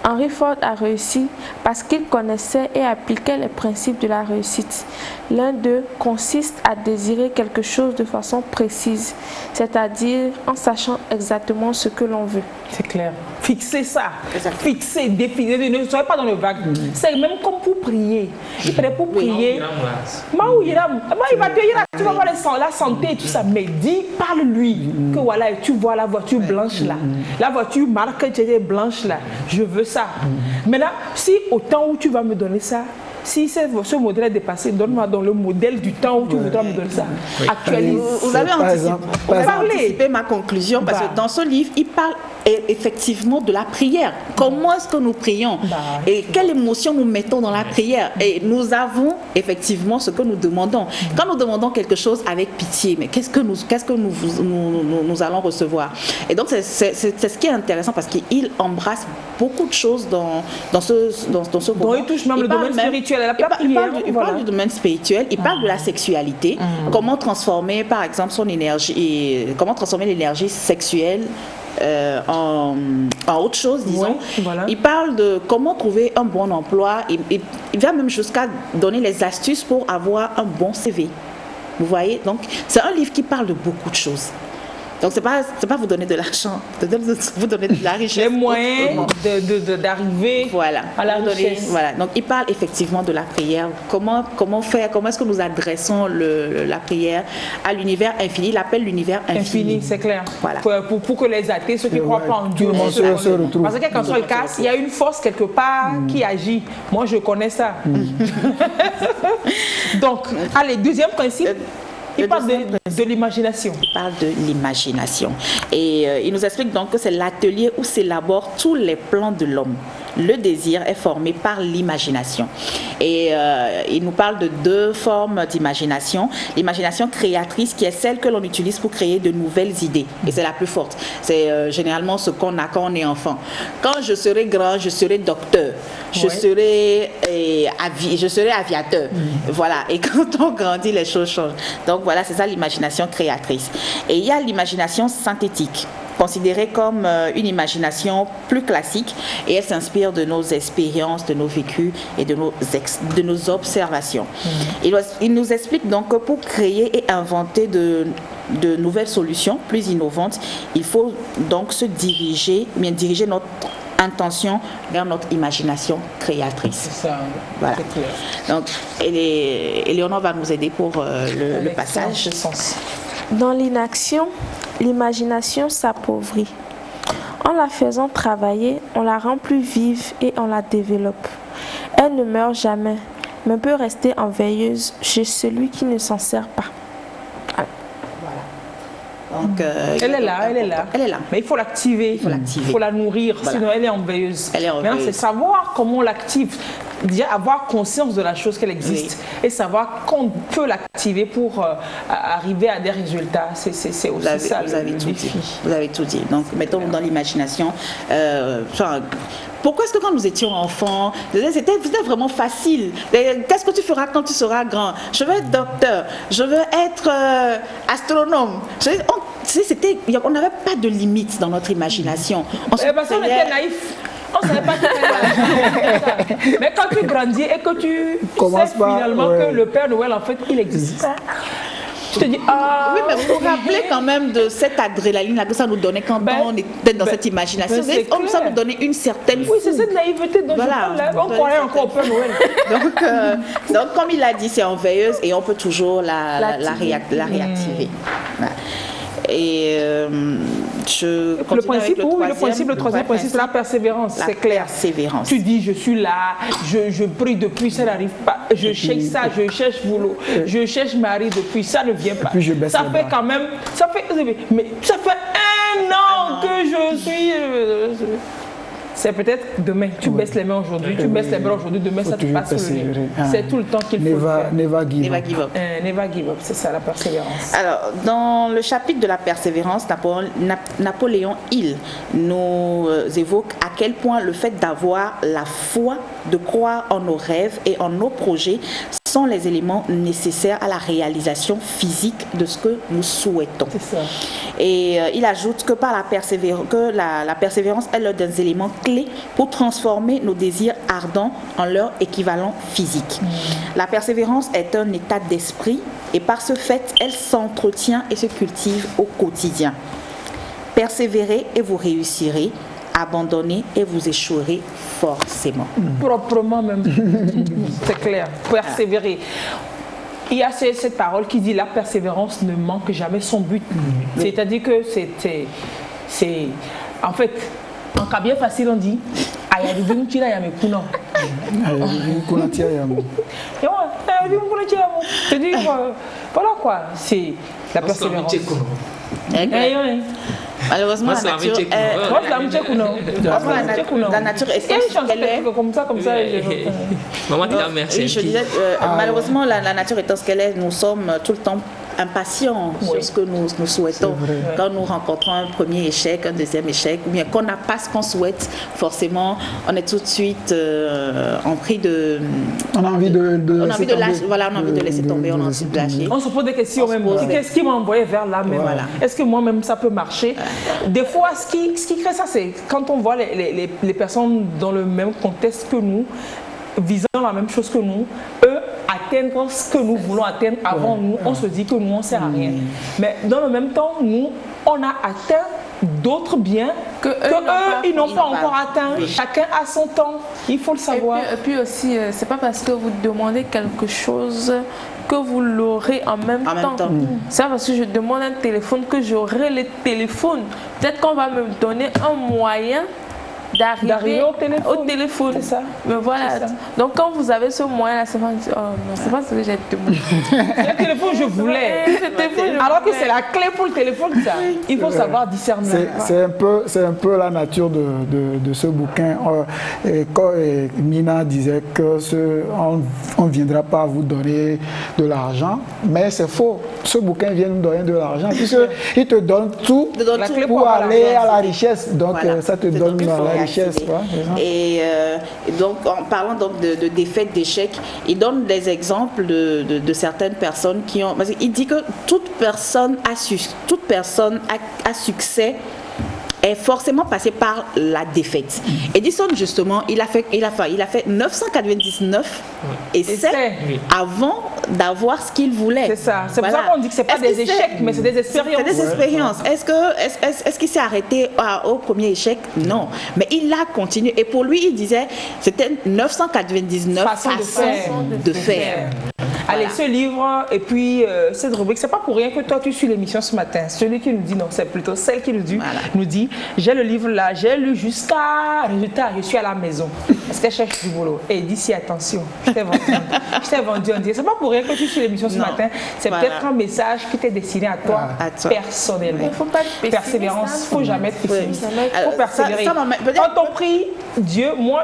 S5: Henry Ford a réussi parce qu'il connaissait et appliquait les principes de la réussite. L'un d'eux consiste à désirer quelque chose de façon précise, c'est-à-dire en sachant exactement ce que l'on veut.
S1: C'est clair. Fixer ça. Fixer, définir. Ne soyez pas dans le vague. C'est même comme pour prier. Il fallait pour prier. Il va te dire, tu vas voir la santé et tout ça. Mais dis, parle-lui que voilà, tu vois la voiture blanche là. La voiture marque tu es blanche là. Je veux ça. Maintenant, si au temps où tu vas me donner ça, si ce modèle est dépassé, donne-moi dans le modèle du temps où tu voudras me donner ça. Actualise.
S3: Vous avez anticipé ma conclusion parce que dans ce livre, il parle effectivement de la prière. Comment est-ce que nous prions et quelle émotion nous mettons dans la prière. Et nous avons effectivement ce que nous demandons. Quand nous demandons quelque chose avec pitié, mais qu'est-ce que nous allons recevoir? Et donc c'est ce qui est intéressant parce qu'il embrasse beaucoup de choses dans ce roman.
S1: Il touche même le domaine spirituel.
S3: Il parle du domaine spirituel, il parle de la sexualité, comment transformer par exemple son énergie, comment transformer l'énergie sexuelle en autre chose, disons. Voilà. Il parle de comment trouver un bon emploi, il va même jusqu'à donner les astuces pour avoir un bon CV. Vous voyez, donc c'est un livre qui parle de beaucoup de choses. Donc, c'est pas vous donner de l'argent, vous donner de la richesse.
S1: Les moyens d'arriver à la richesse.
S3: Voilà. Donc, il parle effectivement de la prière. Comment faire, comment est-ce que nous adressons la prière à l'univers infini. Il appelle l'univers infini.
S1: C'est clair.
S3: Voilà.
S1: Pour que les athées, ceux qui ne croient pas en Dieu, parce que quand on le casse, il y a une force quelque part qui agit. Moi, je connais ça. Donc, allez, deuxième principe. Il parle de l'imagination.
S3: Il parle de l'imagination. Et il nous explique donc que c'est l'atelier où s'élaborent tous les plans de l'homme. Le désir est formé par l'imagination. Et il nous parle de 2 formes d'imagination. L'imagination créatrice qui est celle que l'on utilise pour créer de nouvelles idées. Et c'est la plus forte. C'est généralement ce qu'on a quand on est enfant. Quand je serai grand, je serai docteur. Je serai aviateur. Voilà. Et quand on grandit, les choses changent. Donc voilà, c'est ça l'imagination créatrice. Et il y a l'imagination synthétique, considérée comme une imagination plus classique, et elle s'inspire de nos expériences, de nos vécus et de nos observations. Il nous explique donc que pour créer et inventer de nouvelles solutions plus innovantes, il faut donc diriger notre intention vers notre imagination créatrice.
S1: C'est ça.
S3: Voilà. Donc, Éléonore va nous aider pour le passage.
S5: Dans l'inaction, l'imagination s'appauvrit. En la faisant travailler, on la rend plus vive et on la développe. Elle ne meurt jamais, mais peut rester en veilleuse chez celui qui ne s'en sert pas.
S1: Donc, elle est là. Mais il faut l'activer. Il faut la nourrir, sinon elle est en veilleuse. Maintenant, c'est savoir comment on l'active. Déjà, avoir conscience de la chose qu'elle existe et savoir qu'on peut l'activer pour arriver à des résultats. C'est aussi ça.
S3: Vous avez tout dit. Vous avez tout dit. Donc, mettons-nous dans l'imagination. Pourquoi est-ce que quand nous étions enfants, c'était vraiment facile? Qu'est-ce que tu feras quand tu seras grand? Je veux être docteur, je veux être astronome. On n'avait pas de limites dans notre imagination.
S1: On était naïfs. On ne savait pas que mais quand tu grandis et que tu sais finalement que le Père Noël, en fait, il existe. Je te dis,
S3: oui, mais vous vous rappelez quand même de cette adrénaline-là que ça nous donnait quand on était dans cette imagination. Ça nous donnait une certaine...
S1: Oui, c'est cette naïveté dont on croyait encore au Père Noël.
S3: Donc, comme il a dit, c'est en veilleuse et on peut toujours la réactiver. Voilà. Et
S1: le troisième principe, c'est la persévérance. C'est clair. Tu dis, je suis là, je prie depuis, ça n'arrive pas. Je cherche ça, je cherche boulot, je cherche mari depuis, ça ne vient pas. Ça fait quand même, ça fait 1 an que je suis... C'est peut-être demain. Tu baisses les mains aujourd'hui, tu baisses les bras aujourd'hui, demain ça te passe sur le nez. C'est tout le temps qu'il faut faire.
S2: Never give up.
S1: Never give up, c'est ça la persévérance.
S3: Alors, dans le chapitre de la persévérance, Napoléon Hill nous évoque à quel point le fait d'avoir la foi, de croire en nos rêves et en nos projets sont les éléments nécessaires à la réalisation physique de ce que nous souhaitons.
S1: C'est ça.
S3: Et il ajoute que par la persévérance est l'un des éléments clés pour transformer nos désirs ardents en leur équivalent physique. La persévérance est un état d'esprit et par ce fait, elle s'entretient et se cultive au quotidien. Persévérez et vous réussirez. Abandonnez et vous échouerez forcément.
S1: Proprement même. C'est clair. Persévérer. Il y a cette parole qui dit la persévérance ne manque jamais son but. C'est-à-dire que c'est en fait, en cas bien facile, on dit voilà quoi, c'est la persévérance.
S3: Malheureusement, la nature est ce qu'elle est. Malheureusement, la nature étant ce qu'elle est, nous sommes tout le temps impatients sur ce que nous souhaitons. Quand nous rencontrons un premier échec, un deuxième échec, ou bien qu'on n'a pas ce qu'on souhaite, forcément, on est tout de suite empris de...
S2: On a envie de
S3: lâcher. Voilà, on a envie de laisser tomber, on a envie de lâcher.
S1: On se pose des questions même. Qu'est-ce qui m'a envoyé vers là même? Est-ce que moi-même ça peut marcher? Des fois, ce qui crée ça, c'est quand on voit les personnes dans le même contexte que nous, visant la même chose que nous, eux atteindre ce que nous voulons atteindre avant nous, on se dit que nous, on ne sert à rien. Mais dans le même temps, nous, on a atteint d'autres biens que eux, ils n'ont pas encore atteint. Chacun a son temps, il faut le savoir.
S5: Et puis aussi, c'est pas parce que vous demandez quelque chose que vous l'aurez en même temps. C'est parce que je demande un téléphone que j'aurai le téléphone. Peut-être qu'on va me donner un moyen d'arriver au téléphone.
S1: C'est ça.
S5: Mais voilà. Donc quand vous avez ce moyen-là, c'est pas, oh non, c'est pas ce que j'ai demandé.
S1: Le téléphone, je voulais. Alors que c'est la clé pour le téléphone, ça. Il faut savoir discerner.
S2: C'est un peu la nature de ce bouquin. Et quand Mina disait que on ne viendra pas vous donner de l'argent, mais c'est faux. Ce bouquin vient nous donner de l'argent, puisqu'il te donne tout pour aller à la richesse. Donc ça te donne la richesse.
S3: Et donc, en parlant donc de défaites, d'échecs, il donne des exemples de certaines personnes qui ont... Il dit que toute personne à succès est forcément passé par la défaite. Edison, justement, il a fait 999 essais avant d'avoir ce qu'il voulait.
S1: C'est ça. C'est pour ça qu'on dit que ce n'est pas des échecs, mais c'est des expériences.
S3: C'est des expériences. Est-ce qu'il s'est arrêté au premier échec? Non. Mais il a continué. Et pour lui, il disait c'était 999 façons de faire.
S1: Allez, ce livre, et puis cette rubrique, c'est pas pour rien que toi tu suis l'émission ce matin. Celui qui nous dit non, c'est plutôt celle qui nous dit j'ai le livre là, j'ai lu jusqu'à résultat, je suis à la maison. Parce qu'elle cherche du boulot. Et d'ici, attention, je t'ai vendu. C'est pas pour rien que tu suis l'émission ce matin. C'est peut-être un message qui t'est destiné à toi, personnellement.
S5: Il faut pas être pessimiste.
S1: Persévérance, il ne faut jamais être pessimiste. Il faut persévérer. Quand on prie Dieu, moi,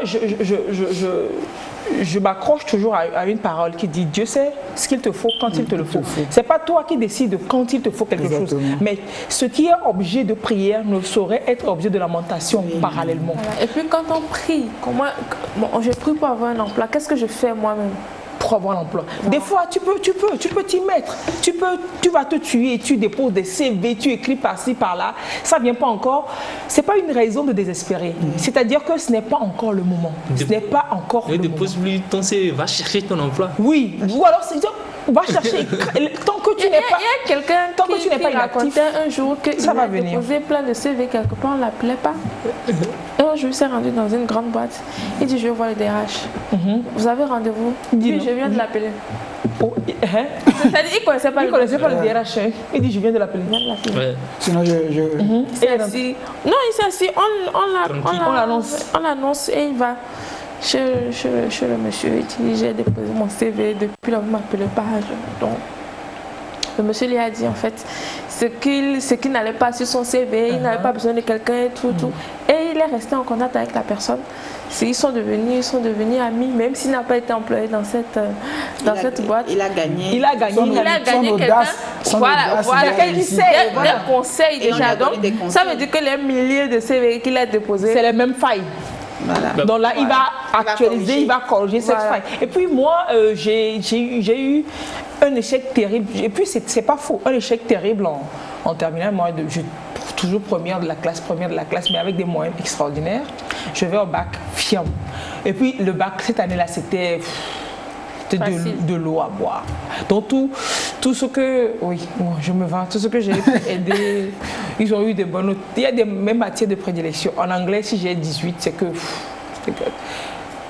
S1: je m'accroche toujours à une parole qui dit Dieu sait ce qu'il te faut quand il te le faut. C'est pas toi qui décides quand il te faut quelque chose. Mais ce qui est objet de prière ne saurait être objet de lamentation parallèlement.
S5: Voilà. Et puis quand on prie, je prie pour avoir un emploi, qu'est-ce que je fais moi-même
S1: pour avoir l'emploi? Des fois, tu peux t'y mettre. Tu vas te tuer, tu déposes des CV, tu écris par-ci, par-là. Ça ne vient pas encore. Ce n'est pas une raison de désespérer. C'est-à-dire que ce n'est pas encore le moment. Ce n'est pas encore le moment.
S4: Ne dépose plus ton CV, va chercher ton emploi.
S1: Oui, ou alors va chercher. Tant que tu n'es pas.
S5: Il y a quelqu'un qui racontait un jour qu'il a déposé plein de CV quelque part, on ne l'appelait pas. Et un jour, il s'est rendu dans une grande boîte. Il dit, je veux voir le DRH. Vous avez rendez-vous? Oui, je viens de l'appeler. C'est-à-dire qu'il ne connaissait pas
S1: le DRH. Il dit, je viens de l'appeler.
S2: Sinon,
S5: Non, il s'est assis. On l'annonce et il va chez le monsieur. Il dit, j'ai déposé mon CV depuis là, vous ne m'appelez pas. Donc, le monsieur lui a dit en fait ce qu'il n'allait pas sur son CV, il n'avait pas besoin de quelqu'un et tout. Et il est resté en contact avec la personne. Ils sont devenus amis, même s'il n'a pas été employé dans cette boîte.
S3: Il a gagné.
S5: Il a gagné quelqu'un. Voilà. Il sait des conseils déjà. Donc, ça veut dire que les milliers de CV qu'il a déposés,
S1: c'est les mêmes failles. Voilà. Donc là, il va actualiser, il va corriger cette faille. Et puis moi, j'ai eu un échec terrible. Et puis, c'est pas faux, un échec terrible en terminale. Moi, je suis toujours première de la classe, mais avec des moyens extraordinaires. Je vais au bac, fiam. Et puis, le bac, cette année-là, c'était de l'eau à boire. Donc, tout ce que... Oui, je me vends. Tout ce que j'ai aidé, ils ont eu des bonnes notes. Il y a des mêmes matières de prédilection. En anglais, si j'ai 18, c'est que...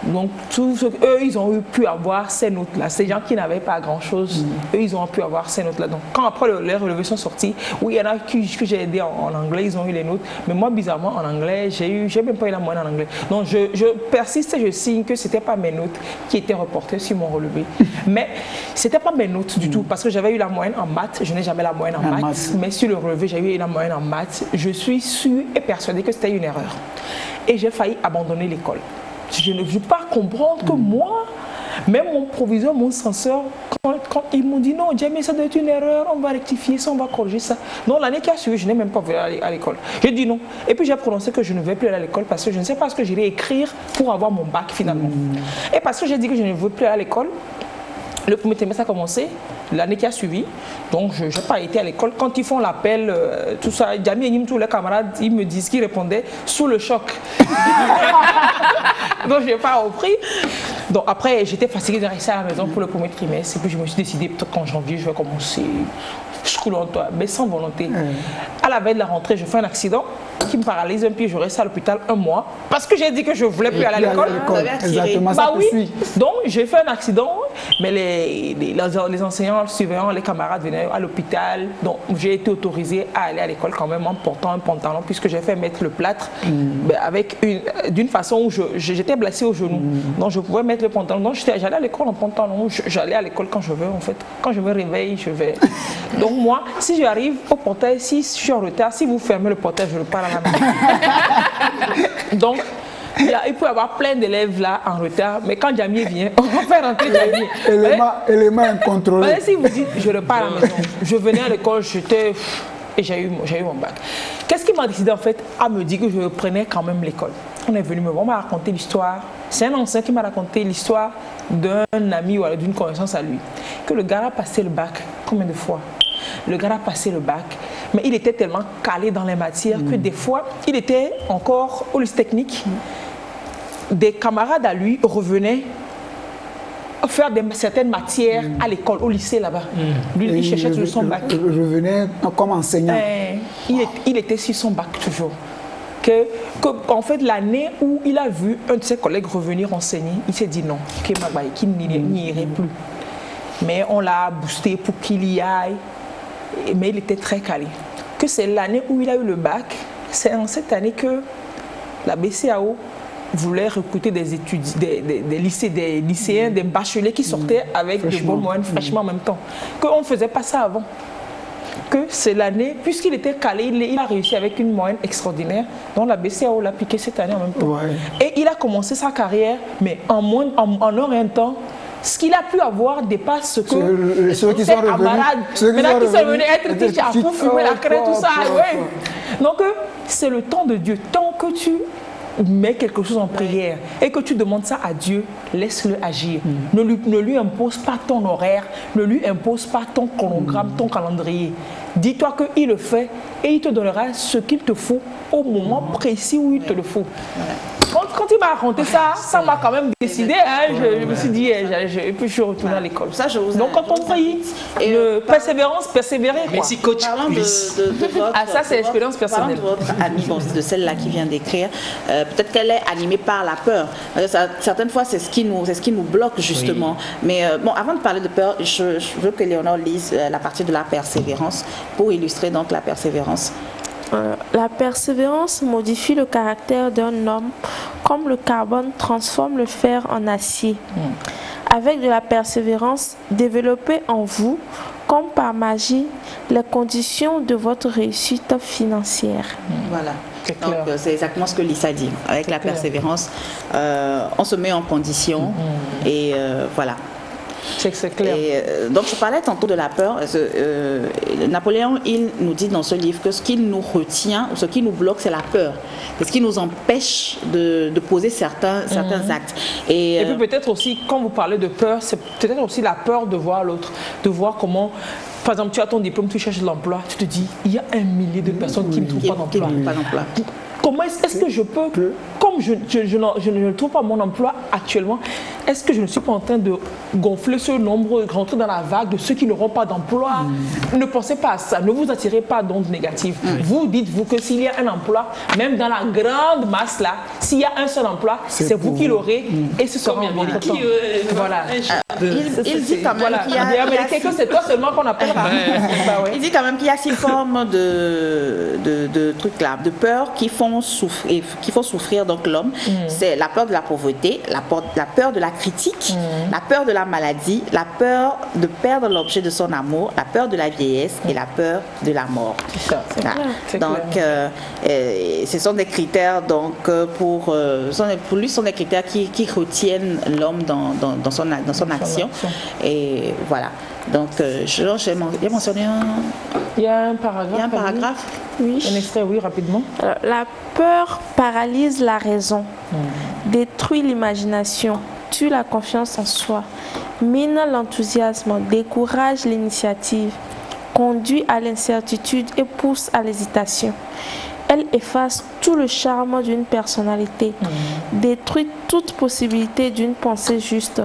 S1: Donc, tout ce qu'eux, ils ont pu avoir ces notes-là. Ces gens qui n'avaient pas grand-chose, eux, ils ont pu avoir ces notes-là. Donc, quand après les relevés sont sortis, oui, il y en a que j'ai aidé en anglais, ils ont eu les notes. Mais moi, bizarrement, en anglais, j'ai même pas eu la moyenne en anglais. Donc, je persiste et je signe que ce n'était pas mes notes qui étaient reportées sur mon relevé. Mais ce n'était pas mes notes du tout, parce que j'avais eu la moyenne en maths. Je n'ai jamais la moyenne en maths. Mais sur le relevé, j'ai eu la moyenne en maths. Je suis sûre et persuadée que c'était une erreur. Et j'ai failli abandonner l'école. Je ne veux pas comprendre que moi, même mon proviseur, mon censeur, quand ils m'ont dit non, Jamie, ça doit être une erreur, on va rectifier ça, on va corriger ça. Non, l'année qui a suivi, je n'ai même pas voulu aller à l'école. J'ai dit non. Et puis j'ai prononcé que je ne vais plus aller à l'école parce que je ne sais pas ce que j'irai écrire pour avoir mon bac finalement. Et parce que j'ai dit que je ne veux plus aller à l'école, le premier trimestre a commencé, l'année qui a suivi, donc je n'ai pas été à l'école. Quand ils font l'appel, tout ça, Jamie et Nim, tous les camarades, ils me disent qu'ils répondaient sous le choc. Donc je n'ai pas repris. Donc après, j'étais fatiguée de rester à la maison pour le premier trimestre. Et puis je me suis décidé, peut-être qu'en janvier, je vais commencer school en toi, mais sans volonté. À la veille de la rentrée, je fais un accident qui me paralyse un pied. Je reste à l'hôpital un mois parce que j'ai dit que je ne voulais plus aller à l'école.
S2: Exactement,
S1: bah oui. Donc j'ai fait un accident, mais les enseignants, surveillants, les camarades venaient à l'hôpital. Donc j'ai été autorisée à aller à l'école quand même en portant un pantalon puisque j'ai fait mettre le plâtre d'une façon où j'étais blessée au genou. Donc je pouvais mettre le pantalon. Donc j'allais à l'école en pantalon. J'allais à l'école quand je veux en fait. Quand je me réveille, je vais. Donc moi, si j'arrive au portail, si je suis en retard, si vous fermez le portail, je repars à la maison. Donc, il peut y avoir plein d'élèves là en retard, mais quand Jamie vient, on va faire rentrer Jamie.
S2: Élément incontrôlé.
S1: Si vous dites, je repars à la maison, je venais à l'école, j'étais... Et j'ai eu mon bac. Qu'est-ce qui m'a décidé en fait à me dire que je prenais quand même l'école? On est venu on m'a raconté l'histoire. C'est un ancien qui m'a raconté l'histoire d'un ami ou d'une connaissance à lui. Que le gars a passé le bac combien de fois? Le gars a passé le bac, mais il était tellement calé dans les matières que des fois, il était encore au lycée technique. Des camarades à lui revenaient faire certaines matières à l'école, au lycée là-bas. Lui, il cherchait toujours son bac.
S2: Je venais comme enseignant.
S1: Il était sur son bac toujours. En fait, l'année où il a vu un de ses collègues revenir enseigner, il s'est dit non, qu'il n'y irait plus. mais on l'a boosté pour qu'il y aille, mais il était très calé. Que c'est l'année où il a eu le bac, c'est en cette année que la BCAO voulait recruter des étudiants, des lycéens, des bacheliers qui sortaient avec de bonnes moyennes fraîchement en même temps. Qu'on ne faisait pas ça avant. Que c'est l'année, puisqu'il était calé, il a réussi avec une moyenne extraordinaire, donc la BCAO l'a piqué cette année en même temps. Ouais. Et il a commencé sa carrière, mais en un temps, ce qu'il a pu avoir dépasse ce que
S2: ceux qui sont
S1: revenus être teachers pour fumer la crête, tout ça. Ouais. Donc c'est le temps de Dieu. Tant que tu mets quelque chose en prière et que tu demandes ça à Dieu, laisse-le agir. Ne lui impose pas ton horaire, ne lui impose pas ton chronogramme, ton calendrier. Dis-toi qu'il le fait et il te donnera ce qu'il te faut au moment précis où il te le faut. Quand il m'a raconté ça, ça m'a quand même décidé. Hein, je me suis dit, et puis je suis retournée à l'école. Donc quand on prie, persévérer.
S4: Merci coach.
S3: Parlant de
S1: ça c'est l'expérience personnelle.
S3: Parlant de votre amie, de celle-là qui vient d'écrire, peut-être qu'elle est animée par la peur. Certaines fois, c'est ce qui nous bloque justement. Oui. Mais bon, avant de parler de peur, je veux que Léonore lise la partie de la persévérance pour illustrer donc la persévérance.
S5: La persévérance modifie le caractère d'un homme comme le carbone transforme le fer en acier. Avec de la persévérance, développez en vous, comme par magie, les conditions de votre réussite financière.
S3: Voilà. Donc c'est exactement ce que Lisa dit. Avec la persévérance, on se met en condition et voilà.
S1: C'est clair.
S3: Et, donc je parlais tantôt de la peur. Napoléon, il nous dit dans ce livre que ce qui nous retient, ce qui nous bloque, c'est la peur. C'est ce qui nous empêche de poser certains actes. Et
S1: puis peut-être aussi, quand vous parlez de peur, c'est peut-être aussi la peur de voir l'autre, de voir comment... Par exemple, tu as ton diplôme, tu cherches de l'emploi, tu te dis, il y a 1 millier de personnes qui ne trouvent pas d'emploi. Comment est-ce que je peux, comme je ne trouve pas mon emploi actuellement, est-ce que je ne suis pas en train de gonfler ce nombre, rentrer dans la vague de ceux qui n'auront pas d'emploi? Ne pensez pas à ça, ne vous attirez pas d'ondes négatives. Vous dites-vous que s'il y a un emploi, même dans la grande masse là, s'il y a un seul emploi, c'est vous qui l'aurez et ce sera en votre temps. Voilà.
S3: Il dit quand même qu'il y a...
S1: que c'est toi seulement qu'on appellera.
S3: Il dit quand même qu'il y a 6 formes de trucs là, de peur qui font souffrir donc l'homme. C'est la peur de la pauvreté, la peur de la critique, la peur de la maladie, la peur de perdre l'objet de son amour, la peur de la vieillesse et la peur de la mort. Donc ce sont des critères donc pour lui, ce sont des critères qui retiennent l'homme dans son action. Et voilà. Donc j'ai mentionné
S1: il y a un paragraphe.
S5: Oui.
S1: Un extrait, oui, rapidement.
S5: La peur paralyse la raison, détruit l'imagination, tue la confiance en soi, mine l'enthousiasme, décourage l'initiative, conduit à l'incertitude et pousse à l'hésitation. Elle efface tout le charme d'une personnalité, détruit toute possibilité d'une pensée juste,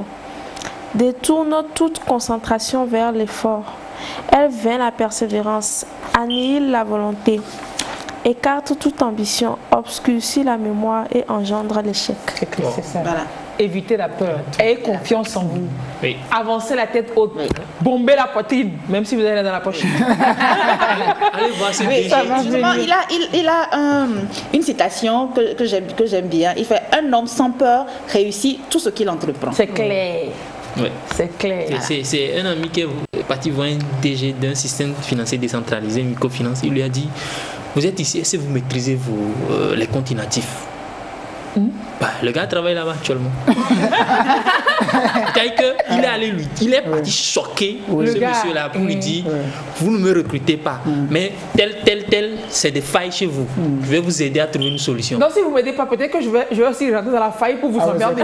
S5: détourne toute concentration vers l'effort. Elle vainc la persévérance, annihile la volonté, écarte toute ambition, obscurcit la mémoire et engendre l'échec.
S1: C'est ça. Voilà. Évitez la peur, ayez confiance en vous. Oui. Avancez la tête haute, bombez la poitrine, même si vous allez dans la poche.
S4: Allez voir ce
S3: justement, il a une citation que j'aime bien. Il fait: un homme sans peur réussit tout ce qu'il entreprend.
S1: C'est clair.
S4: Oui.
S1: C'est clair.
S4: C'est un ami qui est parti voir un DG d'un système financier décentralisé, microfinance. Il lui a dit: vous êtes ici, est-ce que vous maîtrisez les comptes inactifs? Le gars travaille là-bas actuellement. Il est parti choquer ce monsieur-là pour lui dire: vous ne me recrutez pas, mais tel, c'est des failles chez vous. Je vais vous aider à trouver une solution.
S1: Donc si vous ne m'aidez pas, peut-être que je vais aussi rentrer dans la faille pour vous emmerder.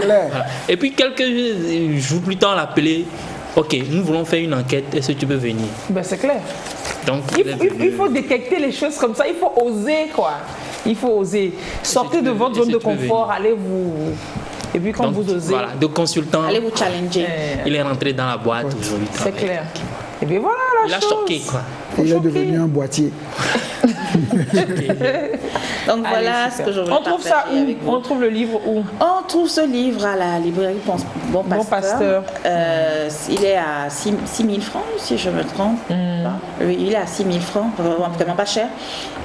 S4: Et puis quelques jours plus tard, on l'a appelé: ok, nous voulons faire une enquête, est-ce que tu peux venir?
S1: C'est clair. Donc, il faut détecter les choses comme ça, il faut oser quoi. Il faut oser. Sortez de votre zone de confort, allez vous... Et puis quand vous osez...
S4: Voilà, de consultant,
S3: allez vous challenger.
S4: Il est rentré dans la boîte aujourd'hui.
S1: C'est clair. Et bien voilà la chose.
S4: Il a choqué quoi.
S2: Il est devenu un boîtier.
S3: Donc voilà ce que je voulais partager.
S1: On trouve ça où? On trouve le livre où?
S3: On trouve ce livre à la librairie Bon Pasteur. Il est à 6 000 francs, si je me trompe. Il est à 6 000 francs, vraiment pas cher.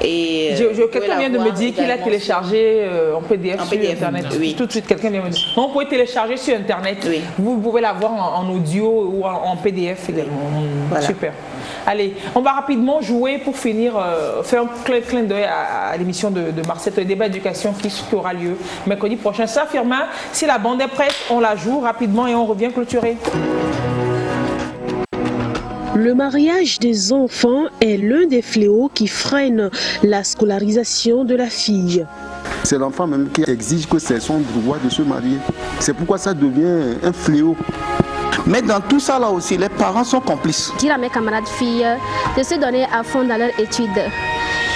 S3: Et
S1: quelqu'un vient de me dire qu'il a téléchargé en PDF sur Internet.
S3: Oui.
S1: Tout de suite, quelqu'un vient me dire. Non, vous pouvez télécharger sur Internet. Oui. Vous pouvez l'avoir en audio ou en PDF également. Voilà. Super. Allez, on va rapidement jouer pour finir, faire un clin d'œil à l'émission de Marcel, le débat d'éducation qui aura lieu mercredi prochain. Ça, Firmin, si la bande est prête, on la joue rapidement et on revient clôturer.
S10: Le mariage des enfants est l'un des fléaux qui freinent la scolarisation de la fille.
S11: C'est l'enfant même qui exige que c'est son droit de se marier. C'est pourquoi ça devient un fléau. Mais dans tout ça là aussi, les parents sont complices.
S12: Dire à mes camarades filles de se donner à fond dans leurs études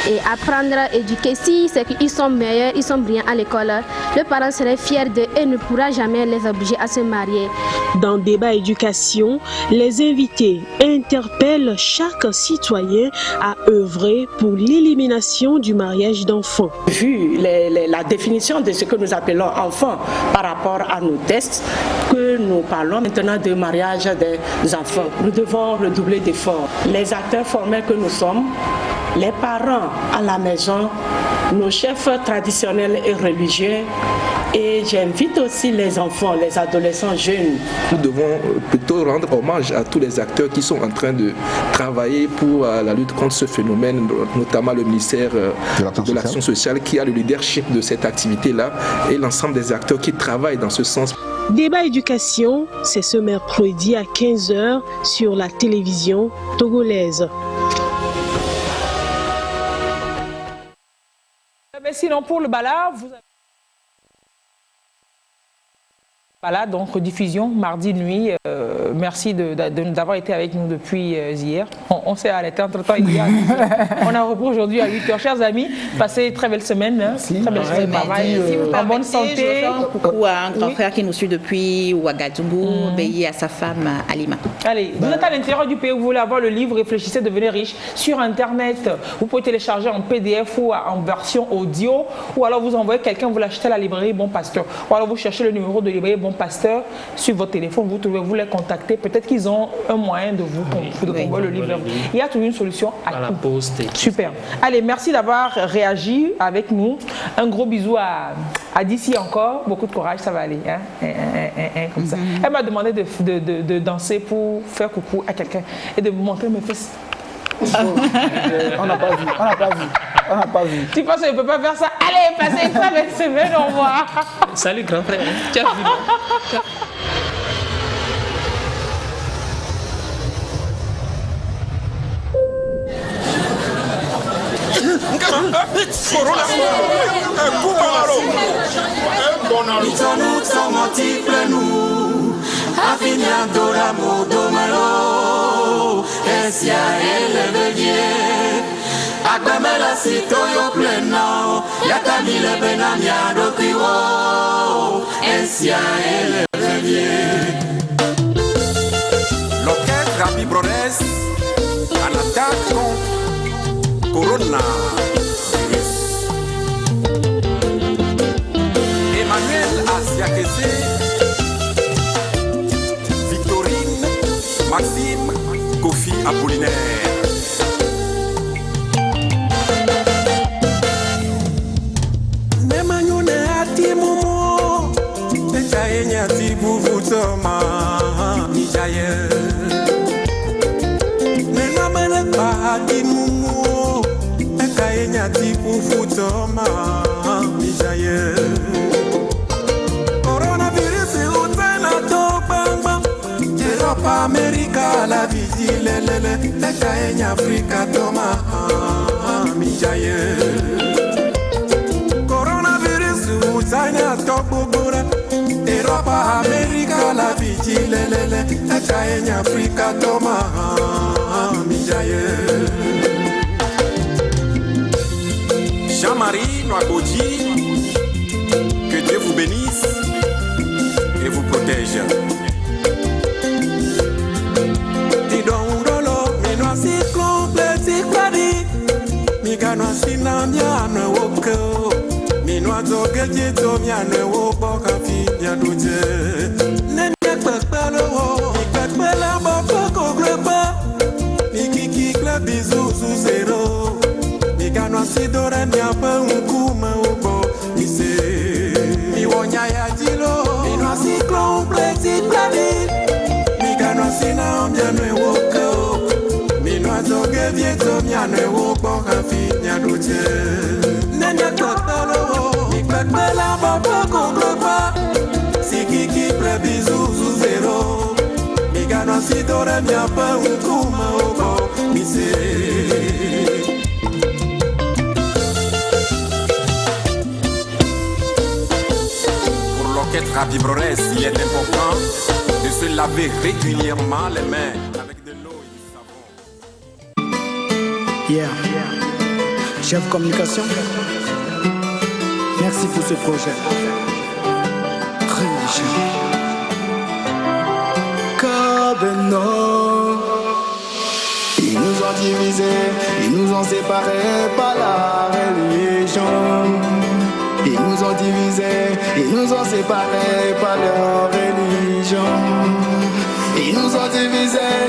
S12: et apprendre à éduquer. Si c'est qu'ils sont meilleurs, ils sont brillants à l'école, le parent serait fier d'eux et ne pourra jamais les obliger à se marier.
S10: Dans Débat Éducation, les invités interpellent chaque citoyen à œuvrer pour l'élimination du mariage d'enfants.
S13: Vu la définition de ce que nous appelons enfants par rapport à nos tests, que nous parlons maintenant de mariage des enfants, nous devons redoubler d'efforts. Les acteurs formels que nous sommes, les parents à la maison, nos chefs traditionnels et religieux, et j'invite aussi les enfants, les adolescents jeunes.
S14: Nous devons plutôt rendre hommage à tous les acteurs qui sont en train de travailler pour la lutte contre ce phénomène, notamment le ministère de l'Action sociale qui a le leadership de cette activité-là et l'ensemble des acteurs qui travaillent dans ce sens.
S10: Débat Éducation, c'est ce mercredi à 15h sur la télévision togolaise.
S1: Mais sinon, pour le bala, vous avez... Voilà, donc diffusion mardi nuit. Merci d'avoir été avec nous depuis hier. On s'est arrêté entre-temps hier. On a repris aujourd'hui à 8h. Chers amis, passez une très belle semaine. Merci. Très belle semaine de travail. En bonne santé.
S3: Je fais un coucou à un grand frère qui nous suit depuis Ouagadougou, obéi à sa femme Alima.
S1: Allez, vous êtes à l'intérieur du pays, vous voulez avoir le livre Réfléchissez, devenez riche sur Internet. Vous pouvez télécharger en PDF ou en version audio. Ou alors vous envoyez quelqu'un, vous l'achetez à la librairie Bon Pasteur. Ou alors vous cherchez le numéro de librairie Bon Pasteur sur votre téléphone, vous trouvez, vous les contactez, peut-être qu'ils ont un moyen de vous envoyer le livre. Il y a toujours une solution à la poste. Super. Allez, merci d'avoir réagi avec nous. Un gros bisou à d'ici encore. Beaucoup de courage, ça va aller. Comme ça. Elle m'a demandé de danser pour faire coucou à quelqu'un et de me montrer mes fesses.
S2: On n'a pas vu.
S1: Tu penses que je ne peux pas faire ça? Allez, passez une très belle semaine, au revoir.
S4: Salut grand frère. Ciao.
S15: Esia eleveye agbamela sitoyo pleno yakamile benamia dokiwo Esia eleveye.
S16: L'orchestre Happy Brothers en attaque contre Corona. Emmanuel Asiakese, Victorine, Maxime, Kofi Apollinaire.
S15: Nemanyone ati mumo, techaye nyati buvutoma, nijaye. Nenamene bahati mumo, techaye nyati buvutoma, nijaye. Coronavirus utena topamba, Europa America la vigilele, techaye Afrika toma, nijaye. China topugura Europa America la vigilele China Africa toma mijaye.
S16: Jean-Marie Noagodji, que Dieu vous bénisse et vous protège.
S15: Tidondolo minoasi kompleti kwadi Migano sinamya no woke Minuato Gejito Miane Wobo Kafi Yadoje Nene Pepelo Pepela Boko Greba Mikiki Klabizu Zero Migano Sidora Nyapa Ukuma Ubo Mise Miwonya Yajilo Minuasi Complexi Planet Migano Sina Omjane Woko Minuato Gejito Miane Wobo Kafi Yadoje Nene Pepelo Pepela Boko Greba Sikiki Plebizu Zero Migano Sidora Nyapa Ukuma Ubo Mise
S16: À Vibrores, il est important de se laver régulièrement les mains avec de l'eau et du savon.
S17: Yeah. Chef communication, merci pour ce projet. Très riche. Cabeno. Ils nous ont divisés, ils nous ont séparés par la religion. Ils nous ont divisés, ils nous ont séparés par leur religion. Ils nous ont divisés,